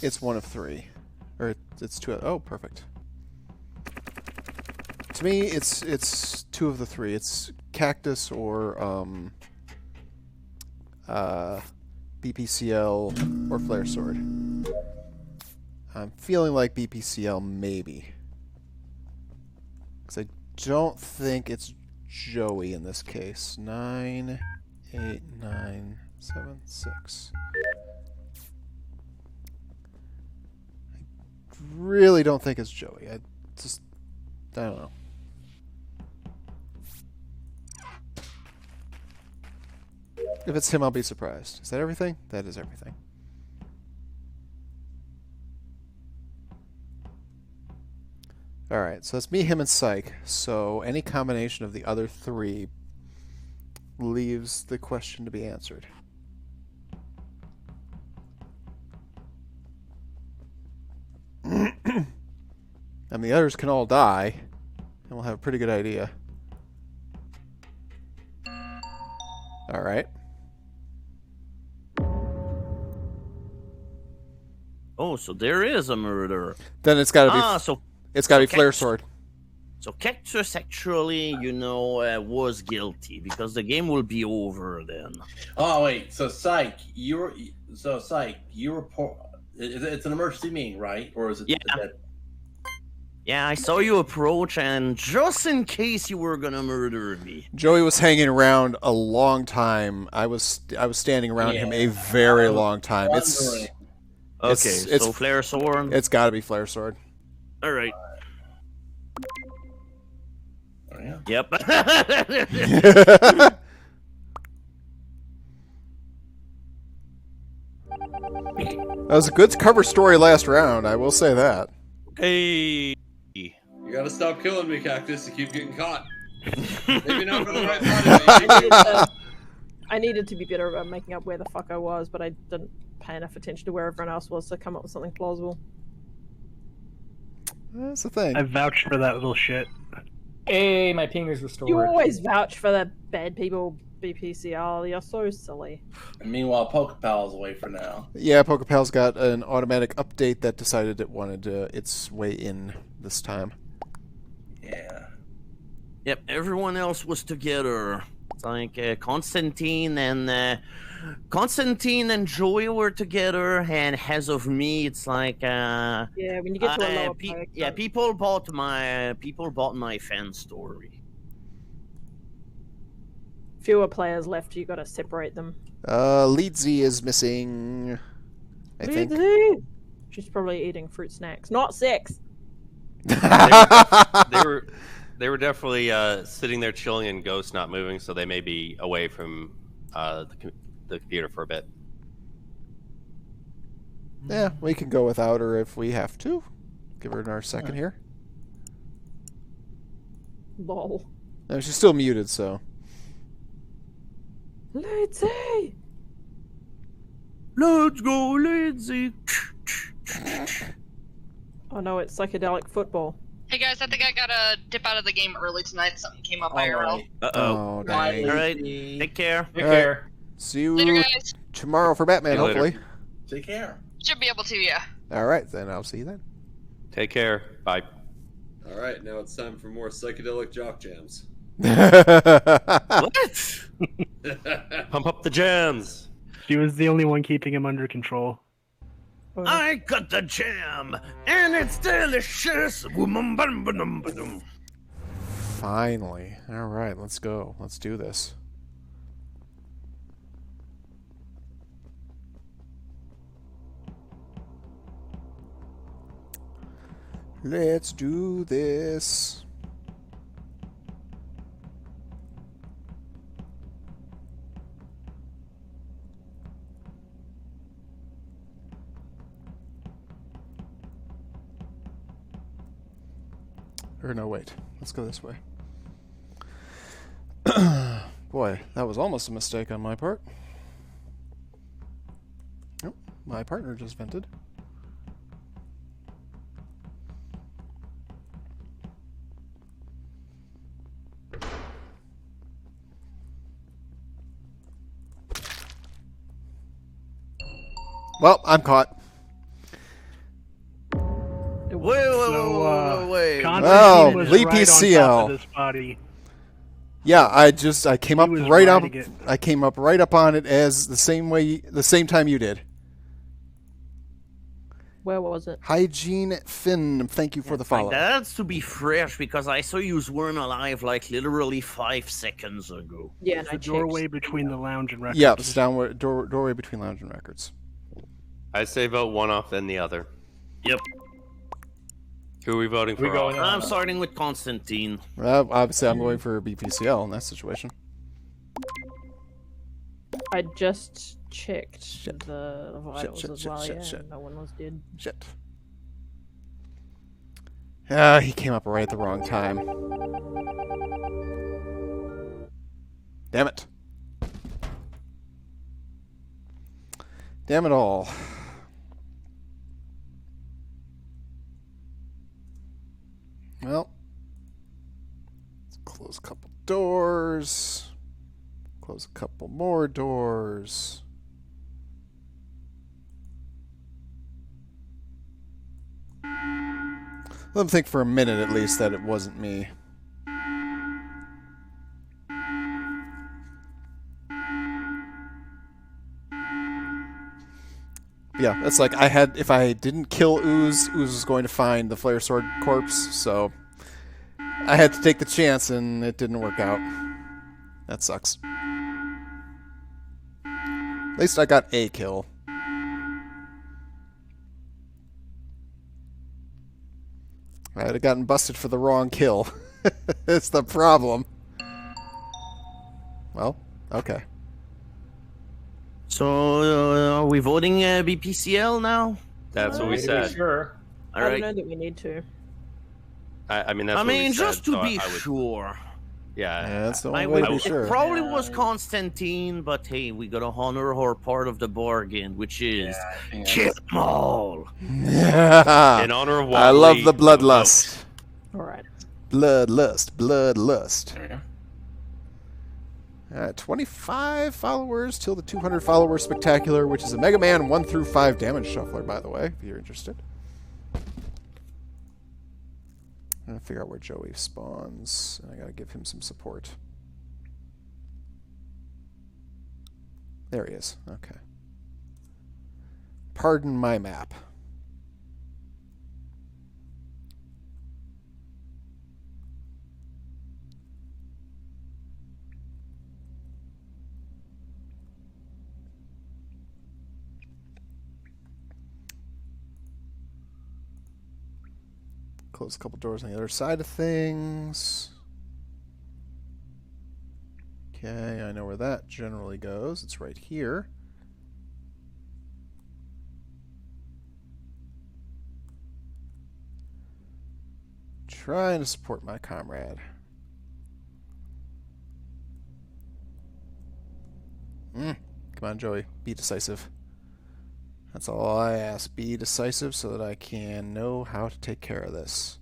it's one of 3. Or, it's 2 of... Oh, perfect. To me, it's 2 of the 3. It's Cactus or, BPCL or Flare Sword. I'm feeling like BPCL, maybe. Because I don't think it's Joey in this case. 9, 8, 9, 7, 6. I really don't think it's Joey. I don't know. If it's him, I'll be surprised. Is that everything? That is everything. Alright, so it's me, him, and Psych. So any combination of the other three leaves the question to be answered. And the others can all die, and we'll have a pretty good idea. Alright. Oh, so there is a murder. Then it's gotta be it's gotta be okay. Flare Sword. So Cactus actually, was guilty because the game will be over then. Oh wait, so Psych, you report. It's an emergency meeting, right? Or is it? Yeah. Yeah, I saw you approach, and just in case you were gonna murder me. Joey was hanging around a long time. I was standing around him a very long time. It's so Flare Sword. It's got to be Flare Sword. All right. Oh, yeah. Yep. That was a good cover story last round, I will say that. Hey. You gotta stop killing me, Cactus. You keep getting caught. Maybe not for the right part. I needed to be better about making up where the fuck I was, but I didn't pay enough attention to where everyone else was to come up with something plausible. That's the thing. I vouched for that little shit. Hey, my ping is restored. You always vouch for the bad people, BPCL. You're so silly. And meanwhile, Pokepal's away for now. Yeah, Pokepal's got an automatic update that decided it wanted its way in this time. Yeah. Yep, everyone else was together. It's like Constantine and Joey were together, and as of me, it's like yeah, when you get to a lower player, people bought my fan story. Fewer players left. You got to separate them. Leedsy is missing. I think. Leedsy! She's probably eating fruit snacks, not sex. They were definitely sitting there chilling and Ghost not moving, so they may be away from the computer for a bit. Yeah, we can go without her if we have to. Give her another second here. Lol. No, she's still muted, so. Leedsy! Let's go, Leedsy! Oh no, it's psychedelic football. Hey guys, I think I gotta dip out of the game early tonight. Something came up IRL. Oh, dang. All right, take care. Take care. See you Later, guys. tomorrow for Batman, See you later. hopefully. Take care. Should be able to, yeah. Alright, then I'll see you then. Take care. Bye. All right, now it's time for more psychedelic jock jams. What? Pump up the jams. She was the only one keeping him under control. I got the jam, and it's delicious. Finally. Alright, let's go. Let's do this. Let's do this. Or no, wait. Let's go this way. Boy, that was almost a mistake on my part. Oh, my partner just vented. Well, I'm caught. Wait. Constantine was Lee right on top PCL. of this body. Yeah, I came up was right up. riding it. I came up right up on it as the same time you did. Where was it? Hygiene Finn, thank you for the follow. That's to be fresh because I saw you weren't alive like literally 5 seconds ago. Yeah, It's and I the doorway checked. between the lounge and records. Yeah, it's doorway between lounge and records. I say vote one off, then the other. Yep. Who are we voting for? We going I'm starting with Constantine. Obviously, I'm going for BPCL in that situation. I just checked Shit. the vitals shit, as shit, well. shit, Yeah, shit. no one was dead. Shit. He came up right at the wrong time. Damn it. Damn it all. Well, let's close a couple doors. Close a couple more doors. Let them think for a minute at least that it wasn't me. Yeah, it's like if I didn't kill Ooze was going to find the Flare Sword corpse, so I had to take the chance and it didn't work out. That sucks. At least I got a kill. I'd have gotten busted for the wrong kill. It's the problem. Well, okay. So, are we voting BPCL now? That's what we Maybe said. Sure. I don't know that we need to. I mean, that's what we said, just to so be I would, sure. Yeah. That's the only way to be It sure. probably was Constantine, but hey, we gotta honor our part of the bargain, which is kill them all. Yeah. In honor of I love Wally, the bloodlust. Alright. Bloodlust. Bloodlust. There we go. 25 followers till the 200 follower spectacular, which is a Mega Man 1 through 5 damage shuffler, by the way, if you're interested. I'm gonna figure out where Joey spawns, and I gotta give him some support. There he is. Okay. Pardon my map. Close a couple doors on the other side of things. Okay, I know where that generally goes. It's right here. Trying to support my comrade. Come on, Joey. Be decisive. That's all I ask. Be decisive so that I can know how to take care of this.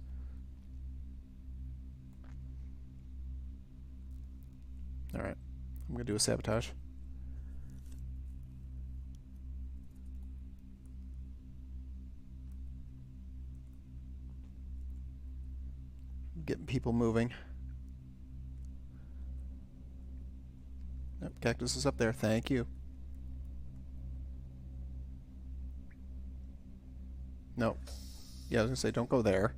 Alright. I'm going to do a sabotage. Getting people moving. Yep, Cactus is up there. Thank you. No. Yeah, I was going to say, don't go there.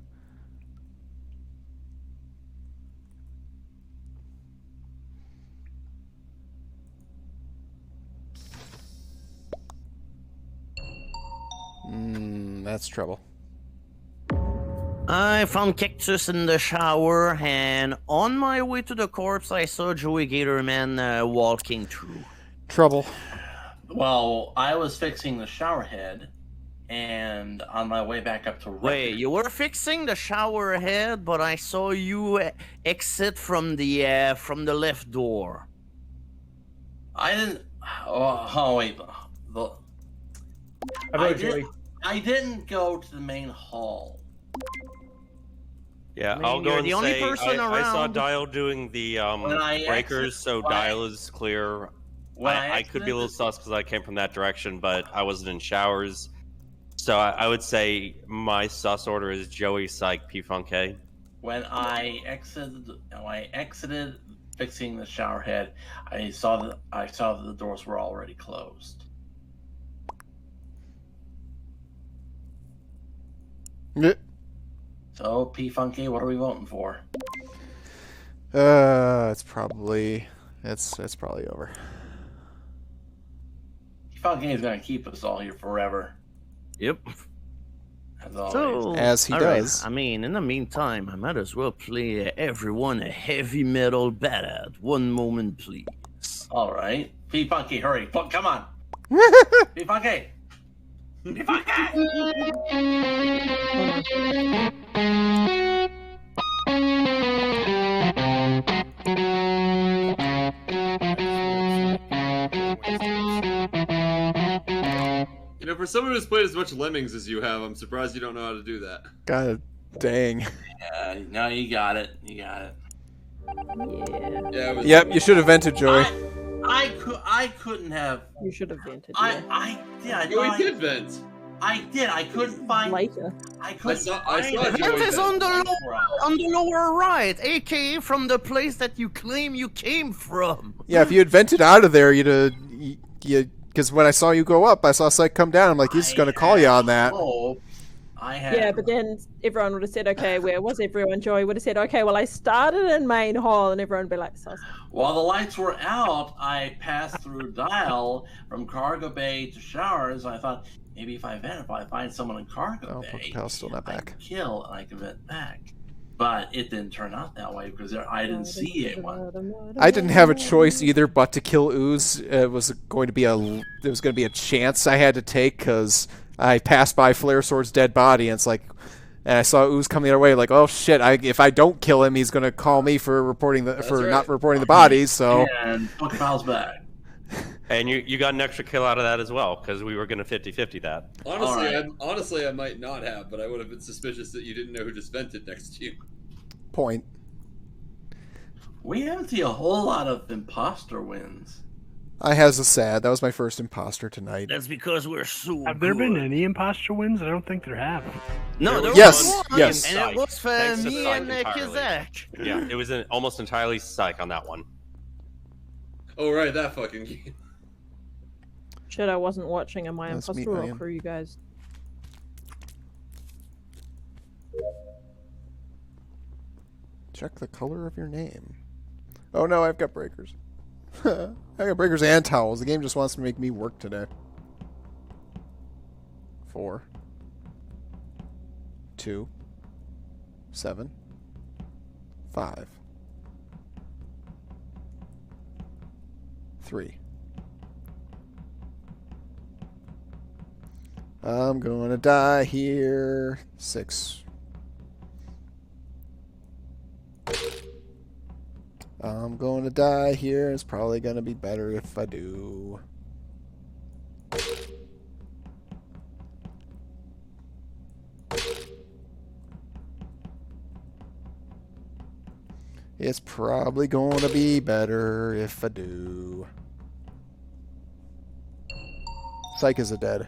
That's trouble. I found Cactus in the shower, and on my way to the corpse, I saw Joey Gatorman walking through. Trouble. Well, I was fixing the shower head, and on my way back up to Wait, you were fixing the shower head, but I saw you exit from the left door. I didn't. Oh wait. I didn't go to the main hall. Yeah, I mean, I'll go you're and the only say person I saw around. Dial doing the breakers, so Dial is clear. I could be a little sus because I came from that direction, but I wasn't in showers. So I would say my sus order is Joey, Psych, P-Funk-K. When I exited fixing the shower head, I saw that the doors were already closed. Yeah. So, P Funky, what are we voting for? It's probably over. P Funky is gonna keep us all here forever. Yep. As always. So, As he all right, does. I mean, in the meantime, I might as well play everyone a heavy metal ballad. One moment, please. All right, P Funky, hurry! Come on, P Funky. P Funky. You know, for someone who's played as much Lemmings as you have, I'm surprised you don't know how to do that. God dang. Yeah, no, you got it. You got it. Yeah. Yeah. It was, Yep, you should have vented, Joey. I couldn't have. You should have vented. I did. Joey did vent. I did. I couldn't find. Later. I I couldn't. saw find Joey That is vent. on the lower right, aka from the place that you claim you came from. Yeah, if you had vented out of there, because when I saw you go up, I saw Psych come down. I'm like, he's going to call you on that. I had. Yeah, but then everyone would have said, okay, where was everyone? Joey would have said, okay, well, I started in main hall, and everyone would be like, sus. While the lights were out, I passed through Dial from Cargo Bay to Showers. I thought maybe if I find someone in Cargo Bay, Pokepal's still not I back. can kill and I can vent back. But it didn't turn out that way because I didn't see anyone. I didn't have a choice either but to kill Ooze. It was going to be a chance I had to take because I passed by Flare Sword's dead body, and it's like, and I saw Ooze coming their way. Like, oh shit! If I don't kill him, he's going to call me for not reporting the bodies. So And Pokepal's back. And you got an extra kill out of that as well, because we were going to 50-50 that. Honestly, I might not have, but I would have been suspicious that you didn't know who just vented next to you. point. We haven't seen a whole lot of imposter wins. I has a sad. That was my first imposter tonight. That's because we're so Have there been good. any imposter wins? I don't think there have. No, there Yes, was one, yes. and it was for Thanks to me Psych and entirely. Kizak. Yeah, it was almost entirely Psych on that one. Oh right, that fucking game. Shit, I wasn't watching. Am I Let's imposter meet or Ryan. crew, you guys? Check the color of your name. Oh no, I've got breakers. I got breakers and towels. The game just wants to make me work today. 4, 2, 7, 5, 3. I'm gonna die here. 6. I'm going to die here. It's probably going to be better if I do. It's probably going to be better if I do. Psych is a dead.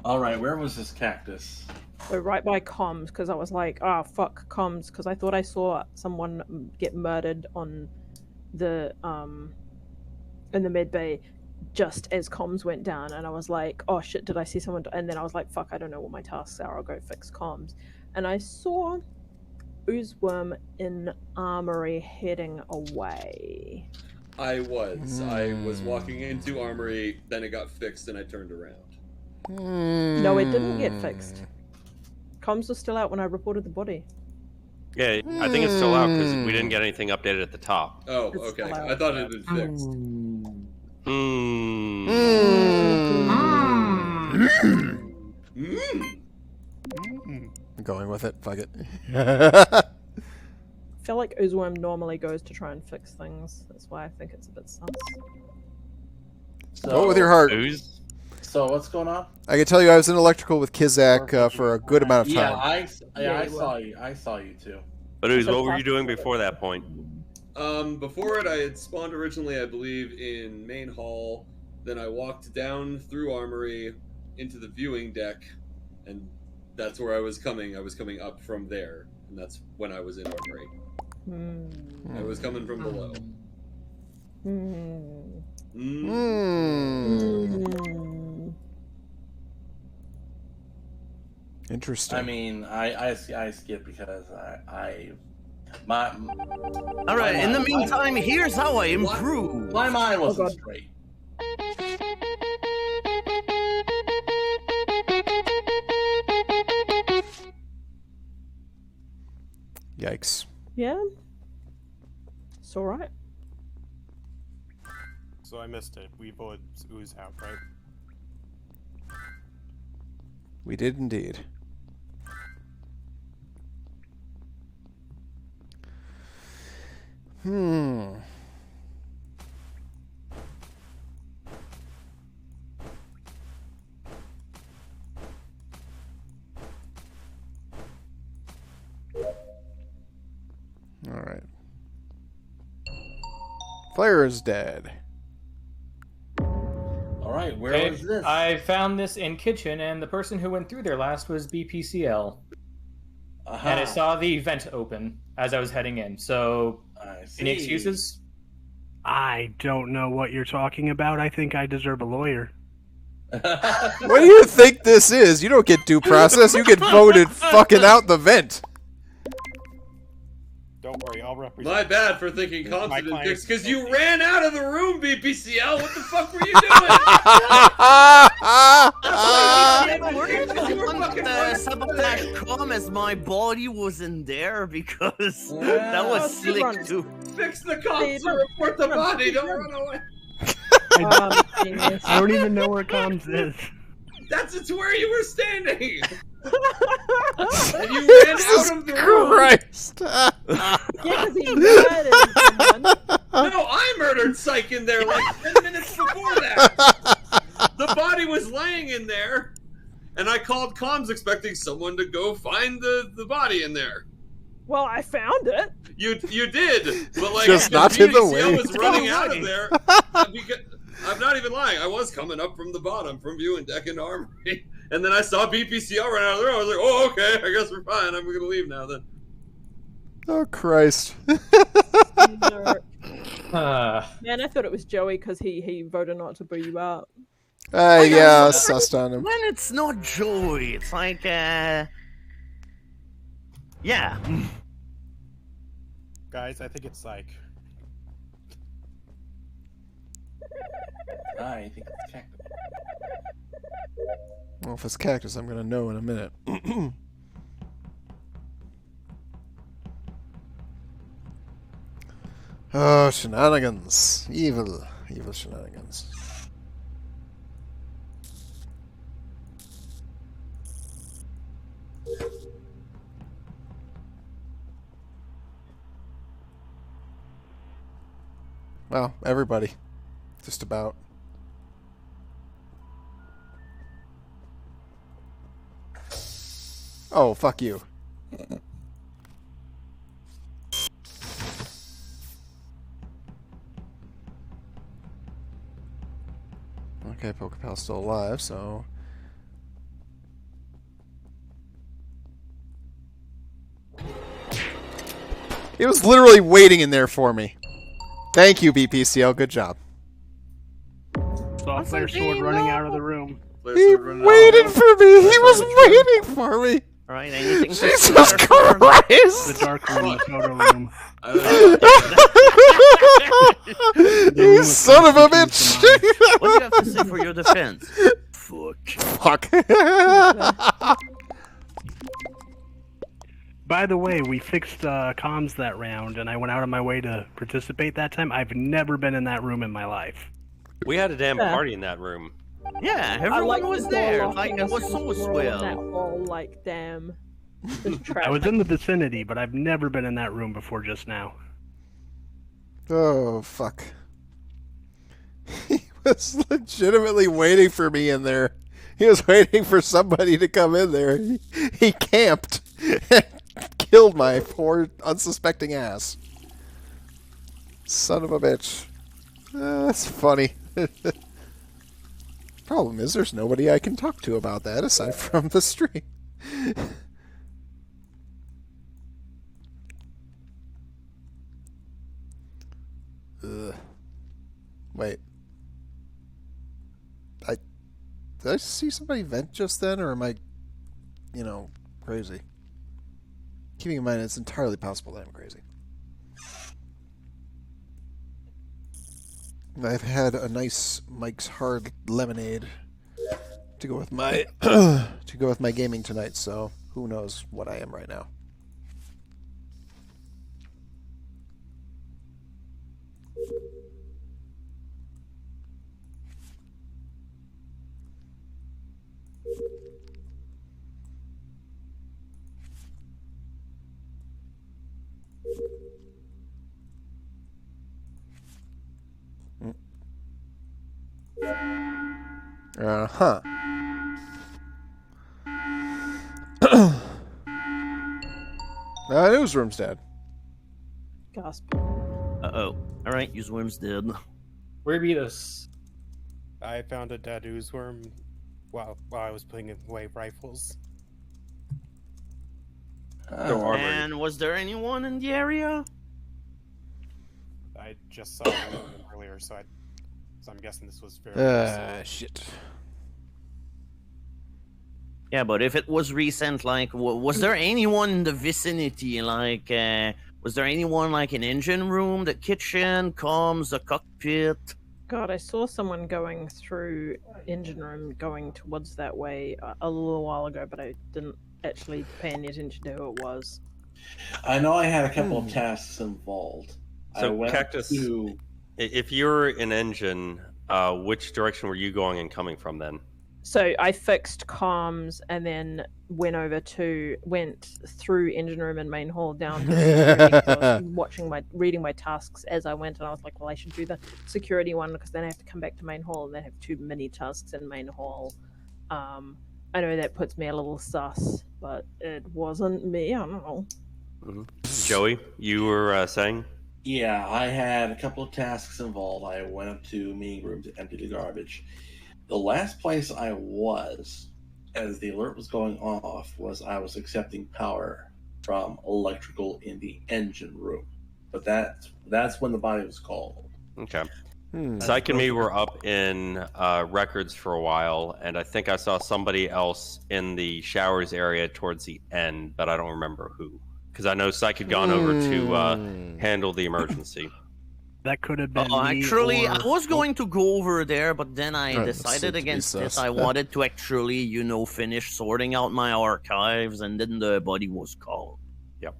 All right, where was this cactus? We're right by comms because I was like, ah, fuck comms, because I thought I saw someone get murdered on the in the med bay just as comms went down, and I was like, oh shit, did I see someone? And then I was like, fuck, I don't know what my tasks are. I'll go fix comms, and I saw Oozeworm in armory heading away. I was walking into Armory, then it got fixed, and I turned around. No, it didn't get fixed. Comms was still out when I reported the body. Yeah, I think it's still out because we didn't get anything updated at the top. Oh, It's okay. still out. I thought it had been fixed. I'm going with it. Fuck it. I feel like Oozeworm normally goes to try and fix things. That's why I think it's a bit sus. Go with your heart. Ooze? So what's going on? I can tell you I was in electrical with Kizak for a good amount of Yeah, time. I saw you. I saw you too. But Ooze, what were you doing before that point? Before it, I had spawned originally, I believe, in main hall. Then I walked down through Armory into the viewing deck, and that's where I was coming. I was coming up from there, and that's when I was in Armory. I was coming from below. Interesting. I mean, I skip because my. All right. In the my- meantime, here's how I improve. My mind wasn't God. straight. Yikes. Yeah. It's alright. So I missed it. We voted Ooze out, right? We did indeed. Hmm. All right. Fire is dead. All right, where Okay, was this? I found this in kitchen, and the person who went through there last was BPCL. Aha. And I saw the vent open as I was heading in. So, I see. any excuses? I don't know what you're talking about. I think I deserve a lawyer. What do you think this is? You don't get due process. You get voted fucking out the vent. Don't worry, I'll represent. My bad for thinking My constant client- fix because you ran out of the room, BPCL. What the fuck were you doing? Sabotage come as my body was in there because that was slick too. Fix the comms to report the body. Don't run away. Genius. I don't even know where comms is. It's where you were standing. And you ran out of the room. Christ. Yeah, because he murdered someone. No, I murdered Psych in there like 10 minutes before that. The body was laying in there, and I called comms expecting someone to go find the body in there. Well, I found it. You did, but like Just not in the BPCL way. was running out of there. Because, I'm not even lying. I was coming up from the bottom from viewing deck and armory, and then I saw BPCL run out of the room. I was like, "Oh, okay. I guess we're fine. I'm gonna leave now then." Oh, Christ. Nerd. Uh, Man, I thought it was Joey because he voted not to boo you out. Yeah, sussed on him. When it's not Joey, it's like yeah. Guys, I think it's like. I think it's Cactus. Well, if it's Cactus, I'm gonna know in a minute. Oh, shenanigans. Evil shenanigans. Well, everybody. Just about. Oh, fuck you. Okay, Pokepal's still alive, so... He was literally waiting in there for me. Thank you, BPCL. Good job. Saw Flare Sword running out of the room. He waited for me. He was waiting for me. All right, anything to Jesus spare for- Christ! The dark room, the photo room. You son of a bitch! What do you have to say for your defense? Fuck. By the way, we fixed comms that round, and I went out of my way to participate that time. I've never been in that room in my life. We had a damn Yeah. party in that room. Yeah, I everyone like was the there. door Like locking it us was in so the room and that swell. whole, like, damn. There's I was traffic. in the vicinity, but I've never been in that room before just now. Oh, fuck. He was legitimately waiting for me in there. He was waiting for somebody to come in there. He camped and killed my poor unsuspecting ass. Son of a bitch. That's funny. Problem is, there's nobody I can talk to about that aside from the stream. Ugh. Wait. Did I see somebody vent just then, or am I you know, crazy. Keeping in mind, it's entirely possible that I'm crazy. I've had a nice Mike's Hard Lemonade to go with my gaming tonight, so who knows what I am right now. Uh-huh. Newsroom's dead. Gasp. Uh-oh. Alright, Newsworm's dead. Where be those? I found a dead oozeworm while I was putting away rifles. And was there anyone in the area? I just saw it earlier, so I'm guessing this was very Shit. Yeah, but if it was recent, like, was there anyone in the vicinity? Like, was there anyone, like, in engine room, the kitchen, comms, the cockpit? God, I saw someone going through engine room, going towards that way a little while ago, but I didn't actually pay any attention to who it was. I know I had a couple of tasks involved. So, I went Cactus, to... if you're an engine, which direction were you going and coming from then? So I fixed comms and then went through engine room and main hall down to the security, reading my tasks as I went, and I was like, well, I should do the security one because then I have to come back to main hall and then have 2 mini tasks in main hall. I know that puts me a little sus, but it wasn't me. I don't know. Mm-hmm. Joey, you were saying? Yeah, I had a couple of tasks involved. I went up to meeting room to empty the garbage. The last place I was, as the alert was going off, was I was accepting power from electrical in the engine room. But that's when the body was called. Okay. Syke and me were up in records for a while, and I think I saw somebody else in the showers area towards the end, but I don't remember who. Because I know Syke had gone over to handle the emergency. That could have been. Actually, I was going to go over there, but then I decided against it. I wanted to actually, finish sorting out my archives, and then the body was called. Yep.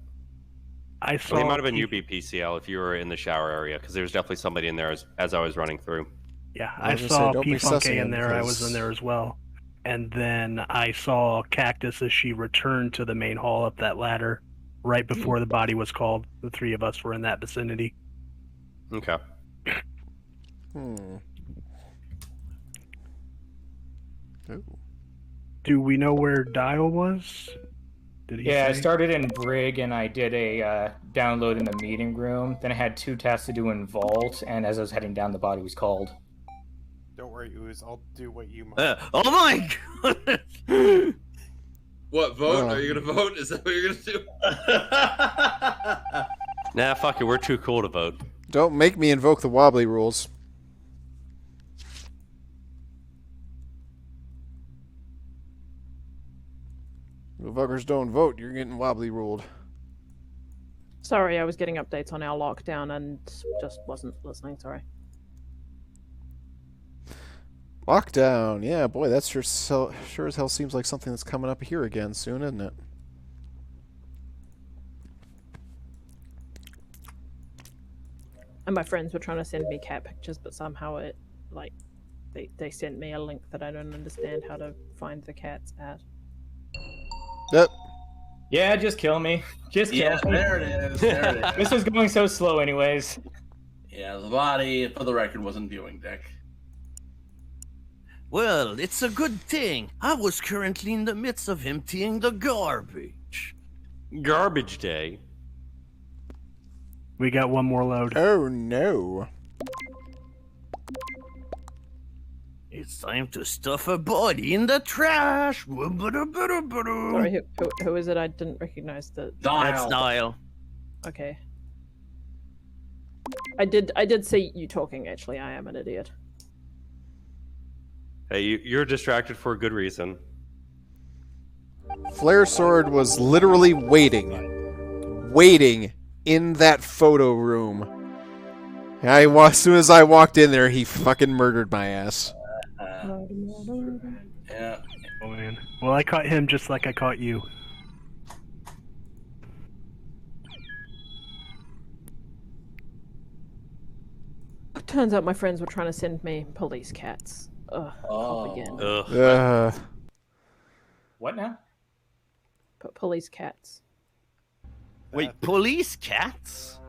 I saw. It might have been UBPCL if you were in the shower area, because there was definitely somebody in there as I was running through. Yeah, I saw P-Funky in there. I was in there as well. And then I saw Cactus as she returned to the main hall up that ladder right before the body was called. The 3 of us were in that vicinity. Okay. Do we know where Dial was? Did he say? I started in Brig and I did a download in the meeting room. Then I had 2 tasks to do in Vault, and as I was heading down, the body was called. Don't worry, Ooze. I'll do what you must. Oh my god! What, vote? Are you gonna vote? Is that what you're gonna do? Nah, fuck it. We're too cool to vote. Don't make me invoke the wobbly rules. The fuckers don't vote, you're getting wobbly ruled. Sorry, I was getting updates on our lockdown and just wasn't listening, sorry. Lockdown, yeah, boy, that's sure as hell seems like something that's coming up here again soon, isn't it? And my friends were trying to send me cat pictures, but somehow it, they sent me a link that I don't understand how to find the cats at. Yep. Yeah, just kill me. Just kill me. There it is. There it is. This was going so slow anyways. Yeah, the body, for the record, was in viewing deck. Well, it's a good thing. I was currently in the midst of emptying the garbage. Garbage day. We got one more load. Oh no. It's time to stuff a body in the trash. Sorry, who is it? I didn't recognize the... That's Dial. Okay. I did see you talking, actually. I am an idiot. Hey, you're distracted for a good reason. Flare Sword was literally waiting in that photo room. As soon as I walked in there, he fucking murdered my ass. Yeah. Oh man. Well, I caught him just like I caught you. Turns out my friends were trying to send me police cats. Ugh, up again. Ugh. What now? Police cats. Wait, police cats?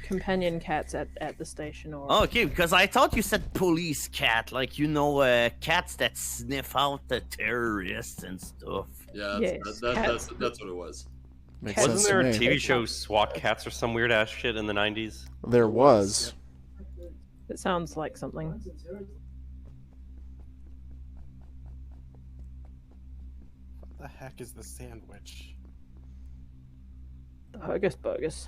Companion cats at the station or... Oh, okay, because I thought you said police cat, like, cats that sniff out the terrorists and stuff. Yeah, Yes, that's what it was. Makes Wasn't sense there to a me. TV show SWAT Cats or some weird ass shit in the 90s? There was. It sounds like something. What the heck is the sandwich? The Hocus Pocus.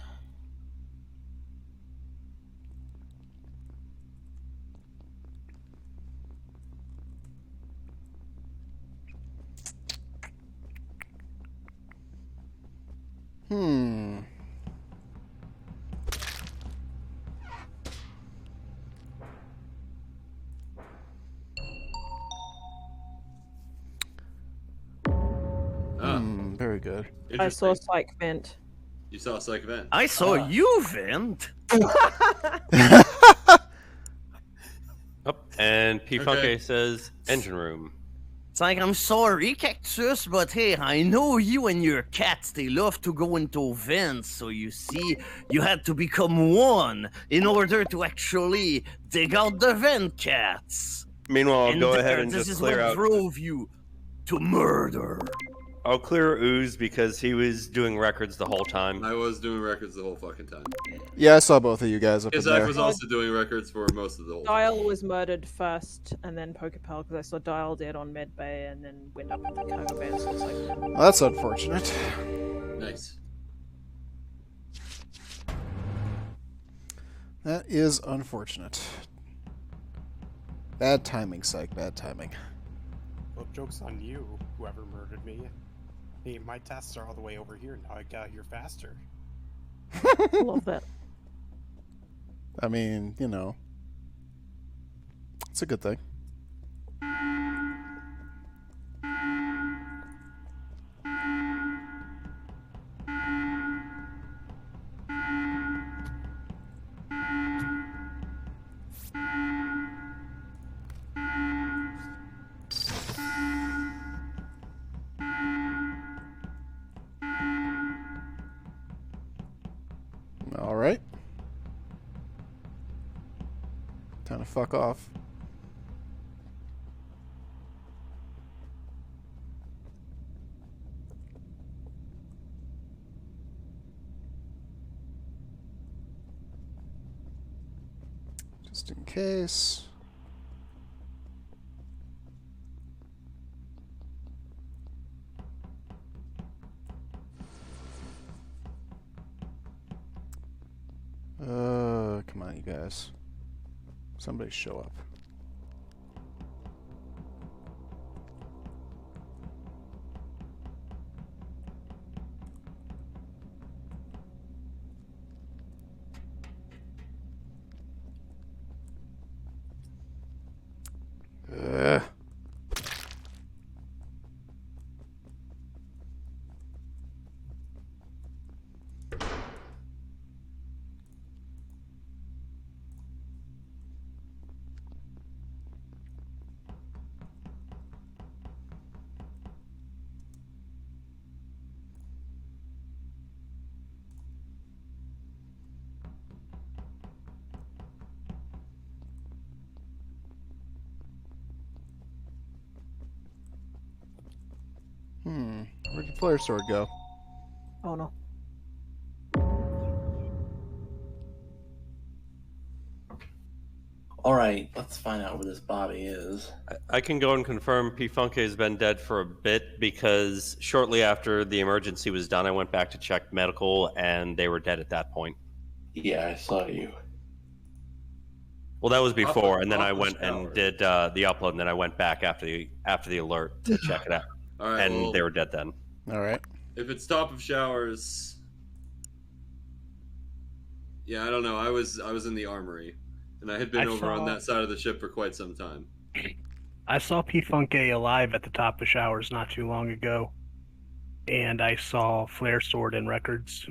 Hmm. Very good. I saw Interesting. Psych Vent. You saw a psych event. I saw you vent. Oh, and P Funke Okay. says engine room. It's like, I'm sorry, Cactus, but hey, I know you and your cats, they love to go into vents, so you see, you had to become one in order to actually dig out the vent cats. Meanwhile, I'll And go ahead there, and this just is clear what out. drove you to murder. I'll clear Ooze because he was doing records the whole time. I was doing records the whole fucking time. Yeah, I saw both of you guys up in Isaac there. was also doing records for most of the whole time. Dial was murdered first, and then Pokepal, because I saw Dial dead on Medbay, and then went up into cargo bay and saw Psych Vent. Well, that's unfortunate. Nice. That is unfortunate. Bad timing, Psych. Bad timing. Well, joke's on you, whoever murdered me. Hey, my tests are all the way over here. Now I got here faster. Love that. I mean, you know, it's a good thing. All right. Time to fuck off. Just in case. Come on, you guys. Somebody show up. Where'd the flare sword go? Oh no. All right, let's find out where this body is. I can go and confirm P Funke has been dead for a bit because shortly after the emergency was done, I went back to check medical and they were dead at that point. Yeah, I saw you. Well, that was before, and then off I the went shower. and did the upload, and then I went back after the alert to check it out. All right, and well, they were dead then. All right. if it's top of showers, yeah, I don't know. I was in the armory, and I had been I over on saw- that side of the ship for quite some time. I saw P Funke alive at the top of showers not too long ago, and I saw Flare Sword in records.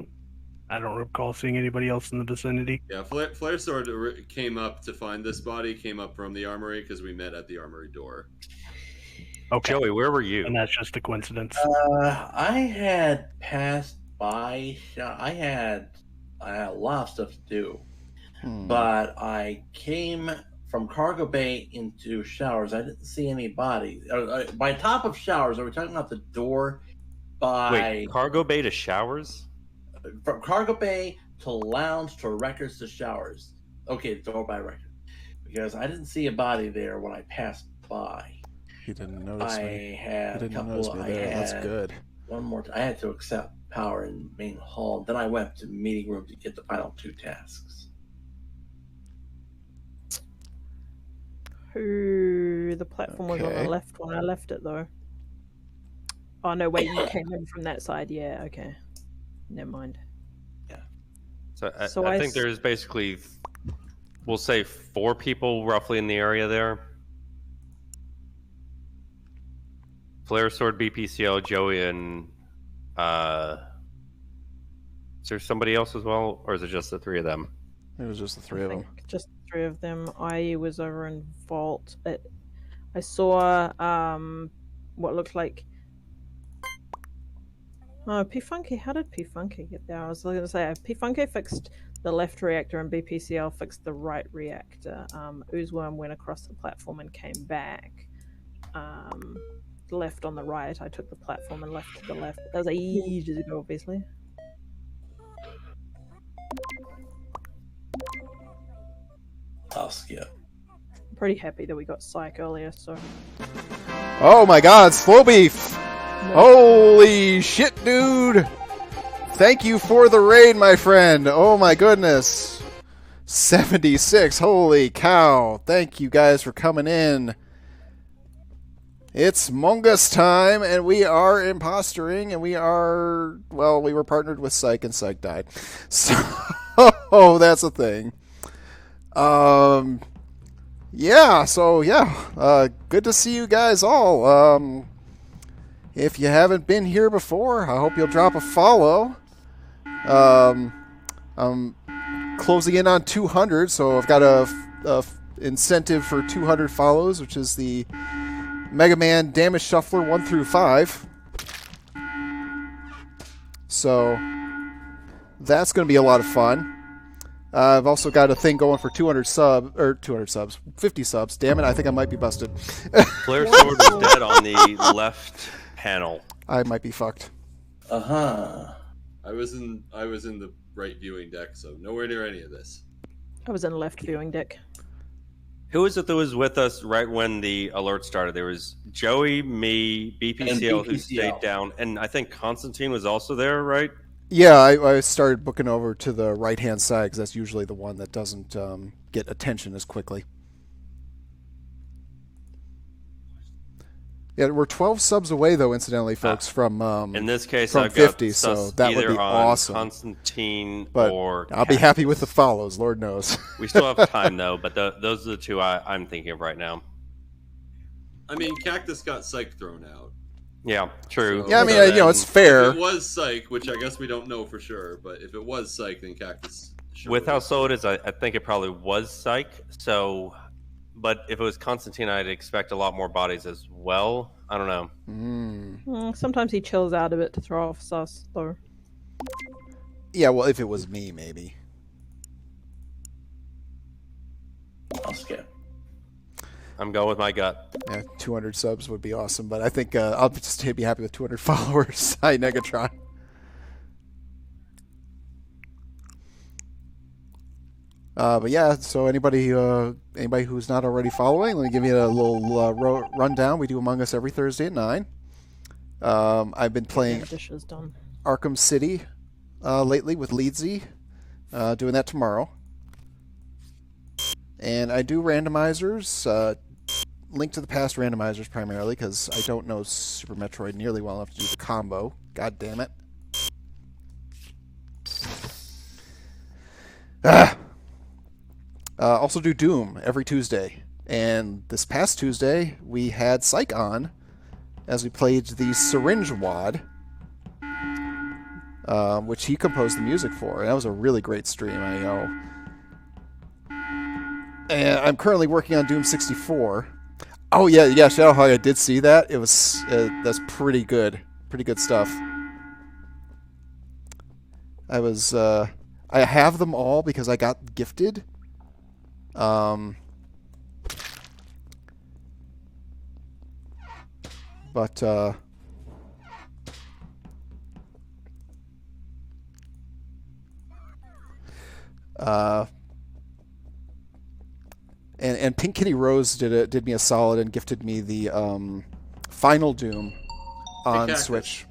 I don't recall seeing anybody else in the vicinity. Yeah, Flare Sword came up to find this body. Came up from the armory because we met at the armory door. Okay, Joey, where were you? and that's just a coincidence. I had passed by. I had a lot of stuff to do, but I came from Cargo Bay into showers. I didn't see any bodies. By top of showers, are we talking about the door? Wait, Cargo Bay to showers? From Cargo Bay to lounge to records to showers. Okay, door by record. Because I didn't see a body there when I passed by. He didn't notice me. I had He a didn't couple. notice me there. That's had good. one more. I had to accept power in main hall. Then I went to meeting room to get the final 2 tasks. The platform was on Okay. the left when I left it, though. Oh no! Wait, you came in from that side. Yeah. Okay. Never mind. So I, So I I think s- there's basically, we'll say 4 people roughly in the area there. Flare Sword, BPCL, Joey, and is there somebody else as well, or is it just the 3 of them? It was just the 3 of them. Just the 3 of them. I was over in Vault. I saw what looked like. Oh, P Funky. How did P Funky get there? I was going to say P Funky fixed the left reactor and BPCL fixed the right reactor. Oozworm went across the platform and came back. Left on the right. I took the platform and left to the left. That was ages ago, obviously. I'll skip. I'm pretty happy that we got Psych earlier, so. Oh my god, Slow Beef! Holy shit, dude! Thank you for the raid, my friend. Oh my goodness. 76. Holy cow. Thank you guys for coming in. It's Mongus time, and we are impostering, and we are, well, we were partnered with Psych, and Psych died. So, that's a thing. Yeah, so, yeah. Good to see you guys all. If you haven't been here before, I hope you'll drop a follow. I'm closing in on 200, so I've got a incentive for 200 follows, which is the Mega Man Damage Shuffler 1 through 5. So that's going to be a lot of fun. I've also got a thing going for 200 subs, 50 subs. Damn it, I think I might be busted. Flare Sword was dead on the left panel. I might be fucked. I was in the right viewing deck, so nowhere near any of this. I was in left viewing deck. Who was it that was with us right when the alert started? There was Joey, me, BPCL, who stayed down, and I think Constantine was also there, right? Yeah, I started booking over to the right-hand side because that's usually the one that doesn't get attention as quickly. Yeah, we're 12 subs away, though, incidentally, folks, from in this case, from I've 50, got so that would either be on awesome. Constantine But or I'll be happy with the follows, Lord knows. We still have time, though, but those are the 2 I'm thinking of right now. I mean, Cactus got Psych thrown out. Yeah, true. Yeah, I mean, you know, it's fair. If it was Psych, which I guess we don't know for sure, but if it was Psych, then Cactus. Sure With how slow it is, I think it probably was Psych. So, but if it was Constantine, I'd expect a lot more bodies as well. I don't know. Sometimes he chills out a bit to throw off sus, though. Yeah, well, if it was me, maybe. I'll skip. I'm going with my gut. Yeah, 200 subs would be awesome, but I think I'll just be happy with 200 followers. Hi, Negatron. But yeah, so anybody who's not already following, let me give you a little rundown. We do Among Us every Thursday at 9. I've been playing Dishes done. Arkham City lately with Leedsy. Doing that tomorrow. And I do randomizers Link to the Past randomizers primarily because I don't know Super Metroid nearly well enough to do the combo. God damn it. Also do Doom every Tuesday. And this past Tuesday, we had Psych on as we played the Syringe Wad, which he composed the music for. And that was a really great stream, I know. And I'm currently working on Doom 64. Oh yeah, Shadowhog, I did see that. It was that's pretty good stuff. I have them all because I got gifted. And Pink Kitty Rose did me a solid and gifted me the Final Doom on Switch.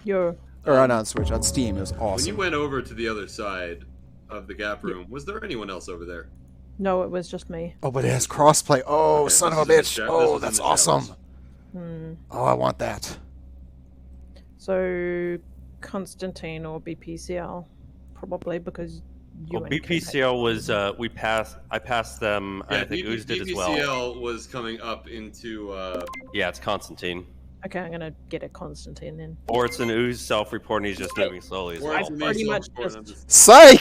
Yo. Or on Switch, on Steam. It was awesome. When you went over to the other side of the gap room, was there anyone else over there? No, it was just me. Oh, but it has crossplay. Oh, Okay, son of a this bitch. was Oh, in that's the awesome. showers. Oh, I want that. So, Constantine or BPCL, probably because you. Well, BPCL was I passed them. Yeah, I think Ooze did as well. BPCL was coming up into. Yeah, it's Constantine. Okay, I'm gonna get a Constantine then. Or it's an Ooze self-report and he's just moving slowly as Or well. it's me pretty much self-reporting, I'm just- Psych!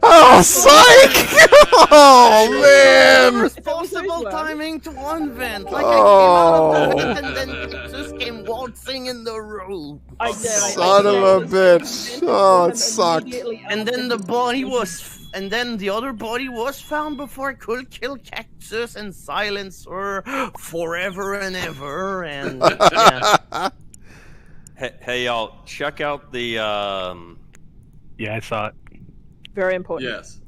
Oh, Psych! Oh, man! Responsible timing to one vent. Like Oh. I came out of the vent and then just came waltzing in the room. I did. Son of a bitch. Oh, it sucked. And then the body was, and then the other body was found before I could kill Cactus and silence her forever and ever. And yeah. Hey, y'all, check out the. Yeah, I saw it. Very important. Yes.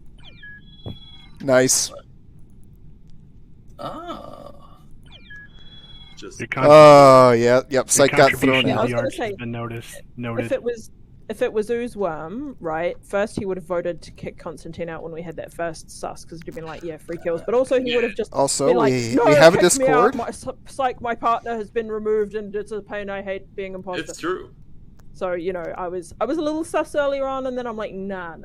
Nice. Oh. Just. Your Oh, yeah. Yep, Psych your got thrown contribution to out. I was the gonna arch has say, been noted. If it was Oozworm, right? First, he would have voted to kick Constantine out when we had that first sus, because he'd been like, "Yeah, free kills." But also, he would have just Also, been like, we "No, have a kick me out. Discord. Psych, my partner has been removed, and it's a pain. I hate being imposter." It's true. So I was a little sus earlier on, and then I'm like, nah.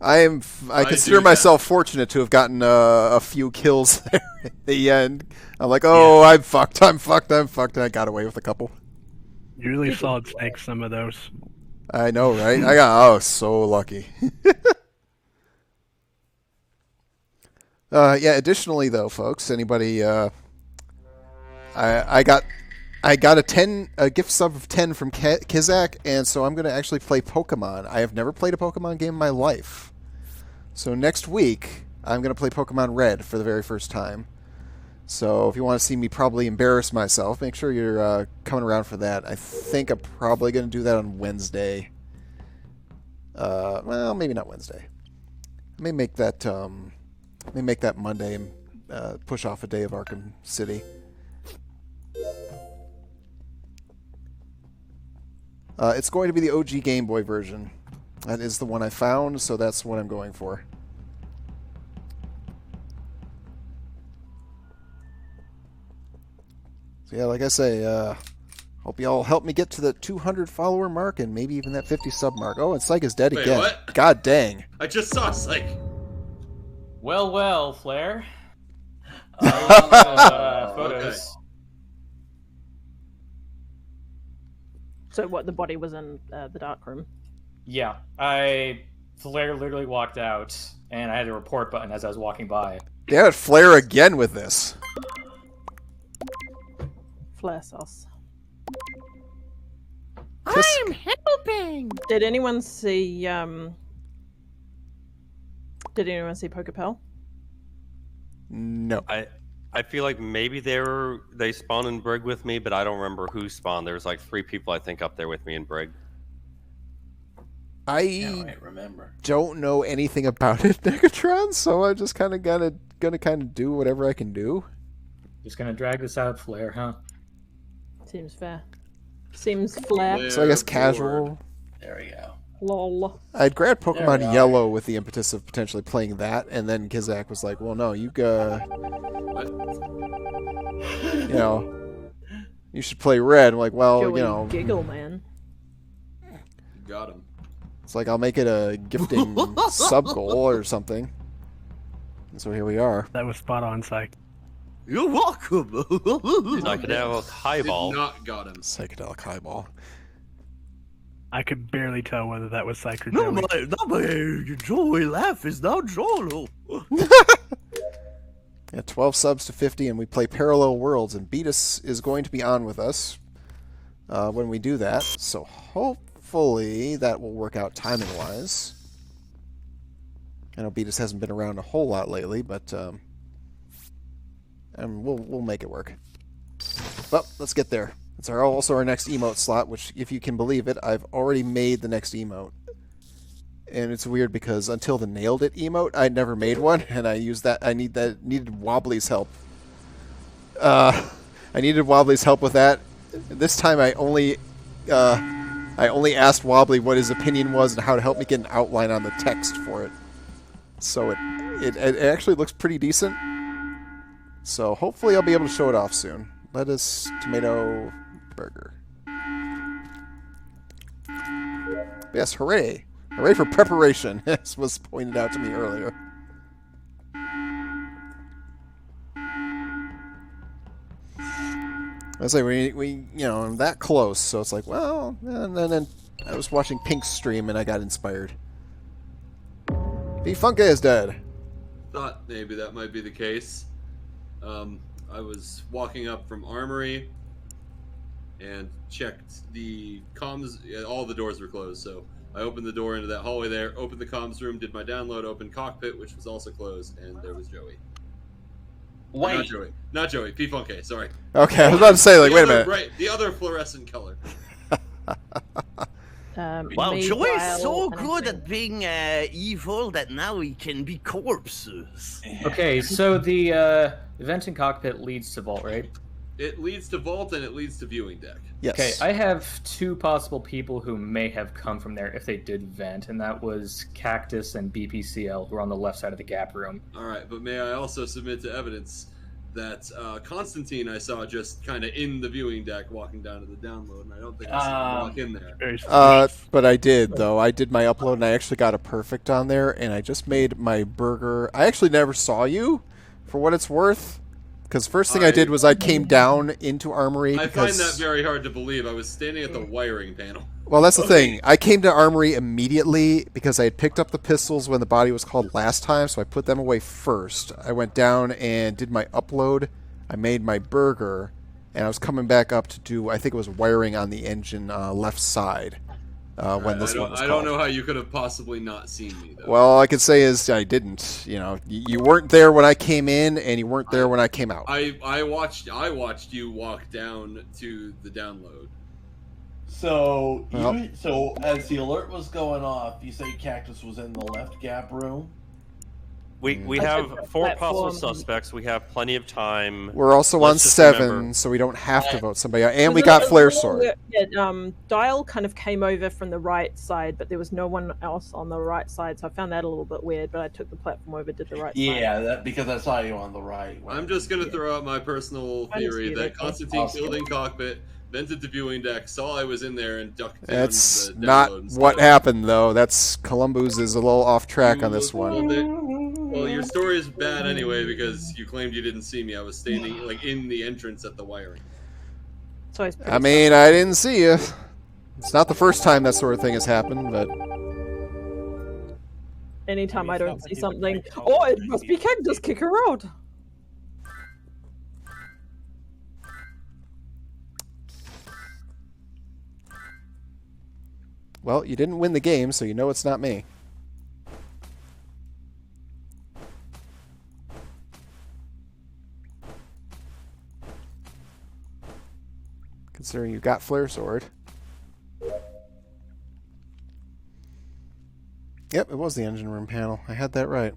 I I consider do myself fortunate to have gotten a few kills there at the end. I'm like, oh, I'm fucked, and I got away with a couple. You really solid snake some of those. I know, right? I was so lucky. Yeah. Additionally, though, folks, anybody, I got a gift sub of 10 from Kizak, and so I'm going to actually play Pokemon. I have never played a Pokemon game in my life. So next week, I'm going to play Pokemon Red for the very first time. So if you want to see me probably embarrass myself, make sure you're coming around for that. I think I'm probably going to do that on Wednesday. Well, maybe not Wednesday. I may make that Monday and push off a day of Arkham City. It's going to be the OG Game Boy version. That is the one I found, so that's what I'm going for. So yeah, like I say, hope y'all help me get to the 200 follower mark and maybe even that 50 sub mark. Oh, and Psych is dead Wait, again. what? God dang. I just saw Psych. Well, Flair. Okay. Photos. So what? The body was in the dark room. Yeah, Flair literally walked out, and I had a report button as I was walking by. Damn it, Flare again with this. Flare sauce. Kiss- I'm helping. Did anyone see? Did anyone see Pokepel? No. I feel like maybe they spawned in Brig with me, but I don't remember who spawned. There was like 3 people I think up there with me in Brig. Yeah, I remember. don't know anything about it, Negatron, so I'm just kind of gonna kind of do whatever I can do. Just gonna drag this out, Flair, huh? Seems fair. Seems flair. So I guess Flare casual. There we go. Lol. I'd grabbed Pokemon There we are. Yellow with the impetus of potentially playing that, and then Kizak was like, "Well, no, you What? you know, you should play Red." I'm like, well, Joey, you know, giggle, man. Got him. it's like I'll make it a gifting sub goal or something. And so here we are. That was spot on, Psych. You're welcome. Psychedelic highball. Did not got him. Psychedelic highball. I could barely tell whether that was Psych or No, Joey. my Joey laugh is now Jolo. Yeah, 12 subs to 50, and we play Parallel Worlds, and Beatus is going to be on with us when we do that. So hopefully that will work out timing-wise. I know Beatus hasn't been around a whole lot lately, but and we'll make it work. But let's get there. It's also our next emote slot, which, if you can believe it, I've already made the next emote. And it's weird because until the Nailed It emote, I'd never made one, and I used that. I needed Wobbly's help. I needed Wobbly's help with that. This time I only asked Wobbly what his opinion was and how to help me get an outline on the text for it. So it actually looks pretty decent. So hopefully I'll be able to show it off soon. Lettuce, tomato, burger. Yes, hooray! Hooray for preparation, as was pointed out to me earlier. I say we you know, that close, so it's like, well, and then I was watching Pink's stream and I got inspired. B-Funka is dead. Thought maybe that might be the case. I was walking up from Armory and checked the comms. All the doors were closed, so I opened the door into that hallway there, opened the comms room, did my download, opened Cockpit, which was also closed, and there was Joey. Wait. Not Joey. P-Funke, sorry. Okay, I was about to say, like, The wait a other- minute. Right, the other fluorescent color. Wow, Me, Joey's Dial, so and good everything. at being evil that now he can be corpses. Okay, so the event in cockpit leads to vault, right? It leads to vault and it leads to viewing deck. Yes. Okay, I have two possible people who may have come from there if they did vent, and that was Cactus and BPCL, who are on the left side of the gap room. All right, but may I also submit to evidence that Constantine I saw just kind of in the viewing deck walking down to the download, and I don't think I saw him walk in there. Very suspicious. But I did, though. I did my upload, and I actually got a perfect on there, and I just made my burger. I actually never saw you, for what it's worth, because first thing I did was I came down into Armory. I because, find that very hard to believe. I was standing at the wiring panel. Well, that's the thing. I came to Armory immediately because I had picked up the pistols when the body was called last time, so I put them away first. I went down and did my upload. I made my burger, and I was coming back up to do, I think it was wiring on the engine left side when this one was I called. don't know how you could have possibly not seen me, though. Well, all I can say is I didn't. You know, you weren't there when I came in, and you weren't there when I came out. I watched you walk down to the download. So, Well. so as the alert was going off, you say Cactus was in the left gap room. We I have took 4 that possible form. suspects. We have plenty of time. We're also Let's on just 7, remember- so we don't have to vote somebody out. And It we was got a Flare little Sword. weird. Yeah, Dial kind of came over from the right side, but there was no one else on the right side, so I found that a little bit weird. But I took the platform over, did the right side. Yeah, because I saw you on the right. I'm just gonna throw out my personal I just theory see that that. Constantine Awesome. killed in cockpit, vented the viewing deck, saw I was in there, and ducked down That's the not download what instead. happened, though. That's Columbus is a little off track on this one. Well, your story is bad anyway because you claimed you didn't see me. I was standing like in the entrance at the wiring. So it's I mean, I didn't see you. It's not the first time that sort of thing has happened, but anytime I don't see Something something, like oh, it must be Cactus, kick her out. well, you didn't win the game, so you know it's not me. Considering you got Flare Sword. Yep, it was the engine room panel. I had that right.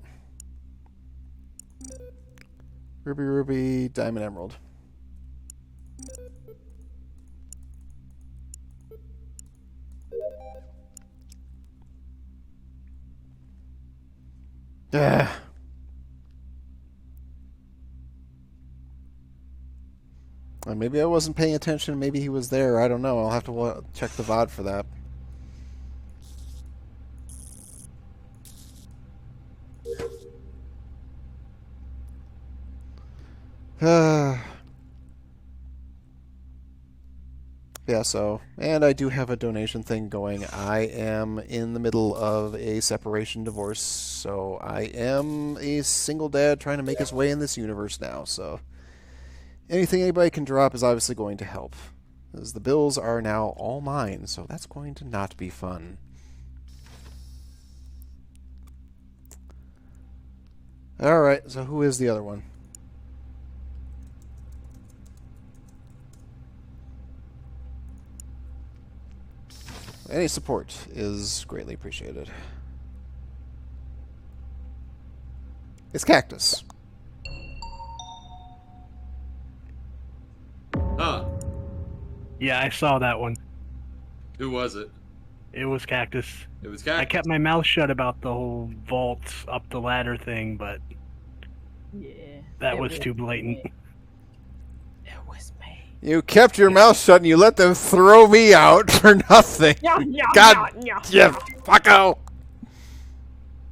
Ruby, Ruby, Diamond, Emerald. Well, maybe I wasn't paying attention. Maybe he was there. I don't know. I'll have to check the VOD for that. Yeah, so, and I do have a donation thing going. I am in the middle of a separation divorce, so I am a single dad trying to make his way in this universe now, so anything anybody can drop is obviously going to help, as the bills are now all mine, so that's going to not be fun. Alright, so who is the other one? Any support is greatly appreciated. It's Cactus. Huh. Yeah, I saw that one. Who was it? It was Cactus. It was Cactus. I kept my mouth shut about the whole vault up the ladder thing, but Yeah. that was too blatant. It was me. You kept your mouth shut and you let them throw me out for nothing. God, yeah, fucko.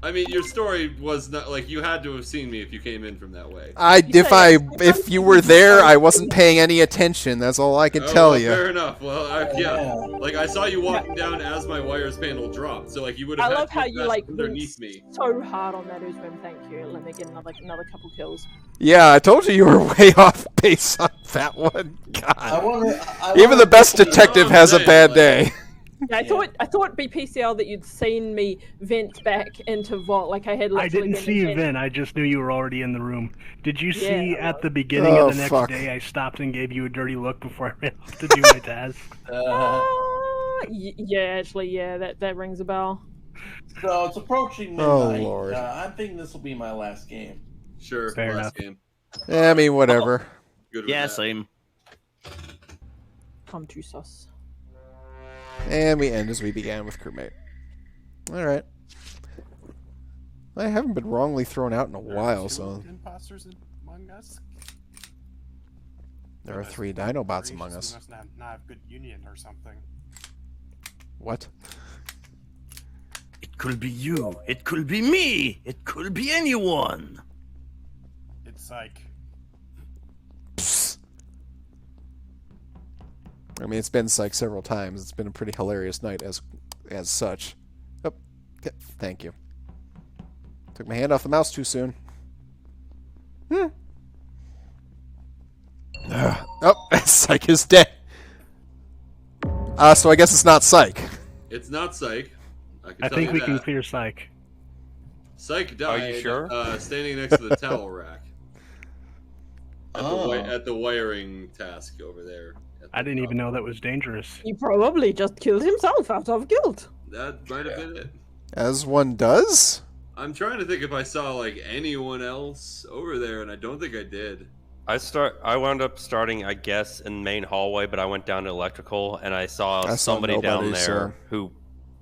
I mean, your story was not like you had to have seen me if you came in from that way. If you were there, I wasn't paying any attention. That's all I can tell well, you. Fair enough. Well, yeah, like I saw you walking down as my wires panel dropped, so like you would have. I love how you like underneath me. so hard on that Uzbim. Thank you. Let me get another couple kills. Yeah, I told you were way off base on that one. God. I wanna Even the best detective has a bad day. Yeah, I thought BPCL that you'd seen me vent back into Vault, like I had. I literally didn't been see you in- then. I just knew you were already in the room. Did you see Yeah. at the beginning Oh, of the next fuck. day I stopped and gave you a dirty look before I ran off to do my task? Yeah, actually, yeah, that rings a bell. So it's approaching Oh, midnight. Lord. I'm thinking this will be my last game. Sure, Fair last enough. game. Yeah, I mean, whatever. Good with Yeah, that. same. I'm too sus. And we end as we began with crewmate. Alright. I haven't been wrongly thrown out in a while, so Imposters among us. there are 3 Dinobots among We us. must not have good union or something. What? It could be you. It could be me. It could be anyone. It's like I mean, it's been psyched several times. It's been a pretty hilarious night as such. Oh, okay, thank you. Took my hand off the mouse too soon. Oh, Psych is dead. So I guess it's not Psych. It's not Psych. I can I tell think you we that. can clear Psych. Psych Are died. you sure? Standing next to the towel rack. Oh. At the wiring task over there. I didn't even know that was dangerous. He probably just killed himself out of guilt. That might have been it. As one does? I'm trying to think if I saw like anyone else over there, and I don't think I did. I wound up starting, I guess, in main hallway, but I went down to electrical and I saw somebody down nobody, there so- who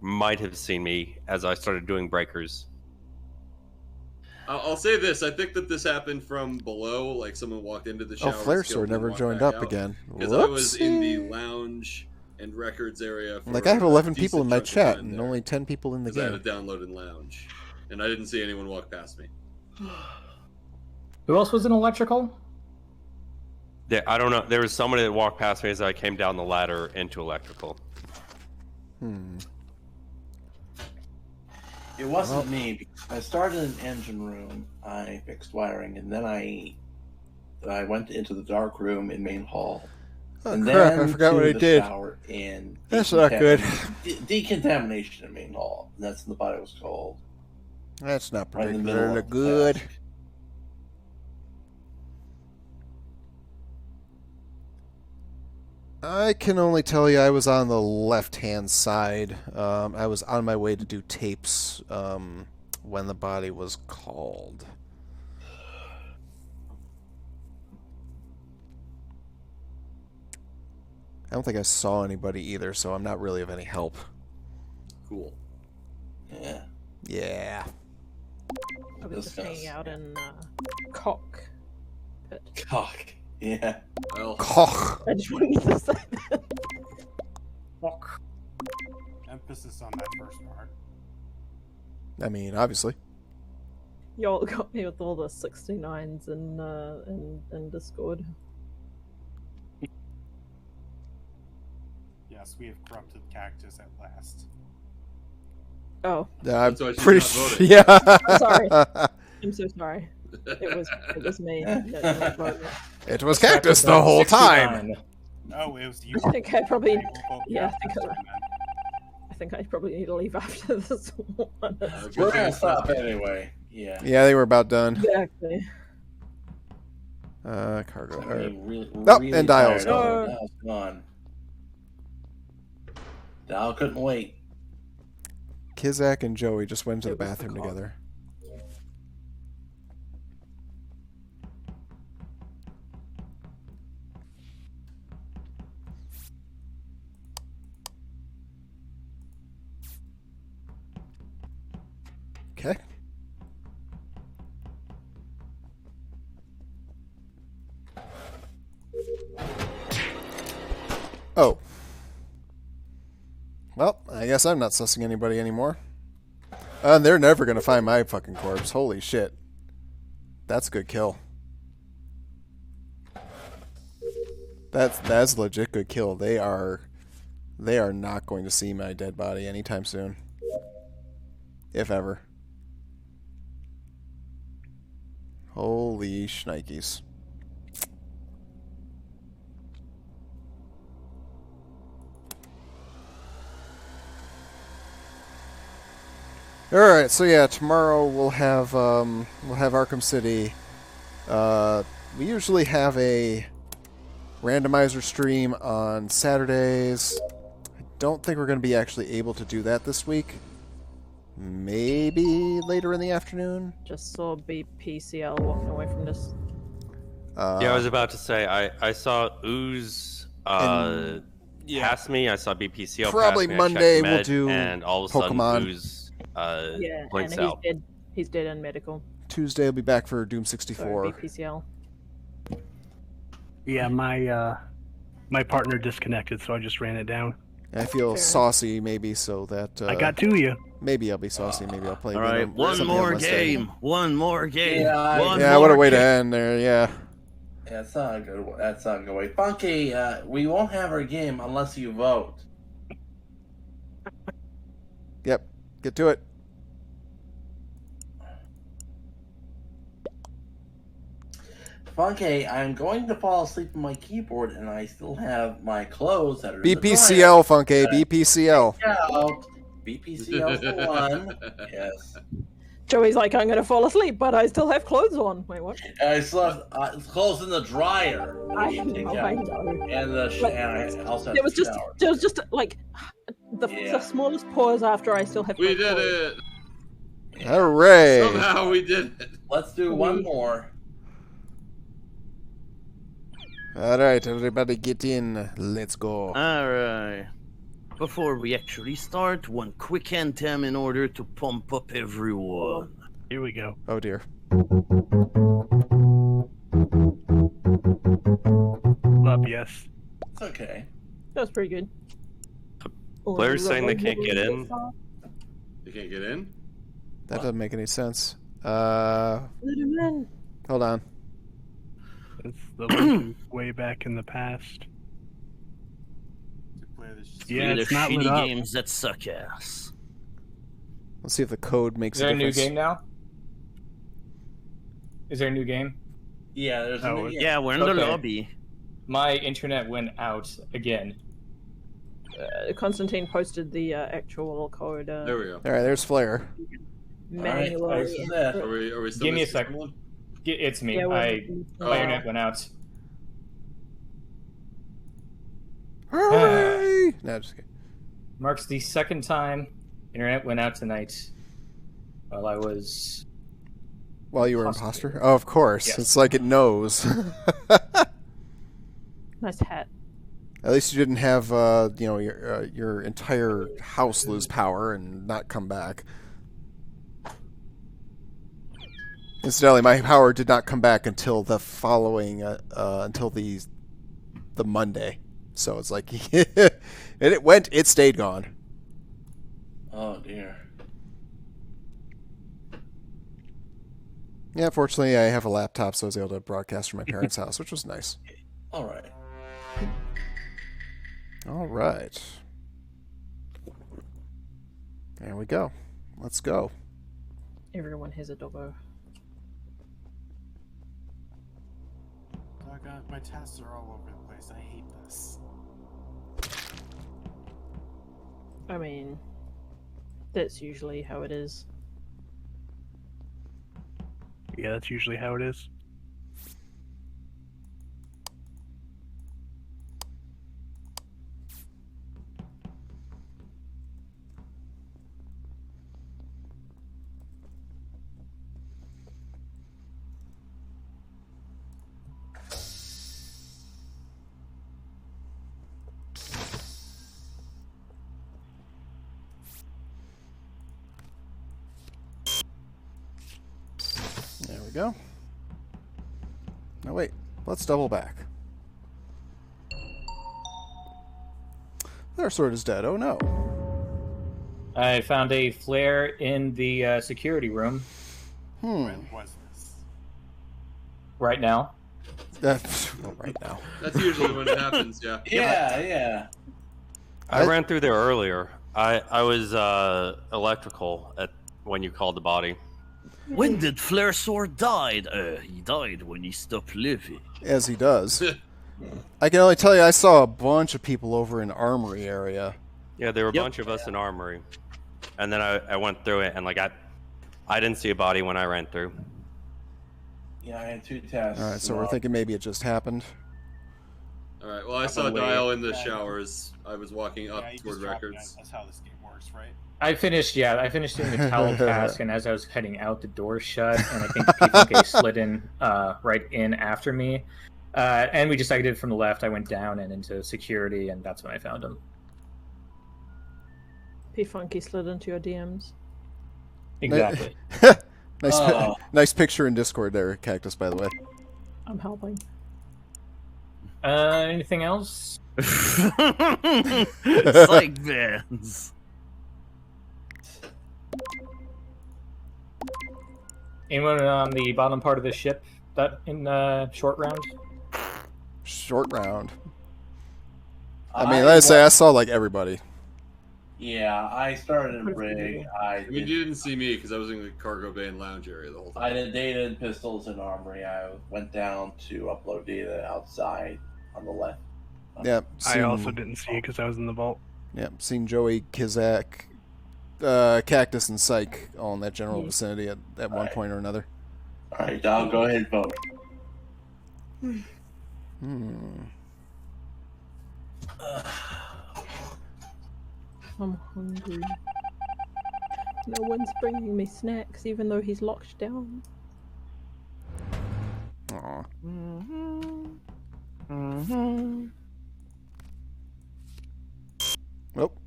might have seen me as I started doing breakers. I'll say this: I think that this happened from below, like someone walked into the shower. Oh, Flare Sword never joined up again. Because I was in the Whoopsie. lounge and records area. For Like, I have a 11 decent people in my chunk of chat time and there, only 10 people in the 'cause I had game. it downloaded in lounge, and I didn't see anyone walk past me. Who else was in electrical? I don't know. There was somebody that walked past me as I came down the ladder into electrical. It wasn't me. Because I started in engine room. I fixed wiring, and then I went into the dark room in main hall. Oh, and crap, then I forgot to what I the did. shower in That's not good. Decontamination in main hall. And that's when the body was cold. That's not Right in the middle particularly of the good. task. I can only tell you I was on the left-hand side. I was on my way to do tapes when the body was called. I don't think I saw anybody either, so I'm not really of any help. Cool. Yeah. Yeah. I was just hanging Discuss. out in Cock Pit. Cock. Yeah. Well, Koch. I just wanted to say that. Emphasis on that first part. I mean, obviously. Y'all got me with all the 69s in Discord. Yes, we have corrupted Cactus at last. Oh, I'm That's why she's pretty not sure. voting. Yeah. I'm sorry. I'm so sorry. It was me. that voted. It was Cactus the whole time. 69. Oh, it was you. I think I probably. will vote Yeah, Cactus I think I probably need to leave after this one. We're gonna stop anyway. Yeah. Yeah, they were about done. Exactly. Cargo. I or- mean, Oh, really and Dial's tired. gone. Dial's gone. Dial couldn't wait. Kizak and Joey just went to the It was the bathroom call. together. Okay. Oh. Well, I guess I'm not sussing anybody anymore. They're never gonna find my fucking corpse. Holy shit. That's a good kill. That's a legit good kill. They are not going to see my dead body anytime soon. If ever. Holy shnikes. Alright, so yeah, tomorrow we'll have Arkham City. We usually have a randomizer stream on Saturdays. I don't think we're going to be actually able to do that this week. Maybe later in the afternoon. Just saw BPCL walking away from this. Yeah, I was about to say I saw Ooze pass me. I saw BPCL Probably pass me. Monday I checked we'll med, do and all of a Pokemon. sudden Ooze Yeah, blinks and he's out. dead. He's dead in medical. Tuesday I'll be back for Doom So 64. BPCL. Yeah, my partner disconnected, so I just ran it down. I feel Fair. saucy maybe, so that I got to you. maybe I'll be saucy. Maybe I'll play. All right, Venom or one something on more Wednesday. game. One more game. Yeah, one Yeah, more what a way to game. end there. Yeah. Yeah, that's not a good one. That's not a good way. Funky, we won't have our game unless you vote. Yep. Get to it. Funky, I'm going to fall asleep on my keyboard, and I still have my clothes that are in the BPCL, Funky. BPCL. dryer. Out. BPCL for one. Yes. Joey's like, I'm gonna fall asleep, but I still have clothes on. Wait, what? I still have clothes in the dryer. I You take know, out. I know. And the But and I also have There was the just, shower. there was just like the Yeah. smallest pause after I still have. We my did clothes. it. Hooray. Somehow we did it. Let's do one more. All right, everybody get in. Let's go. All right. Before we actually start, one quick anthem in order to pump up everyone. Here we go. Oh, dear. Love, yes. It's okay. That was pretty good. Blair's saying they can't get in. You can't get in? That doesn't make any sense. Let him in. Hold on. It's the link way back in the past. To play this. Yeah, Play it's the not lit shitty up. games that suck ass. Let's see if the code makes Is there a new difference. game now? Is there a new game? Yeah, there's Oh, a Yeah, we're in the Okay. lobby. My internet went out again. Constantine posted the actual code There we go. All right, there's Flare. manually. this is it. Are we still Give me a missing sec. someone? It's me. Yeah, My Oh. internet went out. Hooray! No, just kidding. Marks the second time internet went out tonight while I was. While you were Imposter. imposter? Oh, of course. Yes. It's like it knows. Nice hat. At least you didn't have, your entire house lose power and not come back. Incidentally, my power did not come back until the following, until the Monday. So it's like, and it stayed gone. Oh dear. Yeah, fortunately, I have a laptop, so I was able to broadcast from my parents' house, which was nice. All right. All right. There we go. Let's go. Everyone has a doggo. Oh god, my tasks are all over the place. I hate this. I mean, that's usually how it is. Yeah, that's usually how it is. There we go. Now wait, let's double back. Their sword is dead. Oh no. I found a flare in the security room When was this? right now. Well, right now. That's usually when it happens. Yeah. Yeah. I ran through there earlier. I was electrical at when you called the body. When did Flare Sword died? He died when he stopped living. As he does. I can only tell you I saw a bunch of people over in Armory area. Yeah, there were a Yep. bunch of us in Armory, and then I went through it, and like I didn't see a body when I ran through. Yeah, I had 2 tests. Alright, so we're thinking maybe it just happened. All right. Well, I saw the way- Dial in the showers. I was walking up Yeah, you toward just dropped records. it. That's how this game works, right? I finished doing the towel task, and as I was heading out, the door shut, and I think P-Funk slid in right in after me. And we just exited from the left. I went down and into security, and that's when I found him. P Funky slid into your DMs. Exactly. Nice, Oh. nice picture in Discord there, Cactus, by the way. I'm helping. Anything else? Psych bands. Anyone on the bottom part of the ship that in short round? Short round. I mean, let's say I saw like everybody. Yeah, I started in Rig. I mean, you didn't see me because I was in the cargo bay and lounge area the whole time. I did data and pistols in Armory. I went down to upload data outside on the left. Yep. I also didn't see it because I was in the vault. Yep. Seen Joey, Kizak, Cactus, and Psych all in that general vicinity at one Alright. point or another. All right, I'll go ahead and vote. I'm hungry. No one's bringing me snacks, even though he's locked down. Aw. Nope.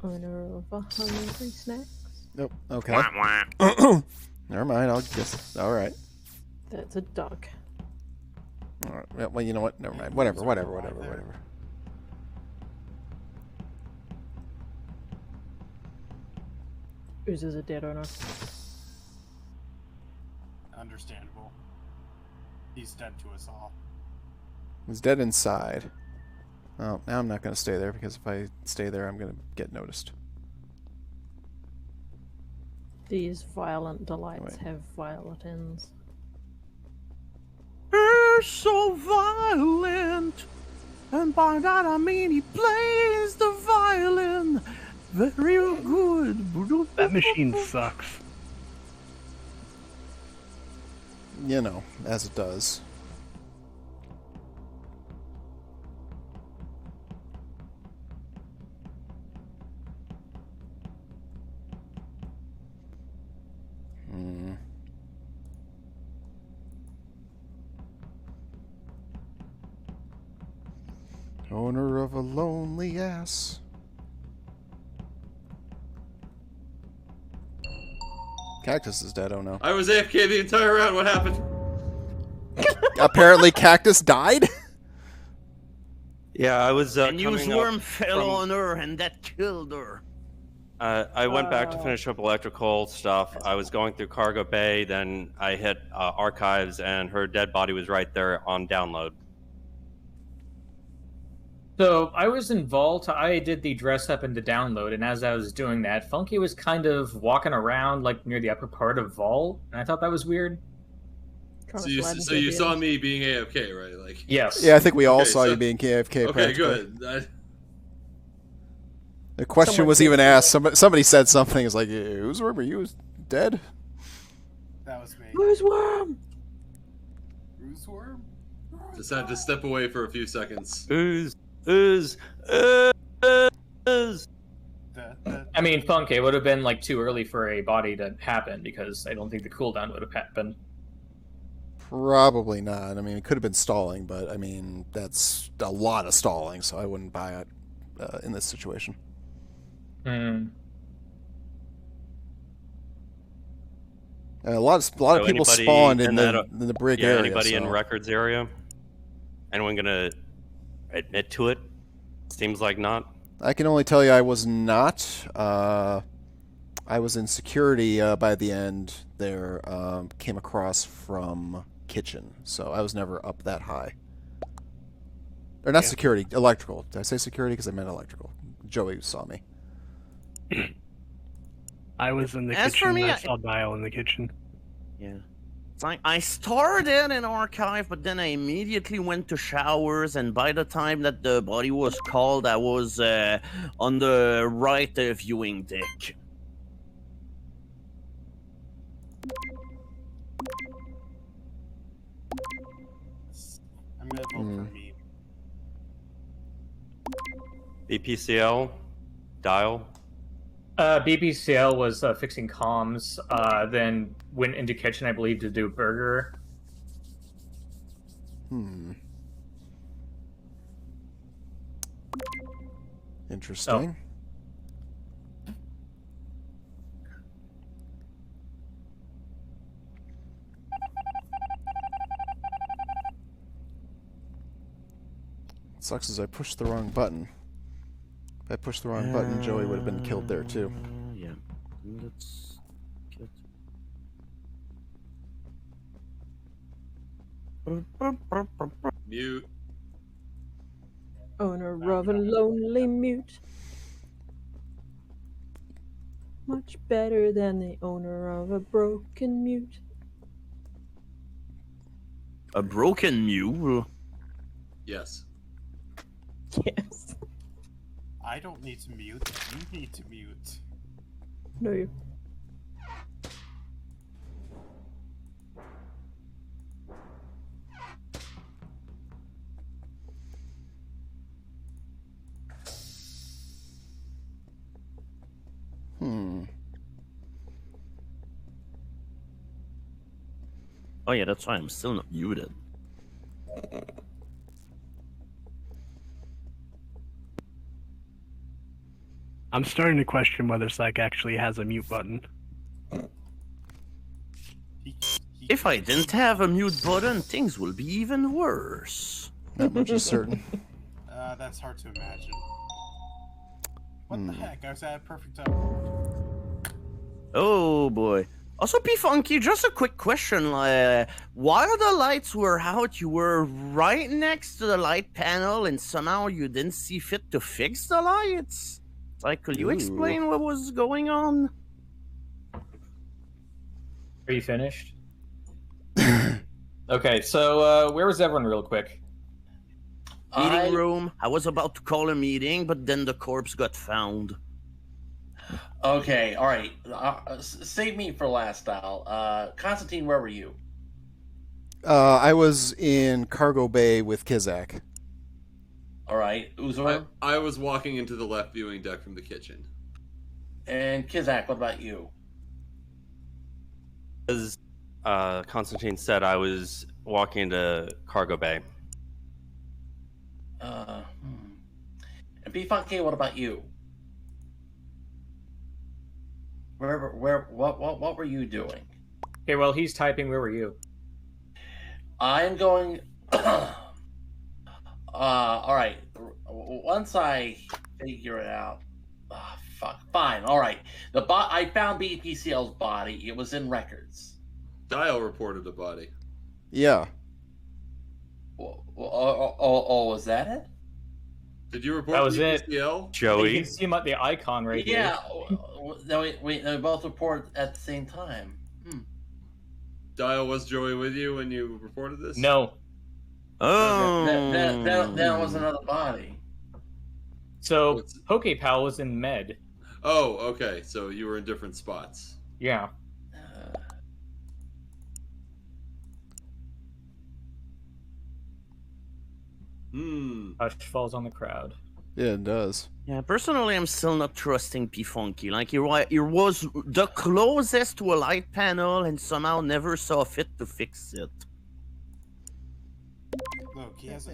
Owner of a hungry snacks. Nope. Okay. Never mind. I'll just. All right. That's a duck. All right. Yeah, well, you know what? Never mind. Whatever. Oozes a dead owner. Understandable. He's dead to us all. He's dead inside. Oh, now I'm not going to stay there because if I stay there, I'm going to get noticed. These violent delights Wait. have violent ends. You're so violent, and by that I mean he plays the violin very good. That machine sucks. You know, as it does. Owner of a lonely ass. Cactus is dead. Oh no. I was AFK the entire round. What happened? Apparently, Cactus died. Yeah, I was. And coming worm up fell from- on her, and that killed her. I went back to finish up electrical stuff. I was going through Cargo Bay, then I hit Archives, and her dead body was right there on download. So I was in Vault. I did the dress up into download, and as I was doing that, Funky was kind of walking around like near the upper part of Vault, and I thought that was weird. So you saw me being AFK, right? Like Yes. Yeah, I think we all Okay, saw so- you being KFK. Okay, practically. good. The question Someone was did even say asked. Somebody said something. It's like, whose worm are you dead? That was me. Who's worm? Bruce Worm? Just had to step away for a few seconds. Ooze. The- I mean, Funky, it would have been like too early for a body to happen because I don't think the cooldown would have happened. Probably not. I mean, it could have been stalling, but I mean, that's a lot of stalling, so I wouldn't buy it in this situation. Hmm. A lot of people anybody spawned in in the brig Yeah, area. anybody in so- records area? Anyone gonna admit to it? Seems like not. I can only tell you I was not. I was in security by the end there. Came across from kitchen, so I was never up that high. Or not security, electrical. Did I say security? Because I meant electrical. Joey saw me. I was in the As for kitchen. me, I I- saw Dial in the kitchen. Yeah. It's like I started in Archive, but then I immediately went to showers, and by the time that the body was called, I was on the right viewing deck. I'm gonna vote for me. BPCL, Dial. BPCL was fixing comms, then went into kitchen, I believe, to do burger. Interesting. What sucks is I pushed the wrong button. If I pushed the wrong button, Joey would have been killed there too. Yeah. Let's get... Mute. Owner of a lonely mute. Much better than the owner of a broken mute. A broken mule? Yes. Yes. I don't need to mute. You need to mute. No, you. Oh yeah, that's why I'm still not muted. I'm starting to question whether Psych actually has a mute button. If I didn't have a mute button, things will be even worse. That much is certain. That's hard to imagine. What the heck? I was at a perfect time. Oh boy. Also, P Funky, just a quick question. While the lights were out, you were right next to the light panel, and somehow you didn't see fit to fix the lights. Like, could you explain what was going on? Are you finished? Okay, so where was everyone real quick? Meeting room. I was about to call a meeting, but then the corpse got found. Okay, all right. Save me for last, Dial. Constantine, where were you? I was in Cargo Bay with Kizak. All right, Uzor I was walking into the left viewing deck from the kitchen. and Kizak. What about you? As Constantine said, I was walking into Cargo Bay. And P Funky, what about you? What were you doing? Okay, well, he's typing. Where were you? I'm going. All right. Once I figure it out. Fuck. Fine. All right. I found BPCL's body. It was in records. Dial reported a body. Yeah. Was that it? Did you report That was it. BPCL? You Joey. can see him at the icon right here. Yeah. No, we both report at the same time. Dial, was Joey with you when you reported this? No. Oh. That was another body. So PokePal was in med. Oh, okay. So you were in different spots. Yeah. Hush falls on the crowd. Yeah, it does. Yeah, personally, I'm still not trusting P-Funky. Like, he was the closest to a light panel and somehow never saw fit to fix it. Look, he has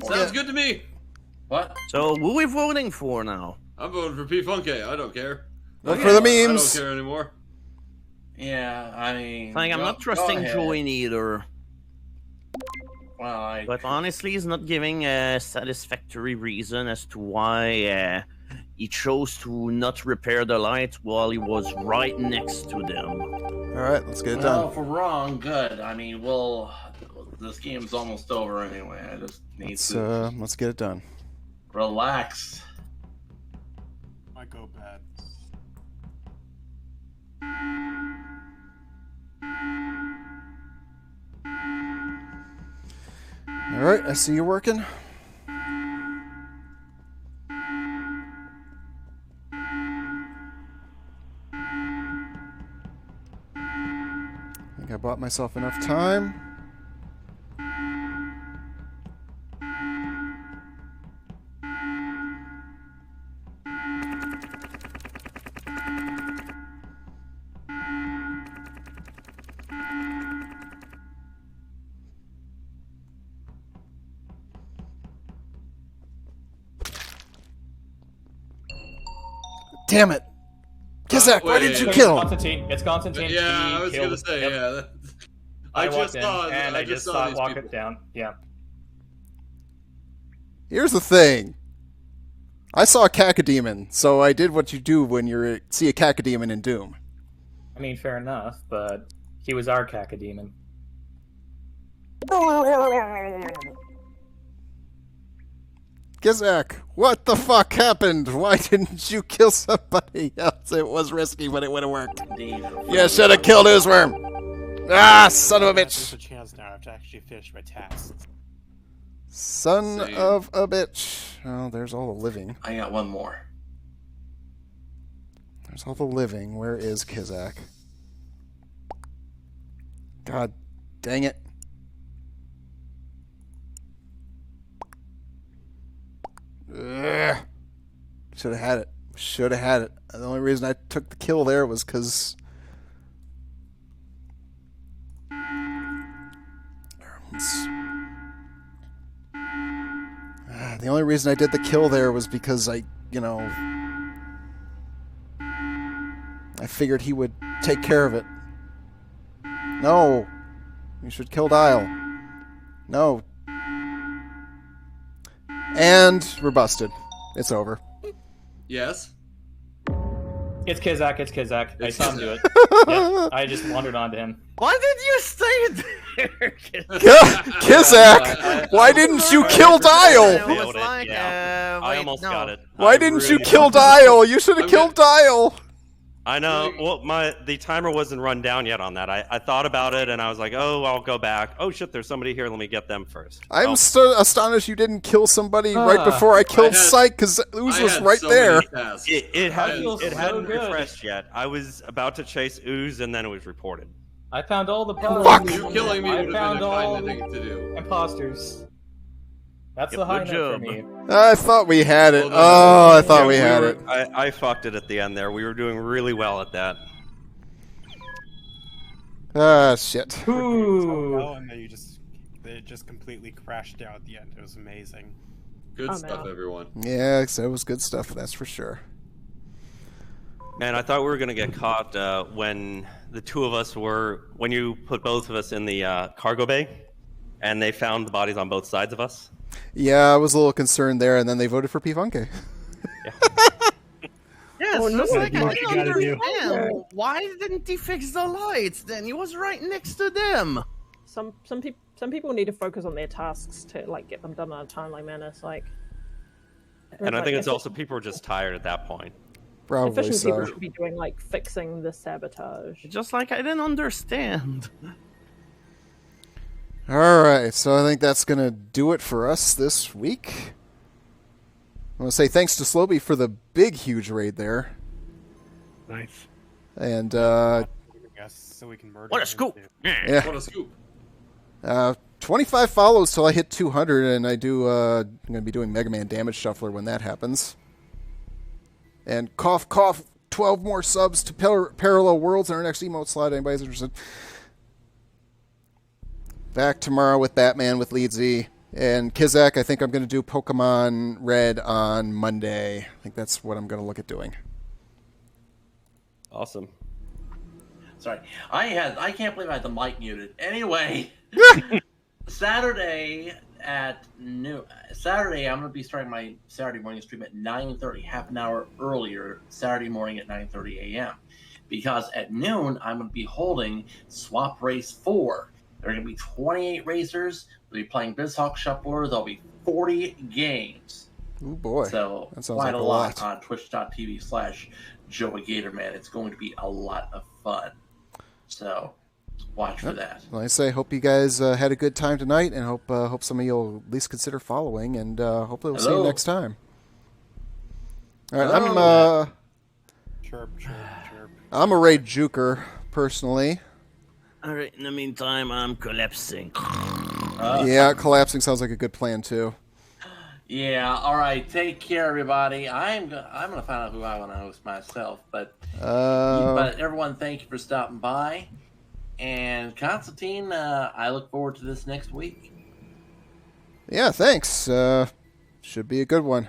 Sounds good to me. What? So, who are we voting for now? I'm voting for P-Funky. I don't care. Vote for the I memes. don't care anymore. Yeah, I mean... Like, I'm not trusting Joey neither. Well, But honestly, he's not giving a satisfactory reason as to why he chose to not repair the lights while he was right next to them. Alright, let's get it Well, done. if we're wrong, good. I mean, this game's almost over anyway. I just need Let's get it done. relax. I go bad. Alright, I see you working. I think I bought myself enough time. Damn it! Kizak, why did you wait. kill him? Constantine. It's Constantine. Yeah, He I was killed- gonna say, Yep. yeah. I just walked in, saw, and I just saw it these walk people. it down. Yeah. Here's the thing. I saw a cacodemon, so I did what you do when you see a cacodemon in Doom. I mean, fair enough, but he was our cacodemon. Kizak, what the fuck happened? Why didn't you kill somebody else? It was risky, but it would have worked. Indeed. You should have killed Oozworm. Ah, son of a There's bitch. a chance now I have to actually finish my tasks. Son Same. of a bitch. Oh, there's all the living. I got one more. There's all the living. Where is Kizak? God dang it. Should have had it. Should have had it. The only reason I took the kill there was because... The only reason I did the kill there was because I figured he would take care of it. No. You should kill Dial. No. And we're busted. It's over. Yes. It's Kizak. It's Kizak. I It's saw him do it. Yep, I just wandered onto him. Why did you stay there? Kizak, why didn't you kill Dial? Nailed it, yeah. I almost got it. Why I didn't you really kill wanted- Dial? You should have killed Dial. I know. Well, the timer wasn't run down yet on that. I thought about it and I was like, oh, I'll go back. Oh shit, there's somebody here. Let me get them first. I'm Oh. so astonished you didn't kill somebody right before I killed Syke, because Ooze I was had right so there. many tasks. It hadn't, feel it so hadn't good. refreshed yet. I was about to chase Ooze and then it was reported. I found all the bugs. Fuck! You killing me I would have found been a all kind thing to do. imposters. That's Yep, the high good note for job. me. I thought we had it. Well, Oh, I thought we Yeah, had were- it. I fucked it at the end there. We were doing really well at that. Ah, shit. Ooh. Oh, and then they just completely crashed out at the end. It was amazing. Good Oh, stuff, no. everyone. Yeah, so it was good stuff, that's for sure. Man, I thought we were gonna get caught when the two of us were when you put both of us in the cargo bay, and they found the bodies on both sides of us. Yeah, I was a little concerned there, and then they voted for P. Funke. Yes, Oh, no, it's like I what you didn't gotta do. understand. Why didn't he fix the lights? Then he was right next to them. Some people need to focus on their tasks to like get them done in a timely manner. It's like, And I like, think it's also people were just tired at that point. Probably efficient people so. should be doing like fixing the sabotage. Just like I didn't understand. All right, so I think that's going to do it for us this week. I want to say thanks to Slowby for the big, huge raid there. Nice. And Yes, so we can murder. What a him scoop! too. yeah, What a scoop. 25 follows till I hit 200, and I'm going to be doing Mega Man Damage Shuffler when that happens. And cough, cough, 12 more subs to Parallel Worlds in our next emote slot. Anybody's interested? Back tomorrow with Batman with Lead Z. And Kizak, I think I'm going to do Pokemon Red on Monday. I think that's what I'm going to look at doing. Awesome. Sorry, I can't believe I had the mic muted. Anyway, Saturday at noon. Saturday, I'm going to be starting my Saturday morning stream at 9:30, half an hour earlier. Saturday morning at 9:30 a.m. Because at noon, I'm going to be holding Swap Race 4. There are going to be 28 racers. We'll be playing BizHawk Shuffler. There'll be 40 games. Oh boy, So that sounds quite like a a lot lot. on twitch.tv/Joey Gatorman. It's going to be a lot of fun. So watch for that. Like I say, hope you guys had a good time tonight, and hope some of you will at least consider following, and hopefully we'll see you Hello. next time. All right, Hello. Chirp, chirp, chirp. I'm a raid juker personally. All right. In the meantime, I'm collapsing. Yeah, collapsing sounds like a good plan too. Yeah. All right. Take care, everybody. I'm gonna find out who I want to host myself, but everyone, thank you for stopping by. And Constantine, I look forward to this next week. Yeah, thanks. Should be a good one.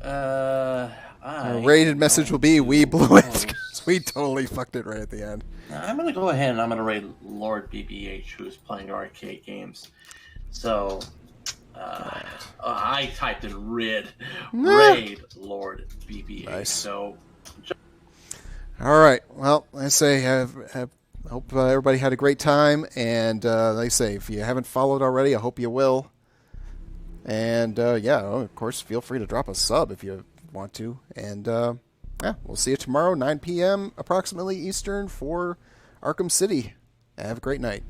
I Rated message will be we blew it 'cause we totally fucked it right at the end. I'm gonna go ahead and I'm gonna raid Lord BBH, who's playing arcade games. So I typed in raid Lord BBH. Nice. So All right. Well, I say hope everybody had a great time, and like I say, if you haven't followed already, I hope you will. And yeah, of course, feel free to drop a sub if you want to. And yeah, we'll see you tomorrow, 9 p.m. approximately Eastern for Arkham City. Have a great night.